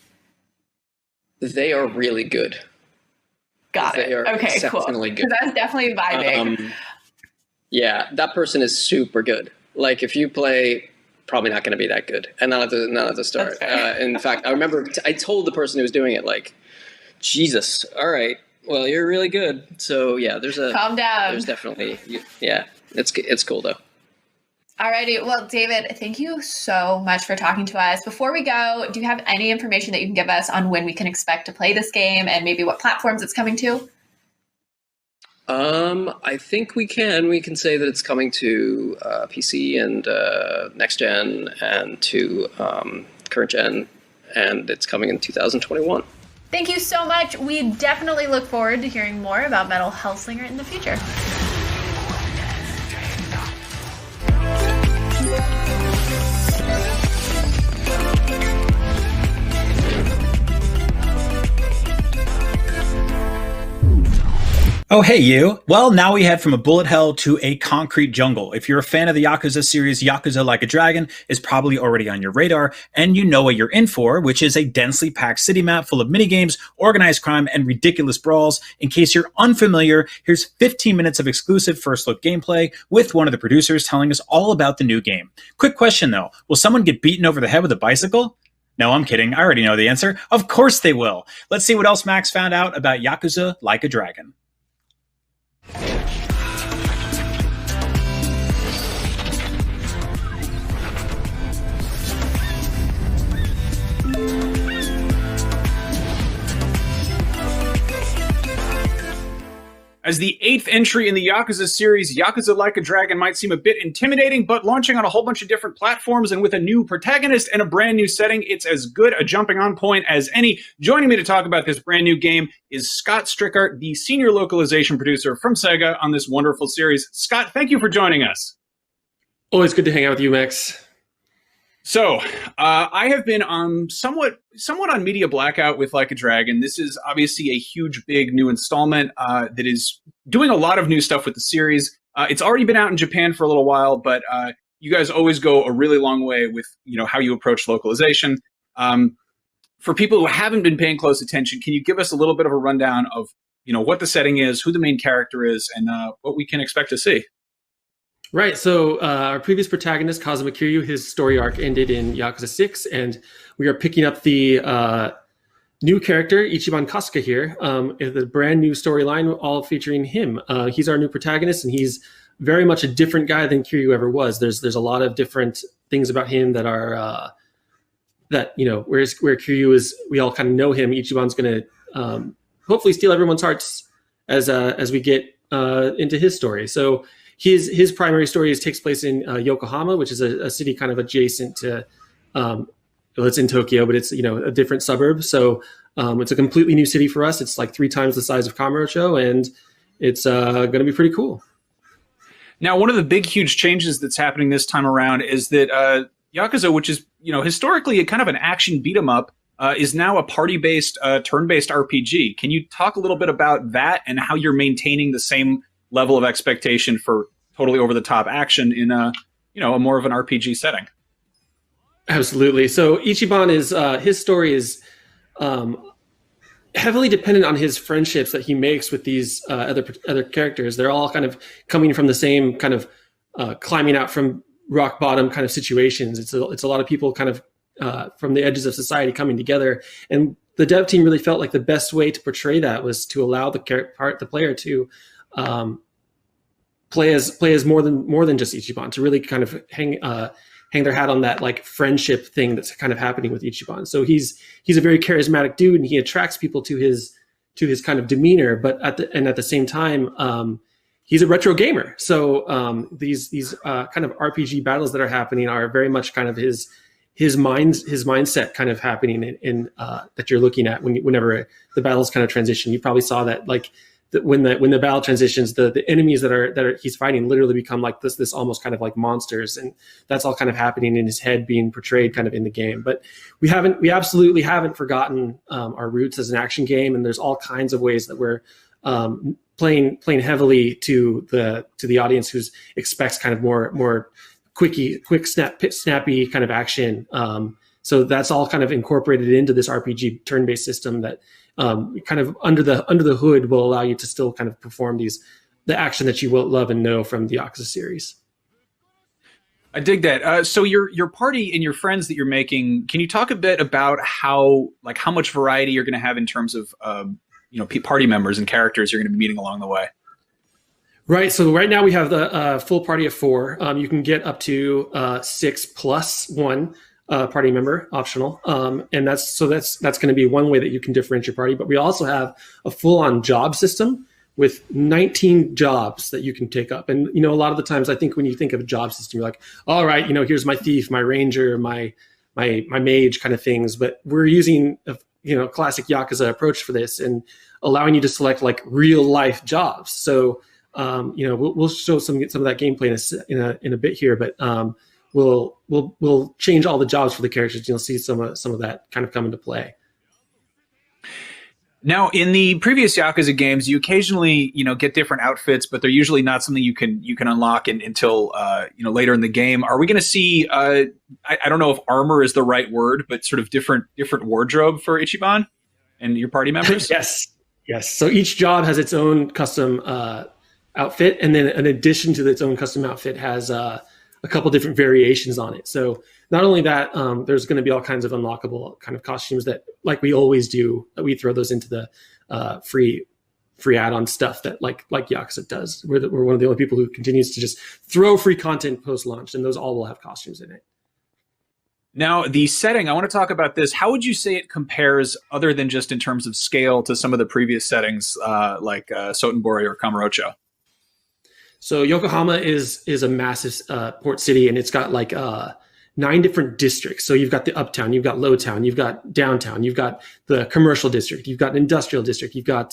They are really good. Got it. They are okay, exceptionally cool. good. Because that's definitely vibing. Yeah, that person is super good. Like if you play, probably not going to be that good, and not at the start. In fact, I remember I told the person who was doing it, like, Jesus, all right, well, you're really good. So yeah, Calm down. There's definitely, yeah, it's cool though. Alrighty, well, David, thank you so much for talking to us. Before we go, do you have any information that you can give us on when we can expect to play this game and maybe what platforms it's coming to? I think we can say that it's coming to PC and next gen and to current gen, and it's coming in 2021. Thank you so much. We definitely look forward to hearing more about Metal Hellslinger in the future. Oh, hey, you. Well, now we head from a bullet hell to a concrete jungle. If you're a fan of the Yakuza series, Yakuza Like a Dragon is probably already on your radar, and you know what you're in for, which is a densely packed city map full of minigames, organized crime, and ridiculous brawls. In case you're unfamiliar, here's 15 minutes of exclusive first look gameplay with one of the producers telling us all about the new game. Quick question though, will someone get beaten over the head with a bicycle? No, I'm kidding. I already know the answer. Of course they will. Let's see what else Max found out about Yakuza Like a Dragon. As the 8th entry in the Yakuza series, Yakuza Like a Dragon might seem a bit intimidating, but launching on a whole bunch of different platforms and with a new protagonist and a brand new setting, it's as good a jumping on point as any. Joining me to talk about this brand new game is Scott Strickart, the senior localization producer from Sega on this wonderful series. Scott, thank you for joining us. Always good to hang out with you, Max. So, I have been somewhat on media blackout with Like a Dragon. This is obviously a huge, big new installment that is doing a lot of new stuff with the series. It's already been out in Japan for a little while, but you guys always go a really long way with how you approach localization. For people who haven't been paying close attention, can you give us a little bit of a rundown of what the setting is, who the main character is, and what we can expect to see? Right. So our previous protagonist, Kazuma Kiryu, his story arc ended in Yakuza 6, and we are picking up the new character, Ichiban Kasuga here, the brand new storyline, all featuring him. He's our new protagonist, and he's very much a different guy than Kiryu ever was. There's a lot of different things about him that are that, you know, where Kiryu is, we all kind of know him. Ichiban's going to hopefully steal everyone's hearts as we get into his story. So his primary story takes place in Yokohama, which is a city kind of adjacent to, well, it's in Tokyo, but it's, you know, a different suburb. So it's a completely new city for us. It's like 3 times the size of Kamurocho, and it's going to be pretty cool. Now, one of the big, huge changes that's happening this time around is that Yakuza, which is, you know, historically a kind of an action beat 'em up, is now a party-based, turn-based RPG. Can you talk a little bit about that and how you're maintaining the same level of expectation for totally over-the-top action in a, you know, a more of an RPG setting? Absolutely. So Ichiban is his story is heavily dependent on his friendships that he makes with these other characters. They're all kind of coming from the same kind of climbing out from rock bottom kind of situations. It's a lot of people kind of from the edges of society coming together, and the dev team really felt like the best way to portray that was to allow the player to play as more than just Ichiban, to really kind of hang their hat on that like friendship thing that's kind of happening with Ichiban. So he's a very charismatic dude, and he attracts people to his kind of demeanor, but at the same time, he's a retro gamer. So these kind of RPG battles that are happening are very much kind of his mindset kind of happening in that you're looking at whenever the battles kind of transition. You probably saw that like when the battle transitions, the enemies that are he's fighting literally become like this almost kind of like monsters, and that's all kind of happening in his head, being portrayed kind of in the game. But we absolutely haven't forgotten our roots as an action game, and there's all kinds of ways that we're playing heavily to the audience who expects kind of more quick snappy kind of action. So that's all kind of incorporated into this RPG turn-based system that kind of under the hood will allow you to still kind of perform the action that you will love and know from the Yakuza series. I dig that. So your party and your friends that you're making, can you talk a bit about how much variety you're going to have in terms of party members and characters you're going to be meeting along the way? Right. So right now we have the full party of 4. You can get up to 6 plus 1 party member, optional. And that's going to be one way that you can differentiate your party. But we also have a full-on job system with 19 jobs that you can take up. And, you know, a lot of the times I think when you think of a job system, you're like, all right, you know, here's my thief, my ranger, my mage kind of things. But we're using a classic Yakuza approach for this and allowing you to select like real life jobs. So, we'll show some of that gameplay in a bit here, but we'll change all the jobs for the characters. You'll see some of that kind of come into play. Now, in the previous Yakuza games, you occasionally get different outfits, but they're usually not something you can unlock until later in the game. Are we going to see? I don't know if armor is the right word, but sort of different wardrobe for Ichiban and your party members. Yes. So each job has its own custom outfit, and then in addition to its own custom outfit has a couple different variations on it. So not only that, there's going to be all kinds of unlockable kind of costumes that, like we always do, that we throw those into the free add-on stuff that like Yakuza does. We're one of the only people who continues to just throw free content post-launch, and those all will have costumes in it. Now, the setting, I want to talk about this. How would you say it compares, other than just in terms of scale, to some of the previous settings like Sotenbori or Kamurocho? So Yokohama is a massive port city, and it's got like 9 different districts. So you've got the uptown, you've got lowtown, you've got downtown, you've got the commercial district, you've got an industrial district, you've got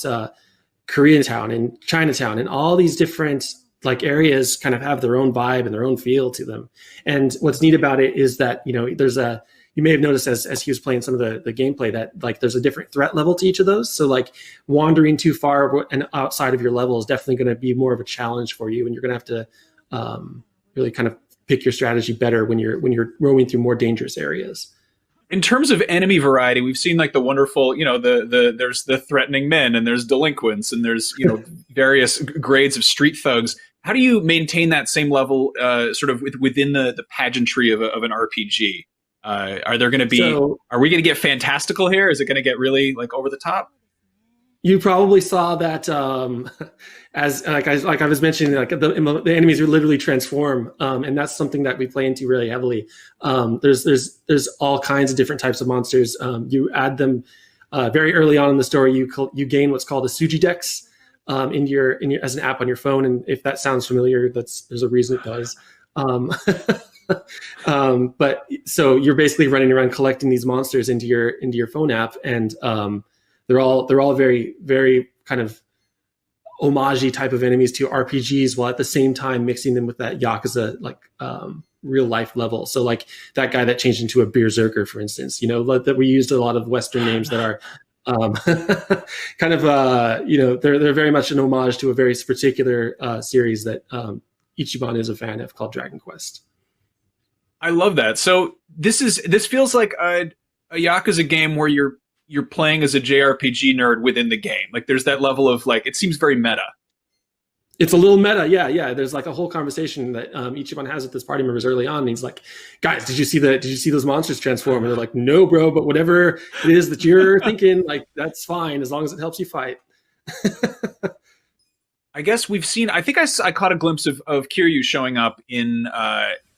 Koreatown and Chinatown, and all these different like areas kind of have their own vibe and their own feel to them. And what's neat about it is that, you may have noticed as he was playing some of the gameplay that like there's a different threat level to each of those. So like wandering too far and outside of your level is definitely going to be more of a challenge for you, and you're going to have to really kind of pick your strategy better when you're roaming through more dangerous areas. In terms of enemy variety, we've seen like the wonderful, there's the threatening men, and there's delinquents, and there's various grades of street thugs. how do you maintain that same level, sort of within the pageantry of an RPG? Are there going to be? Are we going to get fantastical here? Is it going to get really like over the top? You probably saw that as like I was mentioning, like the enemies are literally transform, and that's something that we play into really heavily. There's all kinds of different types of monsters. You add them very early on in the story. You gain what's called a Suji Dex in your as an app on your phone, and if that sounds familiar, there's a reason it does. But so you're basically running around collecting these monsters into your phone app, and they're all very, very kind of homage-y type of enemies to RPGs, while at the same time mixing them with that Yakuza like real life level. So like that guy that changed into a berserker, for instance, that we used a lot of Western names that are kind of they're very much an homage to a very particular series that Ichiban is a fan of, called Dragon Quest. I love that. So this feels like a Yakuza game where you're playing as a JRPG nerd within the game. Like there's that level of like, it seems very meta. It's a little meta. Yeah. There's like a whole conversation that Ichiban has with his party members early on. And he's like, guys, did you see those monsters transform? And they're like, no, bro, but whatever it is that you're thinking, like, that's fine as long as it helps you fight. I guess we've seen, I think I caught a glimpse of Kiryu showing up in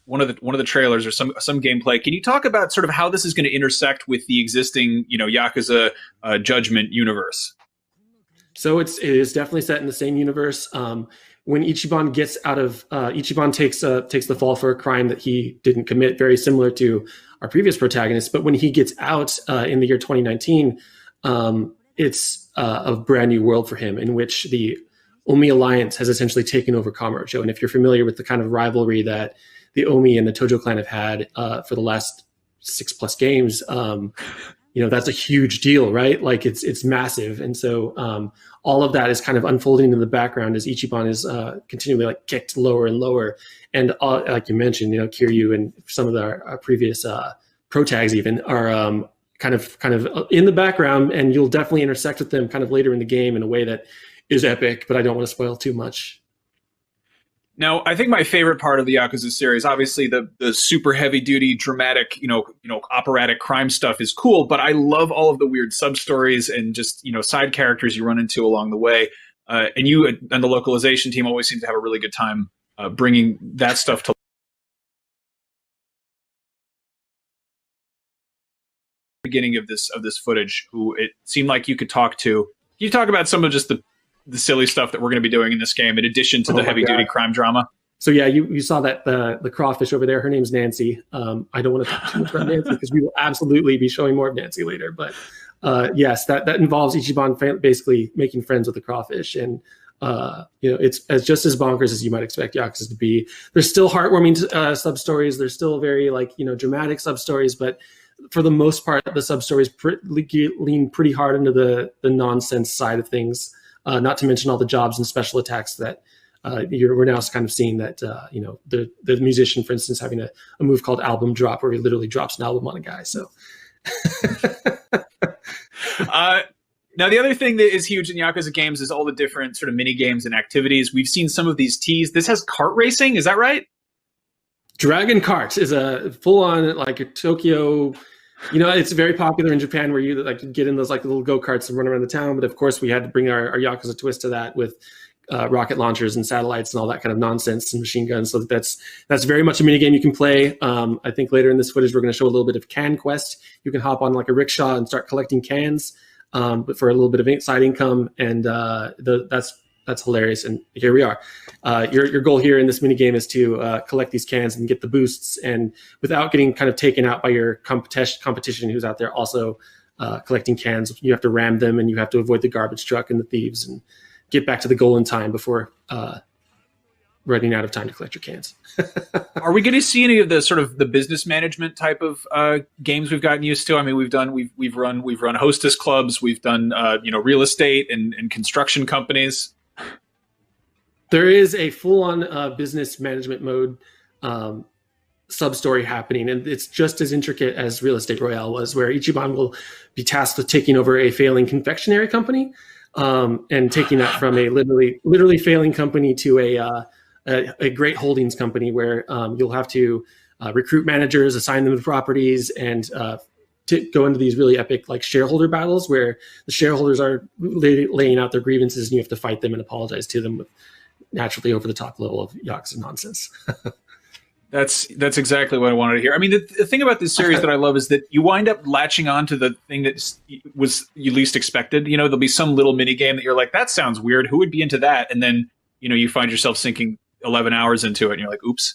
one of the trailers or some gameplay. Can you talk about sort of how this is going to intersect with the existing, Yakuza Judgment universe? So it is definitely set in the same universe. When Ichiban gets out of Ichiban takes the fall for a crime that he didn't commit, very similar to our previous protagonist. But when he gets out in the year 2019, it's a brand new world for him, in which the Omi Alliance has essentially taken over Kamurocho. And if you're familiar with the kind of rivalry that the Omi and the Tojo clan have had for the last 6+ games, that's a huge deal, right? Like it's massive. And so all of that is kind of unfolding in the background as Ichiban is continually like kicked lower and lower. And like you mentioned, Kiryu and some of our previous pro tags even are kind of in the background, and you'll definitely intersect with them kind of later in the game in a way that is epic, but I don't want to spoil too much. Now, I think my favorite part of the Yakuza series, obviously the super heavy duty, dramatic, operatic crime stuff is cool, but I love all of the weird sub stories and just, side characters you run into along the way. And you and the localization team always seem to have a really good time bringing that stuff to the beginning of this footage, who it seemed like you could talk to. Can you talk about some of just the silly stuff that we're going to be doing in this game, in addition to the heavy-duty crime drama? So yeah, you saw that the crawfish over there, her name's Nancy. I don't want to talk too much about Nancy because we will absolutely be showing more of Nancy later. But yes, that involves Ichiban basically making friends with the crawfish. And it's just as bonkers as you might expect Yakuza to be. There's still heartwarming sub-stories. There's still very dramatic sub-stories, but for the most part, the sub-stories lean pretty hard into the nonsense side of things. Not to mention all the jobs and special attacks that we're now kind of seeing that, the musician, for instance, having a move called album drop, where he literally drops an album on a guy. So now the other thing that is huge in Yakuza games is all the different sort of mini games and activities. We've seen some of these teased. This has kart racing. Is that right? Dragon Kart is a full-on like a Tokyo. It's very popular in Japan, where you like get in those like little go-karts and run around the town. But of course, we had to bring our Yakuza twist to that with rocket launchers and satellites and all that kind of nonsense and machine guns. So that's very much a mini game you can play. I think later in this footage, we're going to show a little bit of Can Quest. You can hop on like a rickshaw and start collecting cans, but for a little bit of side income. And that's hilarious. And here we are. Your goal here in this mini game is to collect these cans and get the boosts, and without getting kind of taken out by your competition who's out there also collecting cans. You have to ram them, and you have to avoid the garbage truck and the thieves, and get back to the goal in time before running out of time to collect your cans. Are we going to see any of the sort of the business management type of games we've gotten used to? I mean, we've run hostess clubs, we've done real estate and construction companies. There is a full-on business management mode sub-story happening, and it's just as intricate as Real Estate Royale was, where Ichiban will be tasked with taking over a failing confectionery company and taking that from a literally failing company to a a great holdings company where you'll have to recruit managers, assign them to properties, and to go into these really epic like shareholder battles where the shareholders are laying out their grievances and you have to fight them and apologize to them with naturally over the top level of Yakuza nonsense. That's exactly what I wanted to hear. I mean, the thing about this series that I love is that you wind up latching on to the thing that was you least expected. You know, there'll be some little mini game that you're like, that sounds weird. Who would be into that? And then, you know, you find yourself sinking 11 hours into it and you're like, oops.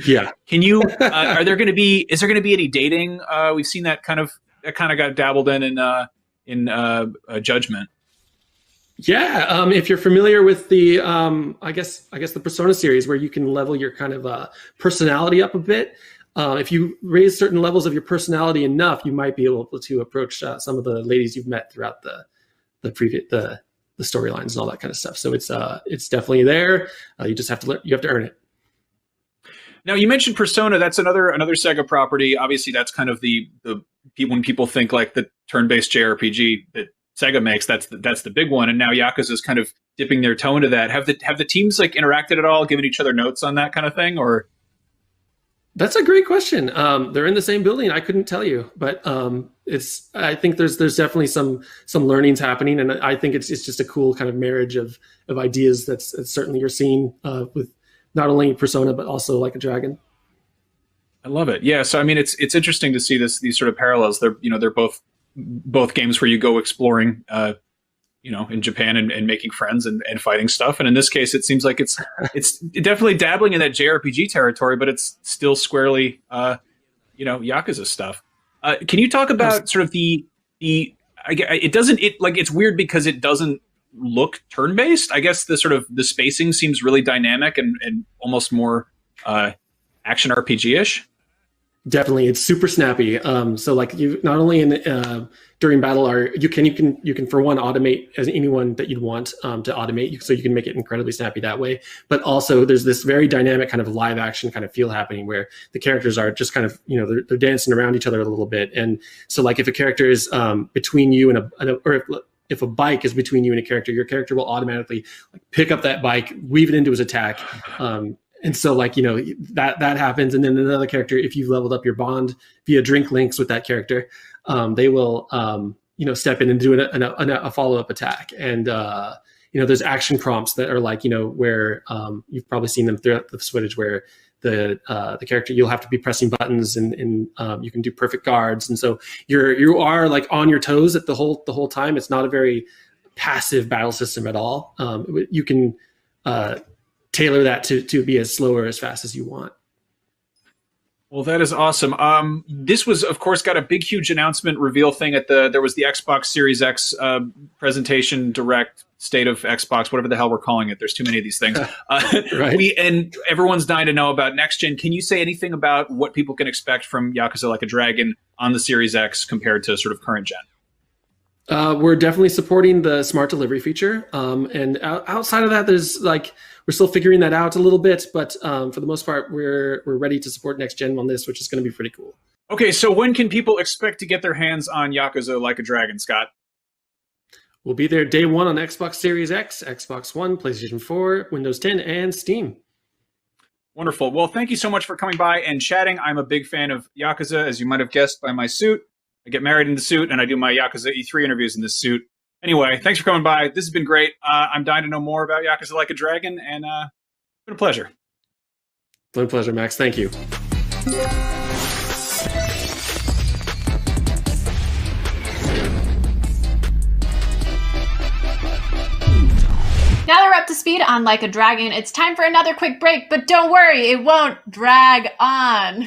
Yeah. Can you, is there going to be any dating? We've seen that kind of got dabbled in Judgment. Yeah. If you're familiar with the, I guess the Persona series where you can level your kind of personality up a bit. If you raise certain levels of your personality enough, you might be able to approach some of the ladies you've met throughout the storylines and all that kind of stuff. So it's definitely there. You just have to earn it. Now you mentioned Persona. That's another Sega property. Obviously, that's kind of the when people think like the turn-based JRPG that Sega makes, that's the big one. And now Yakuza is kind of dipping their toe into that. Have the teams like interacted at all, given each other notes on that kind of thing, or? That's a great question. They're in the same building. I couldn't tell you, but I think there's definitely some learnings happening, and I think it's just a cool kind of marriage of ideas that's certainly you're seeing with not only Persona but also Like a Dragon. I love it. Yeah. So I mean, it's interesting to see these sort of parallels. They're both games where you go exploring, in Japan and making friends and fighting stuff. And in this case, it seems like it's definitely dabbling in that JRPG territory, but it's still squarely, Yakuza stuff. Can you talk about sort of it's weird because it doesn't look turn-based. I guess the spacing seems really dynamic and almost more action RPG-ish. Definitely, it's super snappy. So like you not only during battle you can for one automate as anyone that you'd want to automate, so you can make it incredibly snappy that way. But also there's this very dynamic kind of live action kind of feel happening where the characters are just kind of they're dancing around each other a little bit. And so like if a character is between you if a bike is between you and a character, your character will automatically pick up that bike, weave it into his attack. And so that happens. And then another character, if you've leveled up your bond via drink links with that character, they will, step in and do a follow-up attack. And, there's action prompts that are where you've probably seen them throughout the footage where the character, you'll have to be pressing buttons and you can do perfect guards. And so you are like on your toes at the whole time. It's not a very passive battle system at all. You can, tailor that to be as slow or as fast as you want. Well, that is awesome. This was, of course, got a big, huge announcement reveal thing there was the Xbox Series X presentation, direct state of Xbox, whatever the hell we're calling it. There's too many of these things. Right. And everyone's dying to know about next gen. Can you say anything about what people can expect from Yakuza Like a Dragon on the Series X compared to sort of current gen? We're definitely supporting the smart delivery feature. And outside of that, there's we're still figuring that out a little bit, but for the most part, we're ready to support next gen on this, which is going to be pretty cool. Okay, so when can people expect to get their hands on Yakuza Like a Dragon, Scott? We'll be there day one on Xbox Series X, Xbox One, PlayStation 4, Windows 10, and Steam. Wonderful. Well, thank you so much for coming by and chatting. I'm a big fan of Yakuza, as you might have guessed by my suit. I get married in the suit, and I do my Yakuza E3 interviews in this suit. Anyway, thanks for coming by. This has been great. I'm dying to know more about Yakuza Like a Dragon, and it's been a pleasure. It's been a pleasure, Max. Thank you. Now that we're up to speed on Like a Dragon, it's time for another quick break, but don't worry, it won't drag on.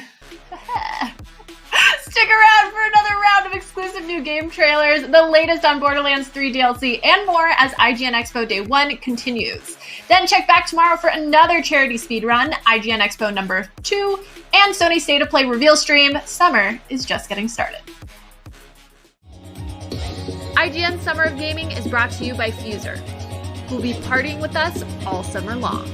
Stick around for another round of exclusive new game trailers, the latest on Borderlands 3 DLC, and more as IGN Expo Day 1 continues. Then check back tomorrow for another charity speedrun, IGN Expo number 2, and Sony State of Play reveal stream. Summer is just getting started. IGN Summer of Gaming is brought to you by Fuser, who'll be partying with us all summer long.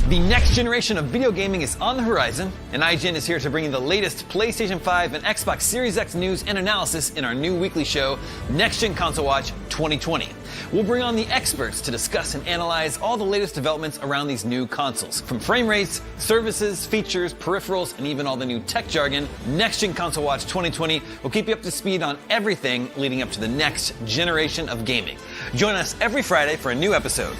The The next generation of video gaming is on the horizon, and IGN is here to bring you the latest PlayStation 5 and Xbox Series X news and analysis in our new weekly show, Next Gen Console Watch 2020. We'll bring on the experts to discuss and analyze all the latest developments around these new consoles. From frame rates, services, features, peripherals, and even all the new tech jargon, Next Gen Console Watch 2020 will keep you up to speed on everything leading up to the next generation of gaming. Join us every Friday for a new episode.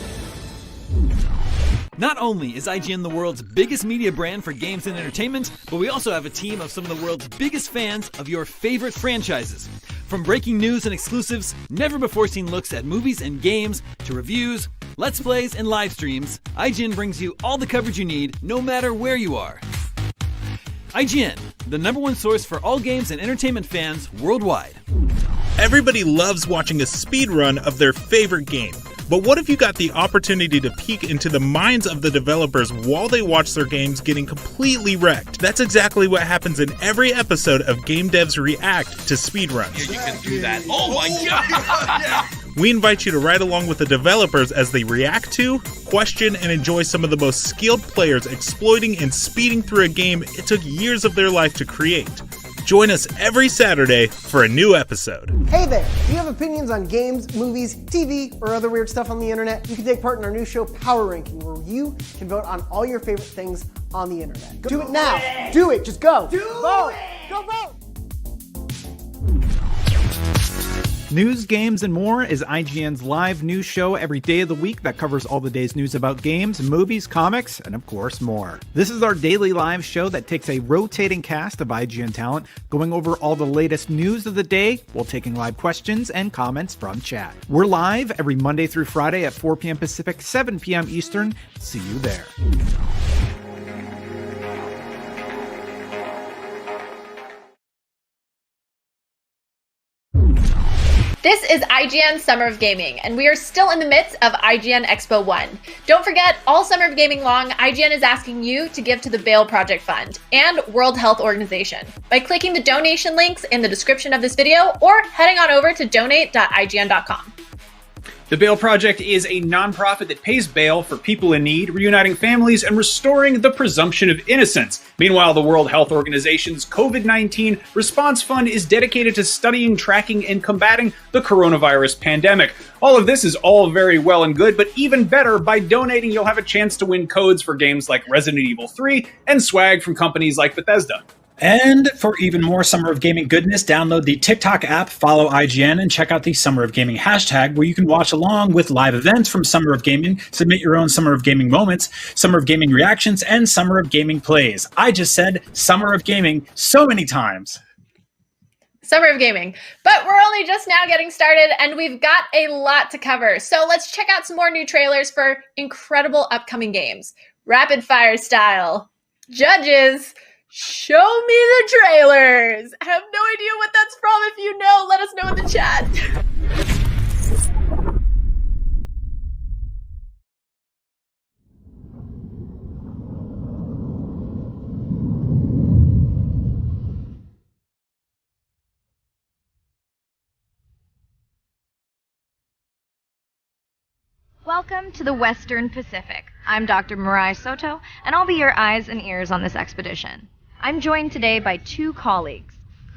Not only is IGN the world's biggest media brand for games and entertainment, but we also have a team of some of the world's biggest fans of your favorite franchises. From breaking news and exclusives, never-before-seen looks at movies and games, to reviews, let's plays, and live streams, IGN brings you all the coverage you need, no matter where you are. IGN, the #1 source for all games and entertainment fans worldwide. Everybody loves watching a speedrun of their favorite game. But what if you got the opportunity to peek into the minds of the developers while they watch their games getting completely wrecked? That's exactly what happens in every episode of Game Devs React to Speedruns. You can do that. Oh my god! We invite you to ride along with the developers as they react to, question, and enjoy some of the most skilled players exploiting and speeding through a game it took years of their life to create. Join us every Saturday for a new episode. Hey there! Do you have opinions on games, movies, TV, or other weird stuff on the internet? You can take part in our new show, Power Ranking, where you can vote on all your favorite things on the internet. Do it now! Do it! Just go! Vote! Go vote! News, games, and more is IGN's live news show every day of the week that covers all the day's news about games, movies, comics, and of course more. This is our daily live show that takes a rotating cast of IGN talent, going over all the latest news of the day while taking live questions and comments from chat. We're live every Monday through Friday at 4 p.m. Pacific, 7 p.m. Eastern. See you there. This is IGN Summer of Gaming, and we are still in the midst of IGN Expo 1. Don't forget, all Summer of Gaming long, IGN is asking you to give to the Bail Project Fund and World Health Organization by clicking the donation links in the description of this video or heading on over to donate.ign.com. The Bail Project is a nonprofit that pays bail for people in need, reuniting families, and restoring the presumption of innocence. Meanwhile, the World Health Organization's COVID-19 Response Fund is dedicated to studying, tracking, and combating the coronavirus pandemic. All of this is all very well and good, but even better, by donating, you'll have a chance to win codes for games like Resident Evil 3 and swag from companies like Bethesda. And for even more Summer of Gaming goodness, download the TikTok app, follow IGN, and check out the Summer of Gaming hashtag, where you can watch along with live events from Summer of Gaming, submit your own Summer of Gaming moments, Summer of Gaming reactions, and Summer of Gaming plays. I just said Summer of Gaming so many times. Summer of Gaming. But we're only just now getting started, and we've got a lot to cover. So let's check out some more new trailers for incredible upcoming games. Rapid fire style. Judges, show me the trailers. I have no idea what that's from. If you know, let us know in the chat. Welcome to the Western Pacific. I'm Dr. Mirai Soto, and I'll be your eyes and ears on this expedition. I'm joined today by two colleagues.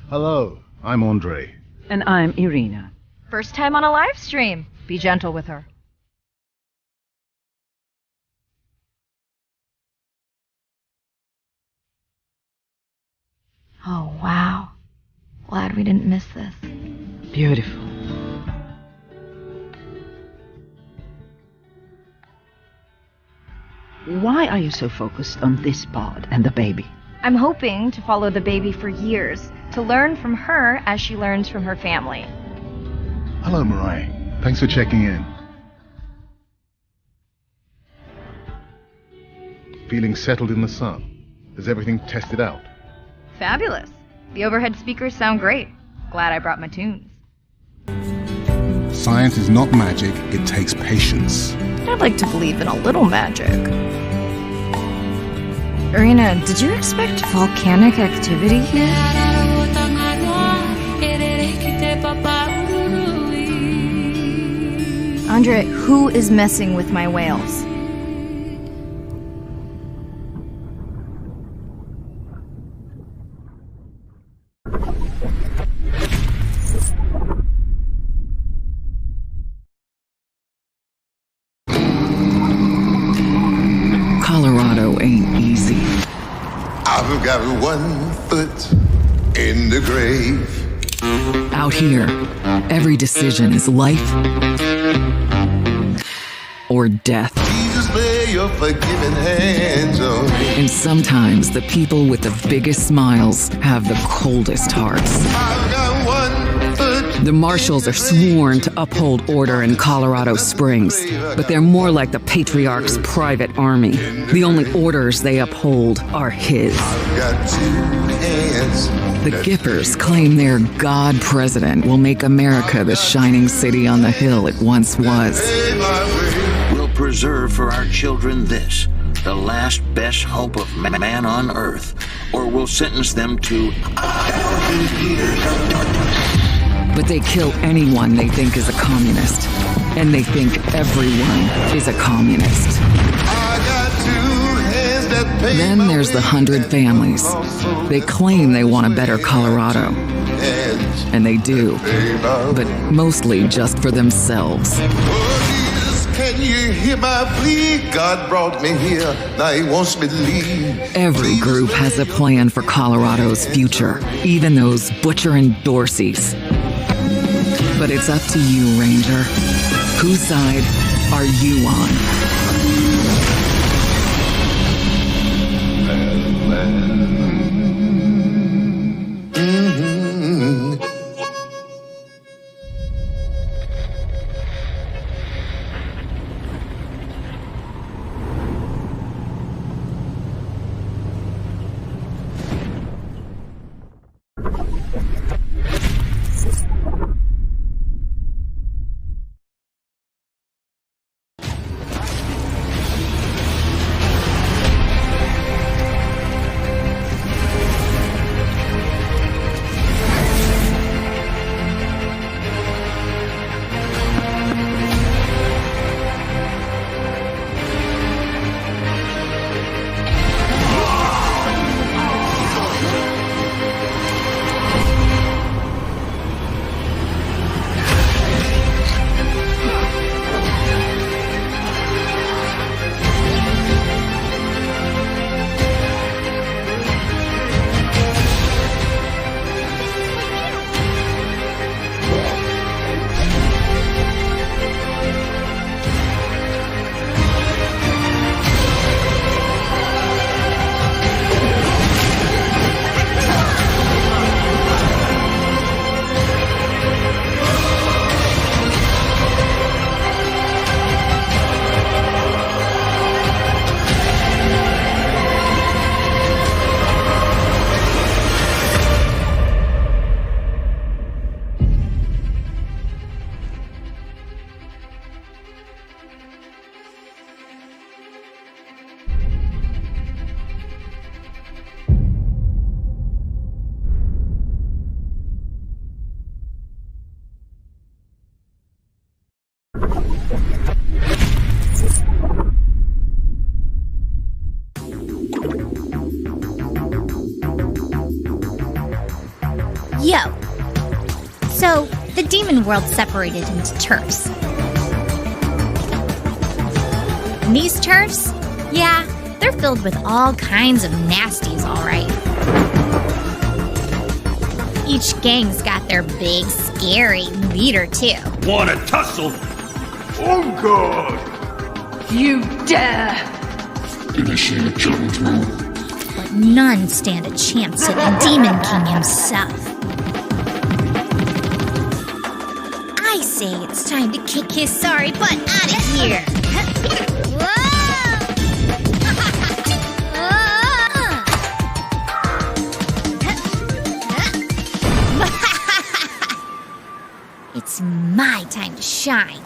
Hello, I'm Andre. And I'm Irina. First time on a live stream. Be gentle with her. Oh, wow. Glad we didn't miss this. Beautiful. Why are you so focused on this pod and the baby? I'm hoping to follow the baby for years, to learn from her as she learns from her family. Hello, Mariah. Thanks for checking in. Feeling settled in the sun? Is everything tested out? Fabulous. The overhead speakers sound great. Glad I brought my tunes. Science is not magic, it takes patience. I'd like to believe in a little magic. Irina, did you expect volcanic activity here? Andre, who is messing with my whales? still got one foot in the grave. Out here, every decision is life or death. Jesus, lay your forgiving hands on me. And sometimes the people with the biggest smiles have the coldest hearts. I've got one foot. The marshals are sworn to uphold order in Colorado Springs, but they're more like the patriarch's private army. The only orders they uphold are his. I've got 2 hands. The Gippers claim their God president will make America the shining city on the hill it once was. We'll preserve for our children this, the last best hope of man on earth, or we'll sentence them to... But they kill anyone they think is a communist. And they think everyone is a communist. Then there's the 100 families. They claim they want a better Colorado. And they do. But mostly just for themselves. Can you hear my plea? God brought me here. Now he wants me to leave. Every group has a plan for Colorado's future. Even those Butcher and Dorseys. But it's up to you, Ranger. Whose side are you on? Yo. So, the demon world separated into turfs. And these turfs? Yeah, they're filled with all kinds of nasties, alright. Each gang's got their big, scary leader, too. Want to tussle? Oh, God! You dare! Initiate challenge mode. But none stand a chance at the Demon King himself. I say it's time to kick his sorry butt out of here! It's my time to shine.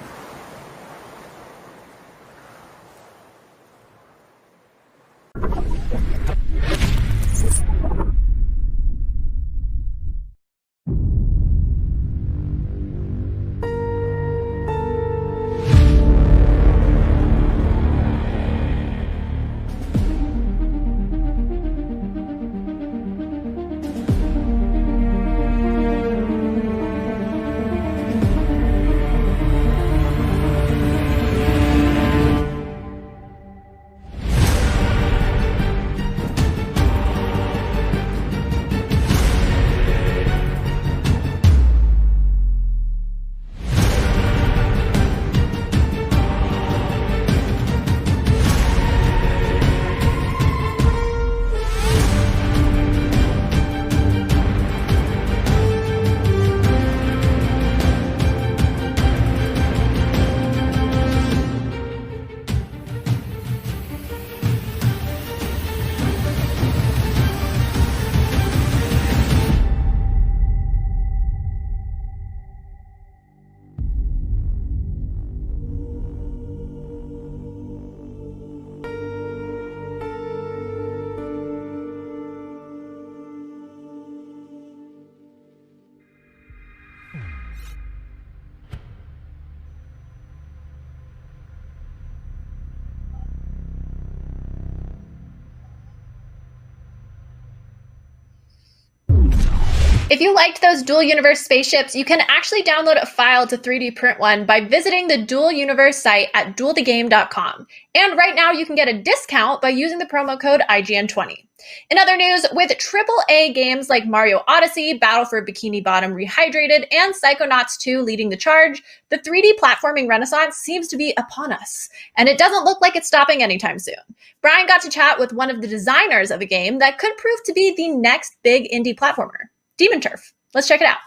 If you liked those dual universe spaceships, you can actually download a file to 3D print one by visiting the Dual Universe site at dualthegame.com. And right now you can get a discount by using the promo code IGN20. In other news, with AAA games like Mario Odyssey, Battle for Bikini Bottom Rehydrated, and Psychonauts 2 leading the charge, the 3D platforming renaissance seems to be upon us. And it doesn't look like it's stopping anytime soon. Brian got to chat with one of the designers of a game that could prove to be the next big indie platformer, Demon Turf. Let's check it out.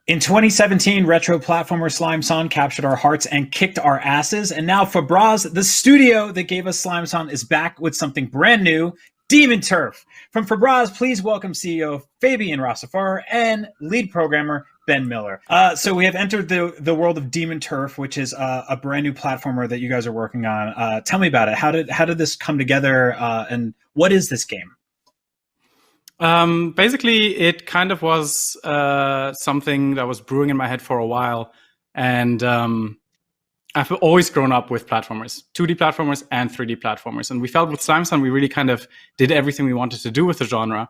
In 2017, retro platformer Slime Song captured our hearts and kicked our asses. And now Fabraz, the studio that gave us Slime Song, is back with something brand new, Demon Turf. From Fabraz, please welcome CEO Fabian Rossifar and lead programmer Ben Miller. So we have entered the world of Demon Turf, which is a brand new platformer that you guys are working on. Tell me about it. How did this come together, and what is this game? Basically, it kind of was something that was brewing in my head for a while. And I've always grown up with platformers, 2D platformers and 3D platformers. And we felt with Slime Song, we really kind of did everything we wanted to do with the genre.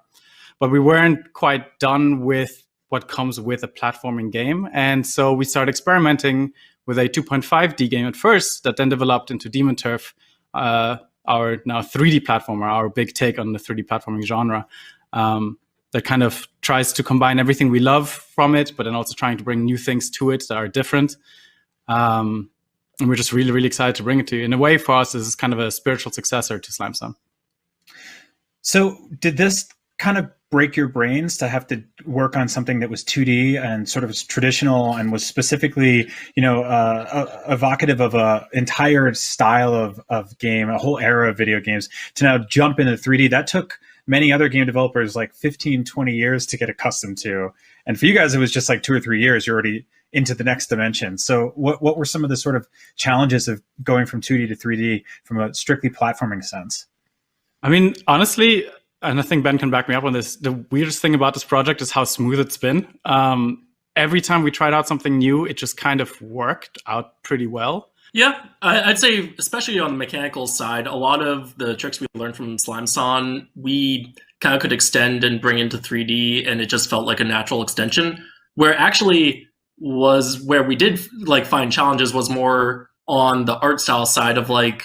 But we weren't quite done with what comes with a platforming game. And so we started experimenting with a 2.5D game at first that then developed into Demon Turf, our now 3D platformer, our big take on the 3D platforming genre. That kind of tries to combine everything we love from it, but then also trying to bring new things to it that are different. And we're just really, really excited to bring it to you. In a way, for us, this is kind of a spiritual successor to Slime Song. So did this kind of break your brains to have to work on something that was 2D and sort of traditional and was specifically, evocative of a entire style of game, a whole era of video games, to now jump into 3D? That took many other game developers like 15, 20 years to get accustomed to. And for you guys, it was just like 2 or 3 years. You're already into the next dimension. So what were some of the sort of challenges of going from 2D to 3D from a strictly platforming sense? I mean, honestly, and I think Ben can back me up on this, the weirdest thing about this project is how smooth it's been. Every time we tried out something new, it just kind of worked out pretty well. Yeah, I'd say, especially on the mechanical side, a lot of the tricks we learned from Slime Song, we kind of could extend and bring into 3D, and it just felt like a natural extension. Where actually was where we did like find challenges was more on the art style side of like,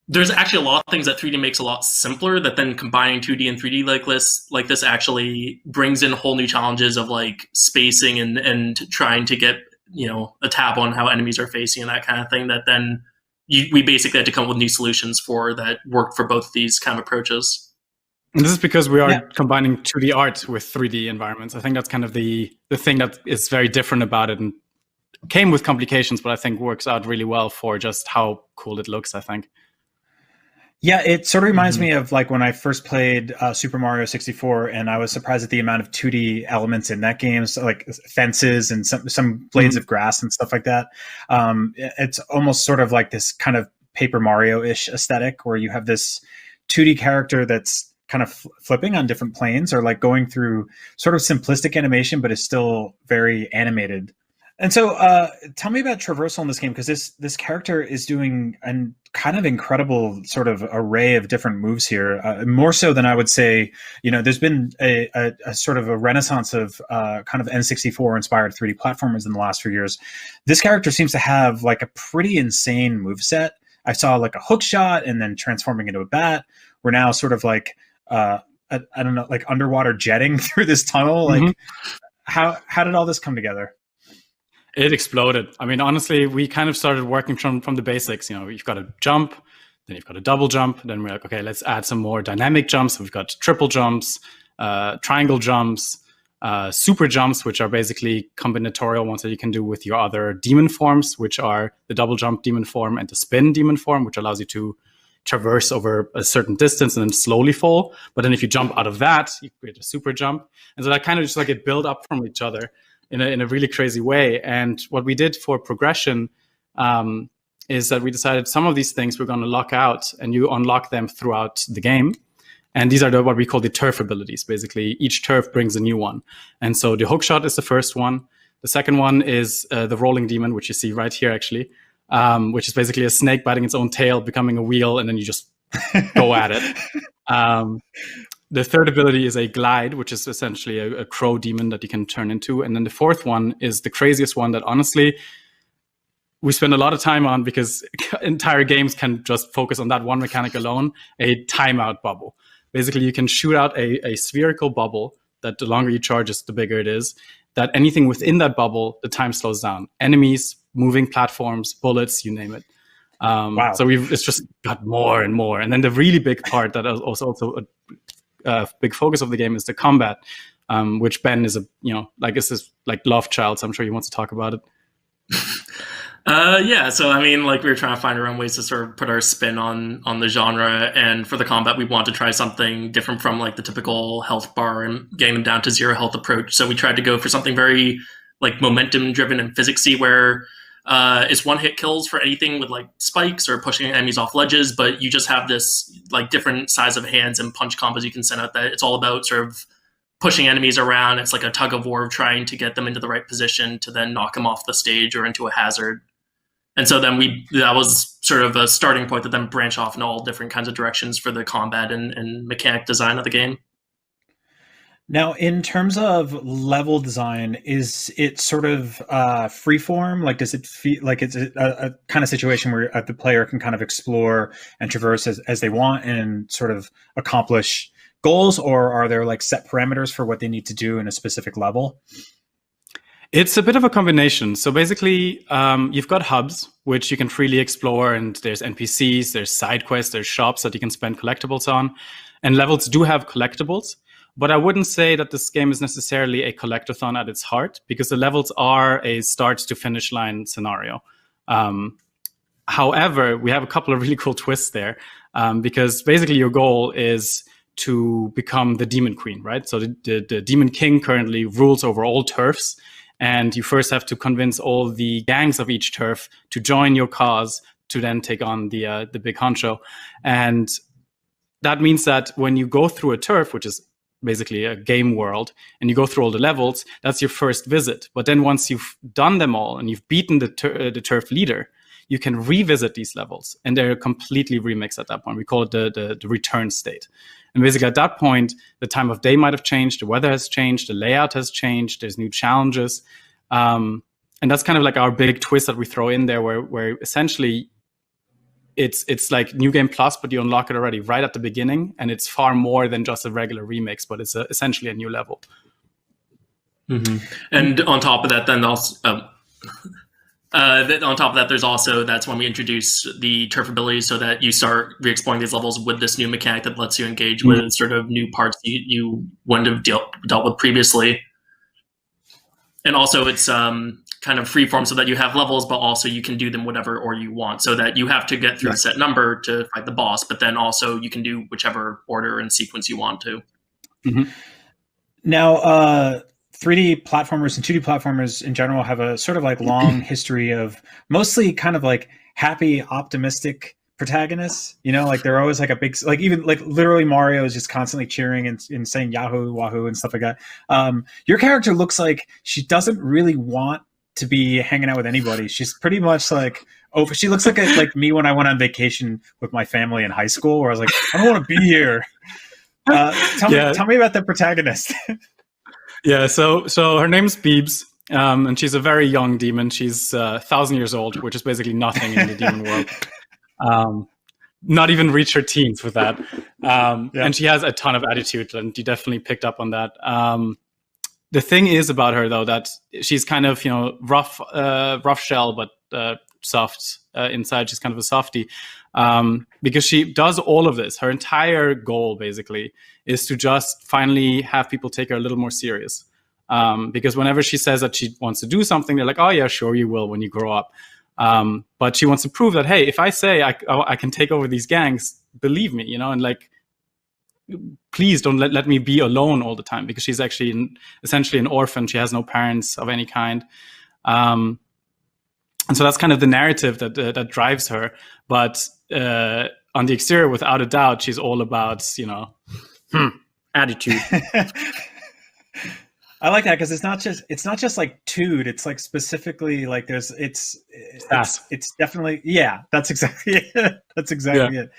there's actually a lot of things that 3D makes a lot simpler that then combining 2D and 3D like this actually brings in whole new challenges of like spacing and trying to get, a tab on how enemies are facing and that kind of thing, that then we basically had to come up with new solutions for that worked for both of these kind of approaches. And this is because we are combining 2D art with 3D environments. I think that's kind of the thing that is very different about it and came with complications, but I think works out really well for just how cool it looks, I think. Yeah, it sort of reminds me of like when I first played Super Mario 64, and I was surprised at the amount of 2D elements in that game, so like fences and some blades of grass and stuff like that. It's almost sort of like this kind of Paper Mario-ish aesthetic where you have this 2D character that's kind of flipping on different planes or like going through sort of simplistic animation, but is still very animated. And so tell me about traversal in this game, because this character is doing a kind of incredible sort of array of different moves here, more so than I would say, there's been a sort of a renaissance of kind of N64-inspired 3D platformers in the last few years. This character seems to have like a pretty insane moveset. I saw like a hook shot and then transforming into a bat. We're now sort of like, I don't know, like underwater jetting through this tunnel. Like how did all this come together? It exploded. I mean, honestly, we kind of started working from the basics. You've got to jump, then you've got a double jump. Then we're like, okay, let's add some more dynamic jumps. We've got triple jumps, triangle jumps, super jumps, which are basically combinatorial ones that you can do with your other demon forms, which are the double jump demon form and the spin demon form, which allows you to traverse over a certain distance and then slowly fall. But then if you jump out of that, you create a super jump. And so that kind of just like it build up from each other in a really crazy way. And what we did for progression is that we decided some of these things we're going to lock out, and you unlock them throughout the game. And these are what we call the turf abilities. Basically, each turf brings a new one. And so the hook shot is the first one. The second one is the rolling demon, which you see right here, actually, which is basically a snake biting its own tail, becoming a wheel, and then you just go at it. The third ability is a glide, which is essentially a crow demon that you can turn into. And then the fourth one is the craziest one that honestly we spend a lot of time on, because entire games can just focus on that one mechanic alone, a timeout bubble. Basically, you can shoot out a spherical bubble that the longer you charge it, the bigger it is, that anything within that bubble, the time slows down. Enemies, moving platforms, bullets, you name it. Wow. So it's just got more and more. And then the really big part that is also a big focus of the game is the combat, which Ben is is like love child. So I'm sure he wants to talk about it. Yeah, so I mean, like, we were trying to find our own ways to sort of put our spin on the genre, and for the combat, we want to try something different from like the typical health bar and getting them down to 0 health approach. So we tried to go for something very like momentum driven and physicsy, where it's one hit kills for anything with like spikes or pushing enemies off ledges, but you just have this like different size of hands and punch combos you can send out. That it's all about sort of pushing enemies around. It's like a tug of war of trying to get them into the right position to then knock them off the stage or into a hazard. And so then that was sort of a starting point that then branched off in all different kinds of directions for the combat and mechanic design of the game. Now, in terms of level design, is it sort of freeform? Like, does it feel like it's a kind of situation where the player can kind of explore and traverse as they want and sort of accomplish goals, or are there like set parameters for what they need to do in a specific level? It's a bit of a combination. So basically, you've got hubs, which you can freely explore, and there's NPCs, there's side quests, there's shops that you can spend collectibles on. And levels do have collectibles, but I wouldn't say that this game is necessarily a collectathon at its heart, because the levels are a start to finish line scenario. However, we have a couple of really cool twists there, because basically your goal is to become the Demon Queen, right? So the Demon King currently rules over all turfs. And you first have to convince all the gangs of each turf to join your cause to then take on the big honcho. And that means that when you go through a turf, which is basically a game world, and you go through all the levels, that's your first visit. But then once you've done them all and you've beaten the turf leader, you can revisit these levels, and they're completely remixed at that point. We call it the return state. And basically at that point, the time of day might have changed, the weather has changed, the layout has changed, there's new challenges. And that's kind of like our big twist that we throw in there, where essentially it's like New Game Plus, but you unlock it already right at the beginning, and it's far more than just a regular remix, but it's essentially a new level. Mm-hmm. And on top of that, then also... on top of that, there's also, that's when we introduce the turf abilities, so that you start re-exploring these levels with this new mechanic that lets you engage with sort of new parts you wouldn't have dealt with previously. And also it's kind of freeform, so that you have levels, but also you can do them whatever or you want, so that you have to get through a set number to fight the boss, but then also you can do whichever order and sequence you want to. Mm-hmm. Now, 3D platformers and 2D platformers in general have a sort of like long history of mostly kind of like happy, optimistic protagonists. You know, like they're always like a big, like even like literally Mario is just constantly cheering and saying Yahoo, Wahoo and stuff like that. Your character looks like she doesn't really want to be hanging out with anybody. She's pretty much like, she looks like me when I went on vacation with my family in high school, where I was like, I don't want to be here. Tell me about the protagonist. Yeah, so her name's Beebs, and she's a very young demon. She's 1,000 years old, which is basically nothing in the demon world. Not even reached her teens with that. And she has a ton of attitude, and you definitely picked up on that. The thing is about her, though, that she's kind of, rough shell, but soft inside. She's kind of a softie. Because she does all of this. Her entire goal, basically, is to just finally have people take her a little more serious. Because whenever she says that she wants to do something, they're like, oh, yeah, sure, you will when you grow up. But she wants to prove that, hey, if I say I can take over these gangs, believe me, and like, please don't let me be alone all the time, because she's actually essentially an orphan. She has no parents of any kind. And so that's kind of the narrative that drives her. But on the exterior, without a doubt, she's all about, attitude. I like that because it's not just like toot. It's like specifically like it's definitely, yeah, that's exactly it. That's exactly it.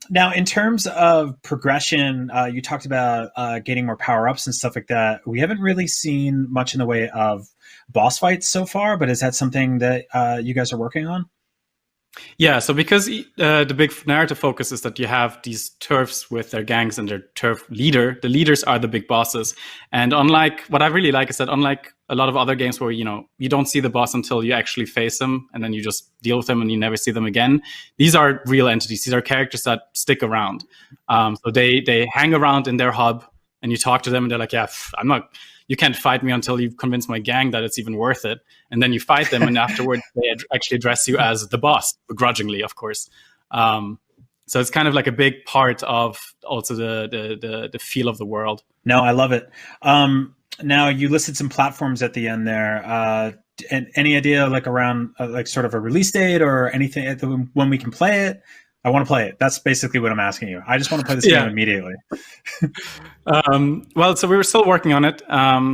Now, in terms of progression, you talked about getting more power-ups and stuff like that. We haven't really seen much in the way of boss fights so far, but is that something that you guys are working on? Yeah, so because the big narrative focus is that you have these turfs with their gangs and their turf leader, the leaders are the big bosses. And what I really like is that unlike a lot of other games where, you don't see the boss until you actually face them and then you just deal with them and you never see them again, these are real entities. These are characters that stick around. So they hang around in their hub and you talk to them and they're like, yeah, you can't fight me until you've convinced my gang that it's even worth it. And then you fight them, and afterwards they actually address you as the boss, begrudgingly, of course. So it's kind of like a big part of also the feel of the world. No, I love it. Now you listed some platforms at the end there. And any idea like around like sort of a release date or anything when we can play it? I want to play it. That's basically what I'm asking you. I just want to play this game immediately. Well, so we were still working on it.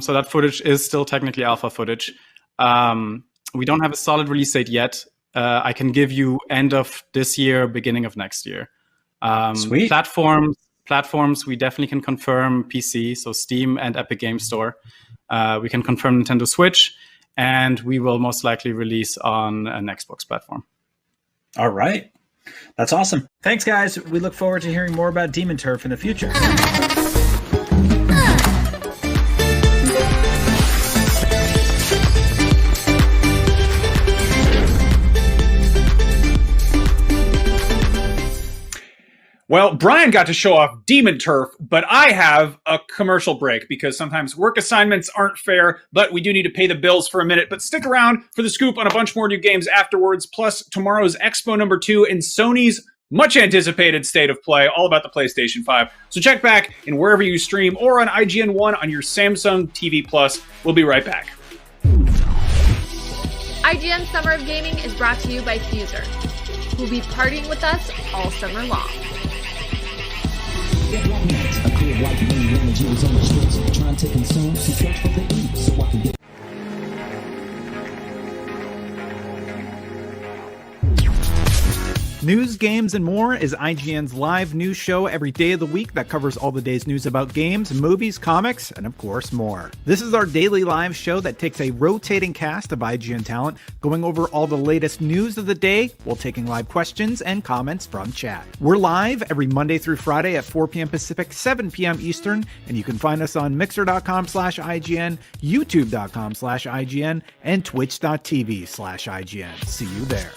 So that footage is still technically alpha footage. We don't have a solid release date yet. I can give you end of this year, beginning of next year. Sweet. Platforms, we definitely can confirm PC, so Steam and Epic Game Store. We can confirm Nintendo Switch, and we will most likely release on an Xbox platform. All right. That's awesome. Thanks, guys. We look forward to hearing more about Demon Turf in the future. Well, Brian got to show off Demon Turf, but I have a commercial break because sometimes work assignments aren't fair, but we do need to pay the bills for a minute. But stick around for the scoop on a bunch more new games afterwards, plus tomorrow's Expo number 2 and Sony's much anticipated State of Play, all about the PlayStation 5. So check back in wherever you stream or on IGN 1 on your Samsung TV Plus. We'll be right back. IGN Summer of Gaming is brought to you by Fuser, who'll be partying with us all summer long. A clear white man energy was on the streets trying to consume some search for the eat so I can get. News, games, and more is IGN's live news show every day of the week that covers all the day's news about games, movies, comics, and of course more. This is our daily live show that takes a rotating cast of IGN talent going over all the latest news of the day while taking live questions and comments from chat. We're live every Monday through Friday at 4 p.m. Pacific, 7 p.m. Eastern, and you can find us on mixer.com/IGN, youtube.com/IGN, and twitch.tv/IGN. See you there.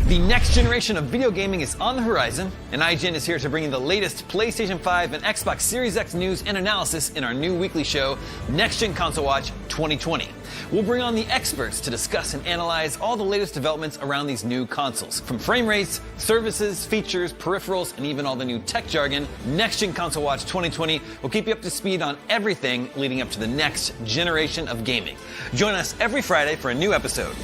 The next generation of video gaming is on the horizon, and IGN is here to bring you the latest PlayStation 5 and Xbox Series X news and analysis in our new weekly show, Next Gen Console Watch 2020. We'll bring on the experts to discuss and analyze all the latest developments around these new consoles. From frame rates, services, features, peripherals, and even all the new tech jargon, Next Gen Console Watch 2020 will keep you up to speed on everything leading up to the next generation of gaming. Join us every Friday for a new episode.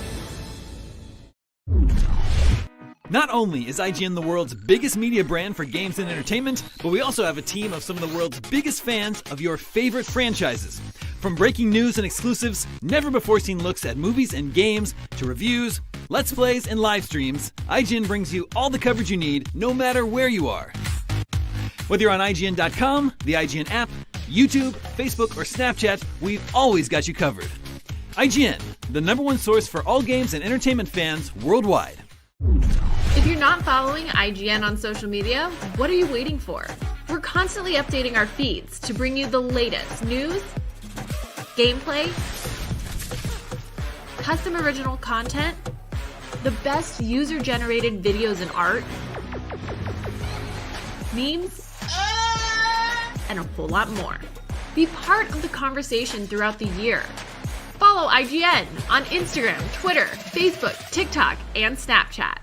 Not only is IGN the world's biggest media brand for games and entertainment, but we also have a team of some of the world's biggest fans of your favorite franchises. From breaking news and exclusives, never-before-seen looks at movies and games, to reviews, let's plays, and live streams, IGN brings you all the coverage you need, no matter where you are. Whether you're on IGN.com, the IGN app, YouTube, Facebook, or Snapchat, we've always got you covered. IGN, the #1 source for all games and entertainment fans worldwide. If you're not following IGN on social media, what are you waiting for? We're constantly updating our feeds to bring you the latest news, gameplay, custom original content, the best user-generated videos and art, memes, and a whole lot more. Be part of the conversation throughout the year. Follow IGN on Instagram, Twitter, Facebook, TikTok, and Snapchat.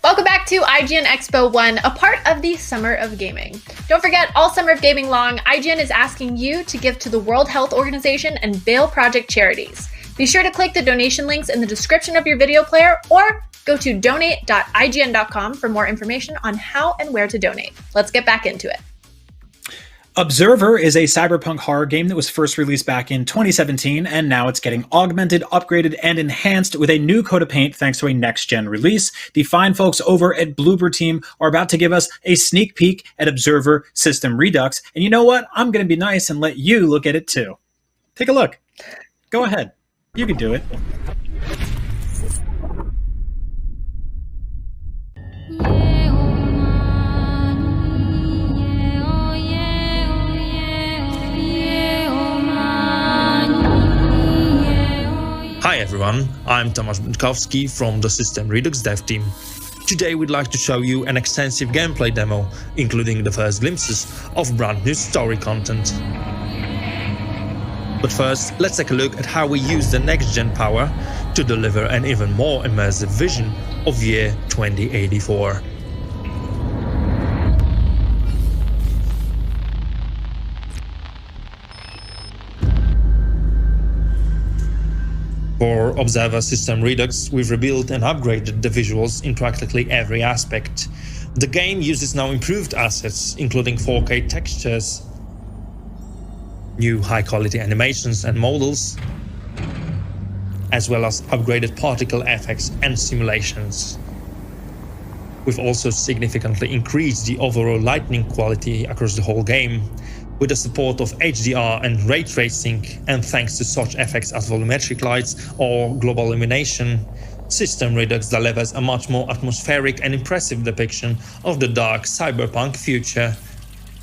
Welcome back to IGN Expo 1, a part of the Summer of Gaming. Don't forget, all Summer of Gaming long, IGN is asking you to give to the World Health Organization and Bail Project charities. Be sure to click the donation links in the description of your video player or go to donate.ign.com for more information on how and where to donate. Let's get back into it. Observer is a cyberpunk horror game that was first released back in 2017, and now it's getting augmented, upgraded, and enhanced with a new coat of paint thanks to a next-gen release. The fine folks over at Bloober Team are about to give us a sneak peek at Observer System Redux, and you know what? I'm going to be nice and let you look at it too. Take a look. Go ahead. You can do it. Hi everyone, I'm Tomasz Bunkowski from the System Redux dev team. Today we'd like to show you an extensive gameplay demo, including the first glimpses of brand new story content. But first, let's take a look at how we use the next-gen power to deliver an even more immersive vision of year 2084. For Observer System Redux, we've rebuilt and upgraded the visuals in practically every aspect. The game uses now improved assets, including 4K textures, new high-quality animations and models, as well as upgraded particle effects and simulations. We've also significantly increased the overall lighting quality across the whole game, with the support of HDR and ray tracing, and thanks to such effects as volumetric lights or global illumination, System Redux delivers a much more atmospheric and impressive depiction of the dark cyberpunk future.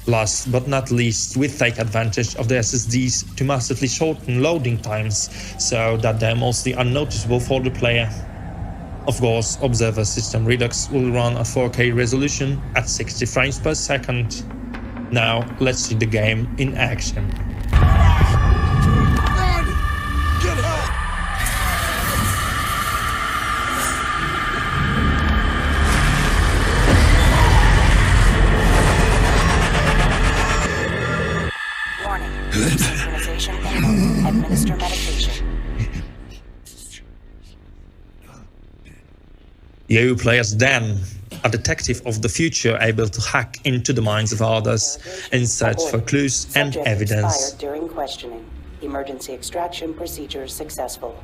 Last but not least, we take advantage of the SSDs to massively shorten loading times so that they're mostly unnoticeable for the player. Of course, Observer System Redux will run at 4K resolution at 60 frames per second. Now, let's see the game in action. Run! Get help! Warning. Synchronization enabled. Administer medication. You play as Dan, a detective of the future able to hack into the minds of others in search for clues and Subject evidence. expired during questioning. Emergency extraction procedures successful.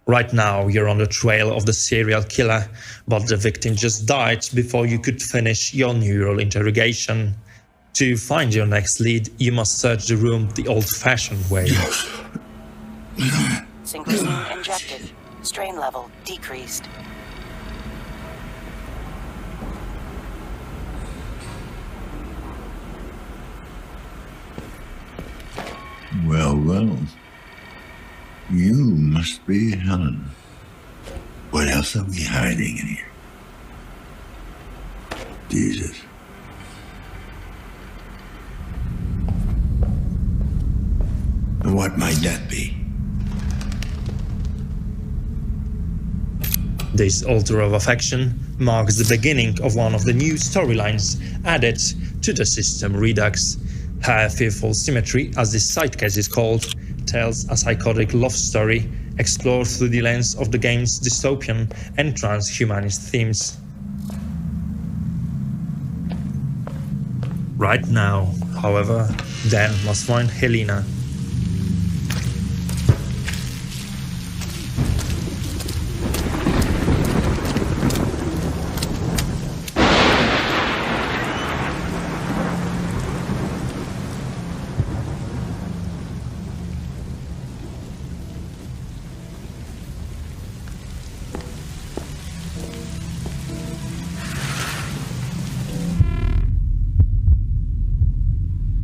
Right now, you're on the trail of the serial killer, but the victim just died before you could finish your neural interrogation. To find your next lead, you must search the room the old-fashioned way. Synchrosine injected. Strain level decreased. Well, well. You must be Helen. What else are we hiding in here? Jesus. And what might that be? This altar of affection marks the beginning of one of the new storylines added to the System Redux. Her fearful symmetry, as this side case is called, tells a psychotic love story explored through the lens of the game's dystopian and transhumanist themes. Right now, however, Dan must find Helena.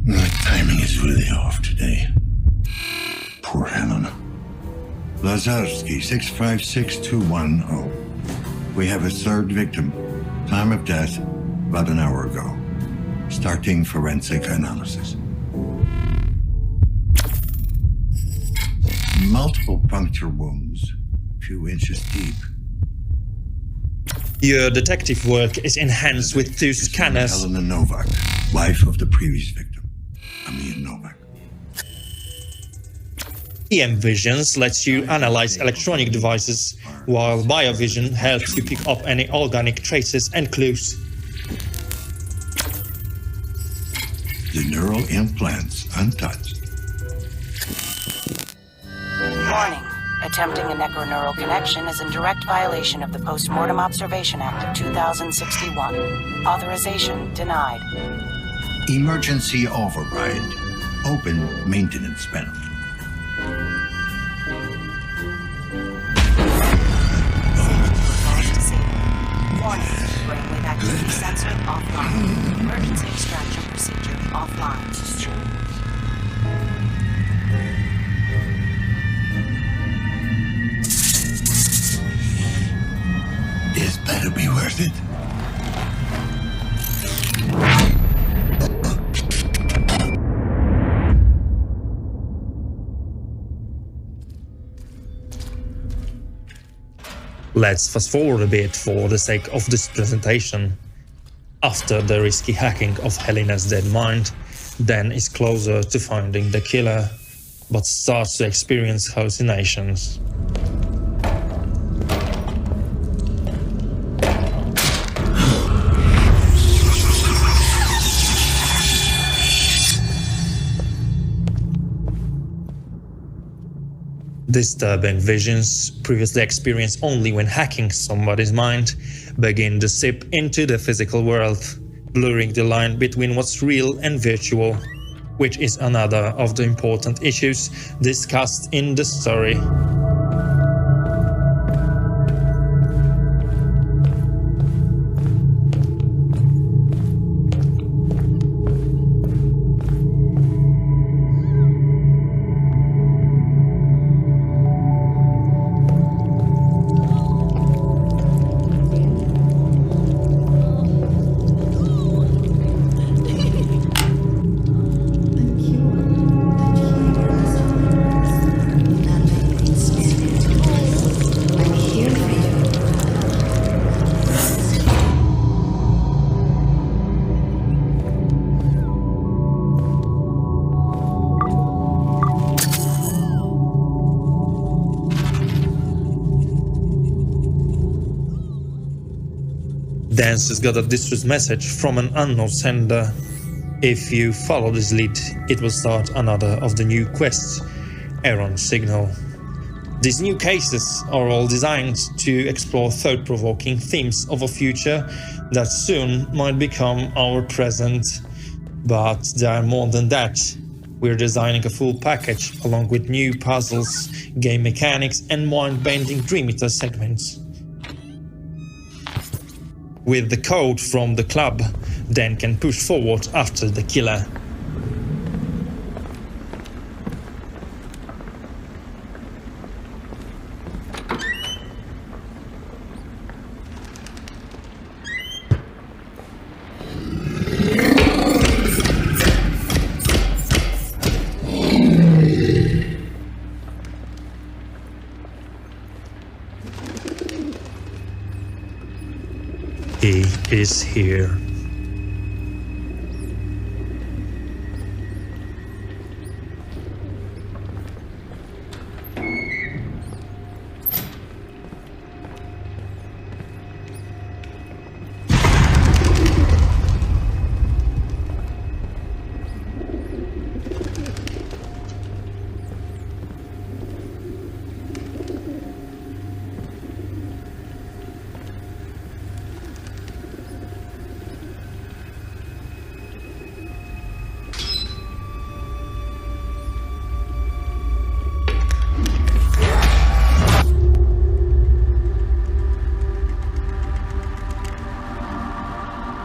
My timing is really off today. Poor Helen. Lazarski, 656210. We have a third victim. Time of death, about an hour ago. Starting forensic analysis. Multiple puncture wounds, a few inches deep. Your detective work is enhanced with 2 scanners. Helena Novak, wife of the previous victim, Amir Novak. EM Visions lets you analyze electronic devices, while Biovision helps you pick up any organic traces and clues. The neural implants untouched. Warning. Attempting a necroneural connection is in direct violation of the Postmortem Observation Act of 2061. Authorization denied. Emergency override. Open maintenance panel. Warning. Brainwave activity sensor offline. Emergency extraction procedure offline. This better be worth it. Let's fast forward a bit for the sake of this presentation. After the risky hacking of Helena's dead mind, Dan is closer to finding the killer, but starts to experience hallucinations. Disturbing visions, previously experienced only when hacking somebody's mind, begin to seep into the physical world, blurring the line between what's real and virtual, which is another of the important issues discussed in the story. Dance has got a distress message from an unknown sender. If you follow this lead, it will start another of the new quests, Error Signal. These new cases are all designed to explore thought-provoking themes of a future that soon might become our present. But there are more than that. We're designing a full package along with new puzzles, game mechanics and mind-bending Dream Eater segments. With the code from the club, Dan can push forward after the killer. He is here.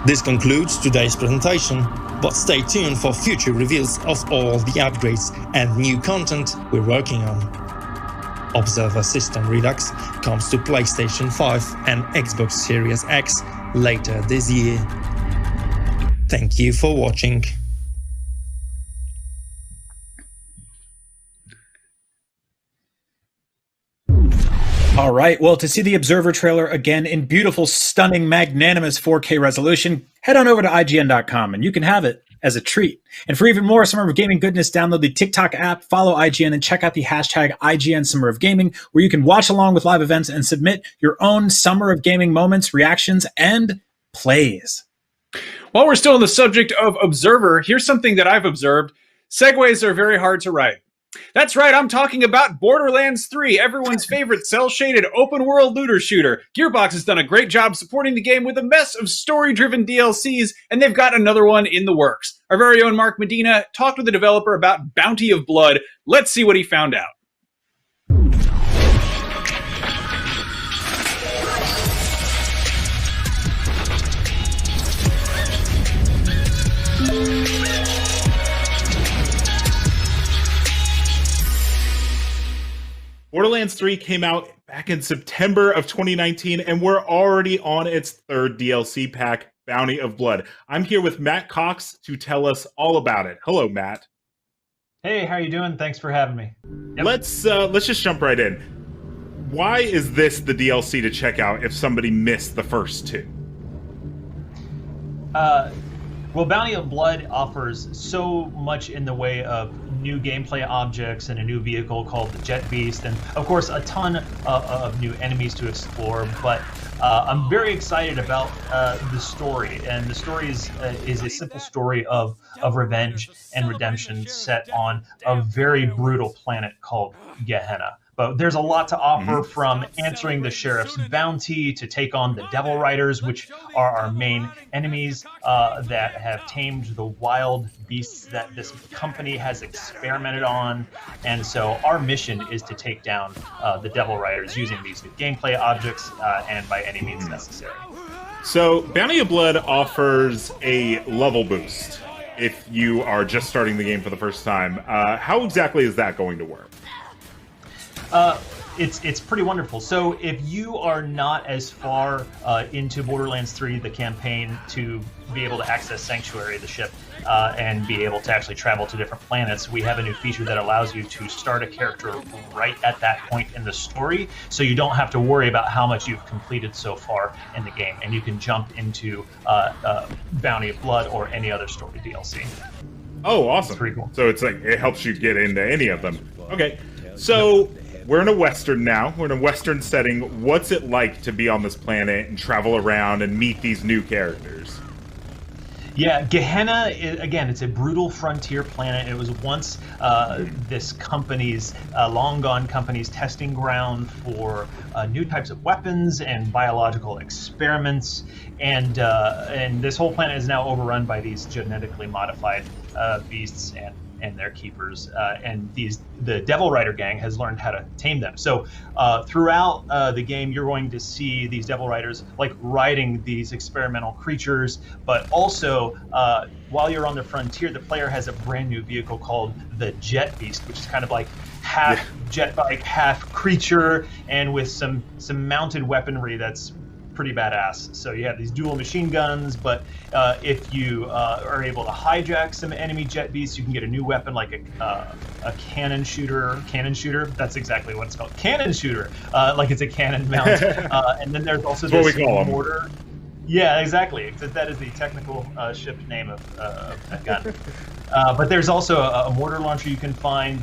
This concludes today's presentation, but stay tuned for future reveals of all the upgrades and new content we're working on. Observer System Redux comes to PlayStation 5 and Xbox Series X later this year. Thank you for watching. All right. Well, to see the Observer trailer again in beautiful, stunning, magnanimous 4K resolution, head on over to IGN.com and you can have it as a treat. And for even more Summer of Gaming goodness, download the TikTok app, follow IGN, and check out the hashtag IGN Summer of Gaming, where you can watch along with live events and submit your own Summer of Gaming moments, reactions, and plays. While we're still on the subject of Observer, here's something that I've observed. Segues are very hard to write. That's right, I'm talking about Borderlands 3, everyone's favorite cel-shaded open-world looter shooter. Gearbox has done a great job supporting the game with a mess of story-driven DLCs, and they've got another one in the works. Our very own Mark Medina talked with the developer about Bounty of Blood. Let's see what he found out. Borderlands 3 came out back in September of 2019, and we're already on its third DLC pack, Bounty of Blood. I'm here with Matt Cox to tell us all about it. Hello, Matt. Hey, how you doing? Thanks for having me. Yep. Let's just jump right in. Why is this the DLC to check out if somebody missed the first two? Well, Bounty of Blood offers so much in the way of new gameplay objects and a new vehicle called the Jet Beast, and of course a ton of new enemies to explore. But I'm very excited about the story, and the story is a simple story of revenge and redemption set on a very brutal planet called Gehenna. But there's a lot to offer, from answering the sheriff's bounty to take on the Devil Riders, which are our main enemies that have tamed the wild beasts that this company has experimented on. And so our mission is to take down the Devil Riders using these new gameplay objects and by any means necessary. So Bounty of Blood offers a level boost if you are just starting the game for the first time. How exactly is that going to work? It's pretty wonderful. So if you are not as far into Borderlands 3, the campaign, to be able to access Sanctuary, the ship, and be able to actually travel to different planets, we have a new feature that allows you to start a character right at that point in the story, so you don't have to worry about how much you've completed so far in the game, and you can jump into Bounty of Blood or any other story DLC. Oh, awesome. It's pretty cool. So it's like, it helps you get into any of them. Okay, so we're in a Western now. We're in a Western setting. What's it like to be on this planet and travel around and meet these new characters? Yeah, Gehenna, again, it's a brutal frontier planet. It was once this company's, long gone company's testing ground for new types of weapons and biological experiments. And this whole planet is now overrun by these genetically modified beasts and their keepers, and the Devil Rider gang has learned how to tame them. So throughout the game, you're going to see these Devil Riders like riding these experimental creatures, but also while you're on the frontier, the player has a brand new vehicle called the Jet Beast, which is kind of like half jet bike, half creature, and with some mounted weaponry that's pretty badass. So you have these dual machine guns, but if you are able to hijack some enemy jet beasts, you can get a new weapon like a cannon shooter. That's exactly what it's called. Cannon shooter, like it's a cannon mount. And then there's also this mortar. Yeah, exactly. That is the technical ship name of that gun. But there's also a mortar launcher you can find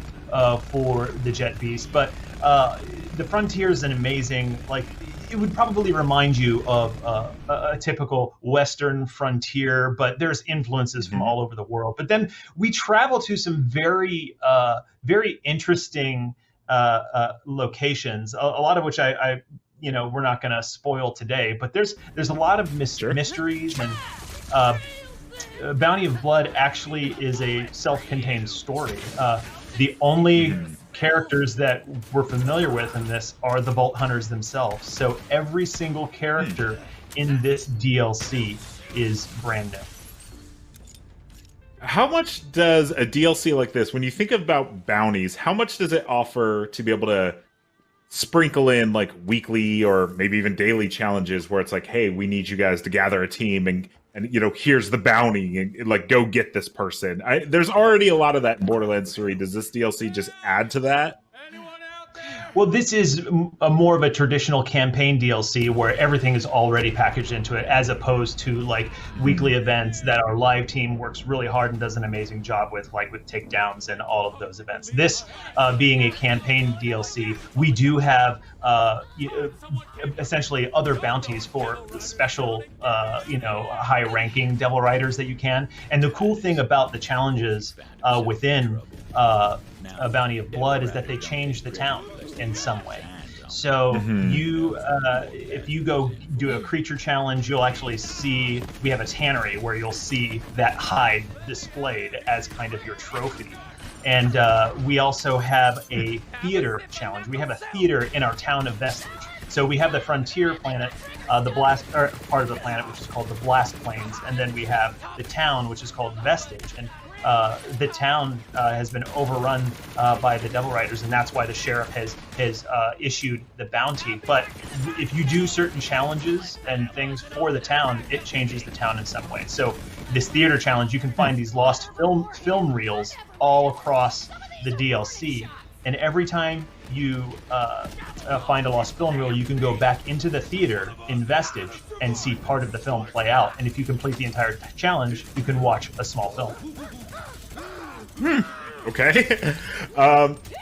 for the jet beast. But the frontier is an amazing, like, it would probably remind you of a typical Western frontier, but there's influences from all over the world. But then we travel to some very interesting locations, a lot of which I we're not going to spoil today. But there's a lot of mysteries, and Bounty of Blood actually is a self-contained story. The only characters that we're familiar with in this are the Vault Hunters themselves. So every single character in this DLC is brand new. How much does a DLC like this, when you think about bounties, how much does it offer to be able to sprinkle in like weekly or maybe even daily challenges where it's like, hey, we need you guys to gather a team and and here's the bounty, and like go get this person. There's already a lot of that in Borderlands 3. Does this DLC just add to that? Well, this is more of a traditional campaign DLC where everything is already packaged into it, as opposed to like weekly events that our live team works really hard and does an amazing job with, like with takedowns and all of those events. This being a campaign DLC, we do have essentially other bounties for special, high-ranking Devil Riders that you can. And the cool thing about the challenges within a Bounty of Blood is that they change the town in some way. So if you go do a creature challenge, you'll actually see, we have a tannery where you'll see that hide displayed as kind of your trophy. And we also have a theater challenge. We have a theater in our town of Vestige. So we have the frontier planet, the blast, or part of the planet, which is called the Blast Plains, and then we have the town, which is called Vestige. And the town has been overrun by the Devil Riders, and that's why the sheriff has issued the bounty. But if you do certain challenges and things for the town, it changes the town in some way. So this theater challenge, you can find these lost film reels all across the DLC, and every time you find a lost film reel, you can go back into the theater in Vestige and see part of the film play out. And if you complete the entire challenge, you can watch a small film. Okay.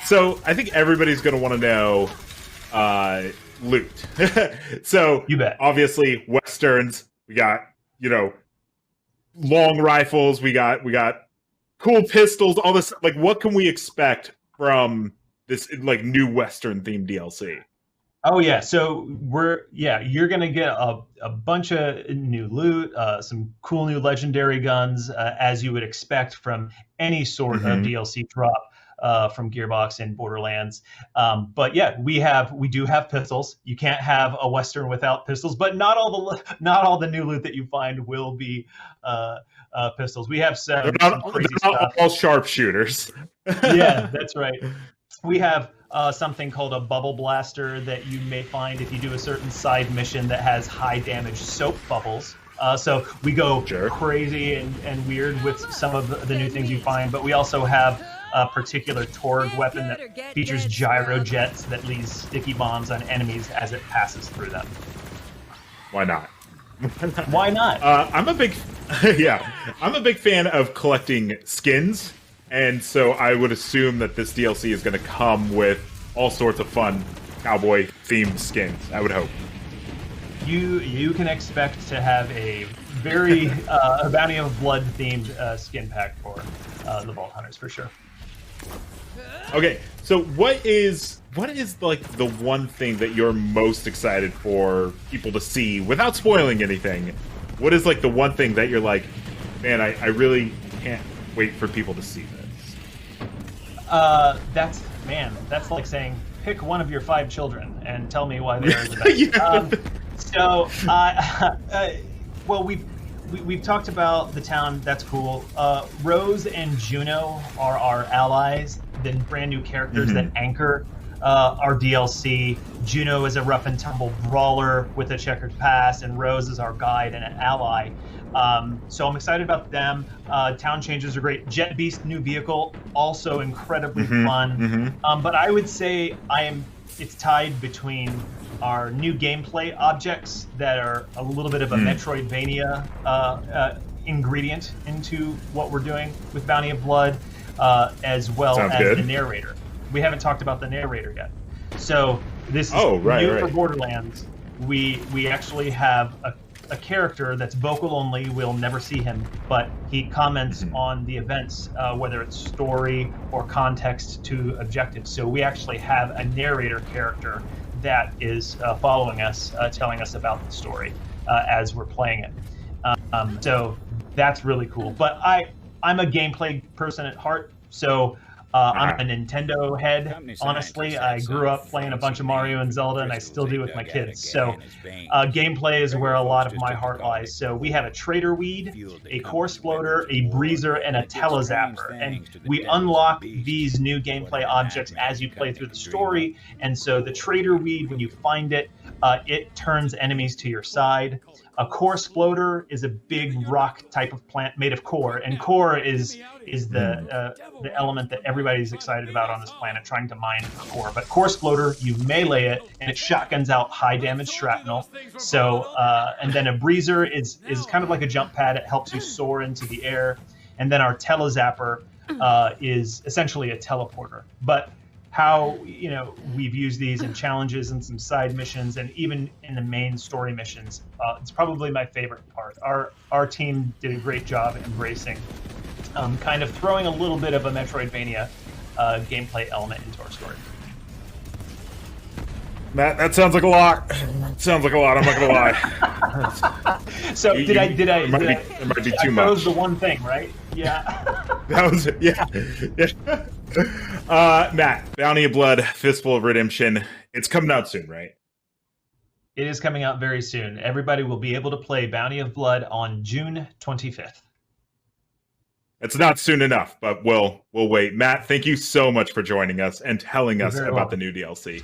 So I think everybody's going to want to know loot. So you bet. Obviously, Westerns. We got long rifles. We got cool pistols. All this. Like, what can we expect from this like new Western themed DLC? Oh yeah, so you're gonna get a bunch of new loot, some cool new legendary guns, as you would expect from any sort of DLC drop from Gearbox and Borderlands. But yeah, we do have pistols. You can't have a Western without pistols, but not all the new loot that you find will be pistols. We have some crazy stuff. All sharpshooters. Yeah, that's right. We have something called a bubble blaster that you may find if you do a certain side mission that has high damage soap bubbles. So we go crazy and weird with some of the new things you find, but we also have a particular Torg weapon that features gyro jets that leaves sticky bombs on enemies as it passes through them. Why not? Why not? I'm a big fan of collecting skins. And so I would assume that this DLC is going to come with all sorts of fun cowboy-themed skins, I would hope. You can expect to have a very a Bounty of Blood-themed skin pack for the Vault Hunters, for sure. Okay, so what is like the one thing that you're most excited for people to see, without spoiling anything? What is like the one thing that you're like, man, I really can't wait for people to see this? That's like saying pick one of your 5 children and tell me why they are the best. Well, we've talked about the town. That's cool. Rose and Juno are our allies, the brand new characters that anchor our DLC. Juno is a rough and tumble brawler with a checkered past, and Rose is our guide and an ally. So I'm excited about them. Town changes are great. Jet Beast new vehicle, also incredibly fun. But I would say it's tied between our new gameplay objects that are a little bit of a Metroidvania ingredient into what we're doing with Bounty of Blood, as well as the narrator. We haven't talked about the narrator yet. So this is new for Borderlands. We actually have a character that's vocal only. We'll never see him, but he comments on the events, whether it's story or context to objectives. So we actually have a narrator character that is following us, telling us about the story as we're playing it. So that's really cool. But I'm a gameplay person at heart, so I'm a Nintendo head, honestly. I grew up playing a bunch of Mario and Zelda, and I still do with my kids. So gameplay is where a lot of my heart lies. So we have a Trader Weed, a Core Exploder, a Breezer, and a Telezapper. And we unlock these new gameplay objects as you play through the story. And so the Trader Weed, when you find it, it turns enemies to your side. A core exploder is a big rock type of plant made of core, and core is the element that everybody's excited about on this planet, trying to mine for core. But core exploder, you melee it, and it shotguns out high damage shrapnel. So, and then a breezer is kind of like a jump pad. It helps you soar into the air. And then our telezapper is essentially a teleporter. But how we've used these in challenges and some side missions, and even in the main story missions, it's probably my favorite part. Our team did a great job at embracing, kind of throwing a little bit of a Metroidvania gameplay element into our story. Matt, that sounds like a lot. Sounds like a lot. I'm not gonna lie. So did I? It might be too much. That was the one thing, right? Yeah. That was it. Yeah. Matt, Bounty of Blood, Fistful of Redemption. It's coming out soon, right? It is coming out very soon. Everybody will be able to play Bounty of Blood on June 25th. It's not soon enough, but we'll wait. Matt, thank you so much for joining us and telling us about the new DLC.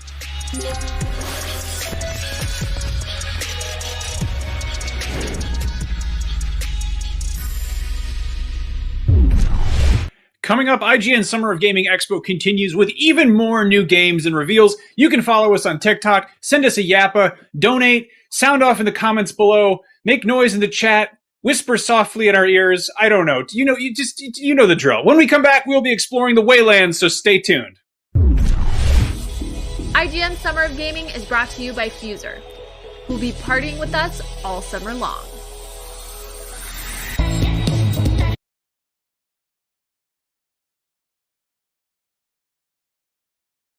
Coming up, IGN Summer of Gaming Expo continues with even more new games and reveals. You can follow us on TikTok, send us a yappa, donate, sound off in the comments below, make noise in the chat, whisper softly in our ears. I don't know. You know the drill. When we come back, we'll be exploring the Waylands, so stay tuned. IGN Summer of Gaming is brought to you by Fuser, who'll be partying with us all summer long.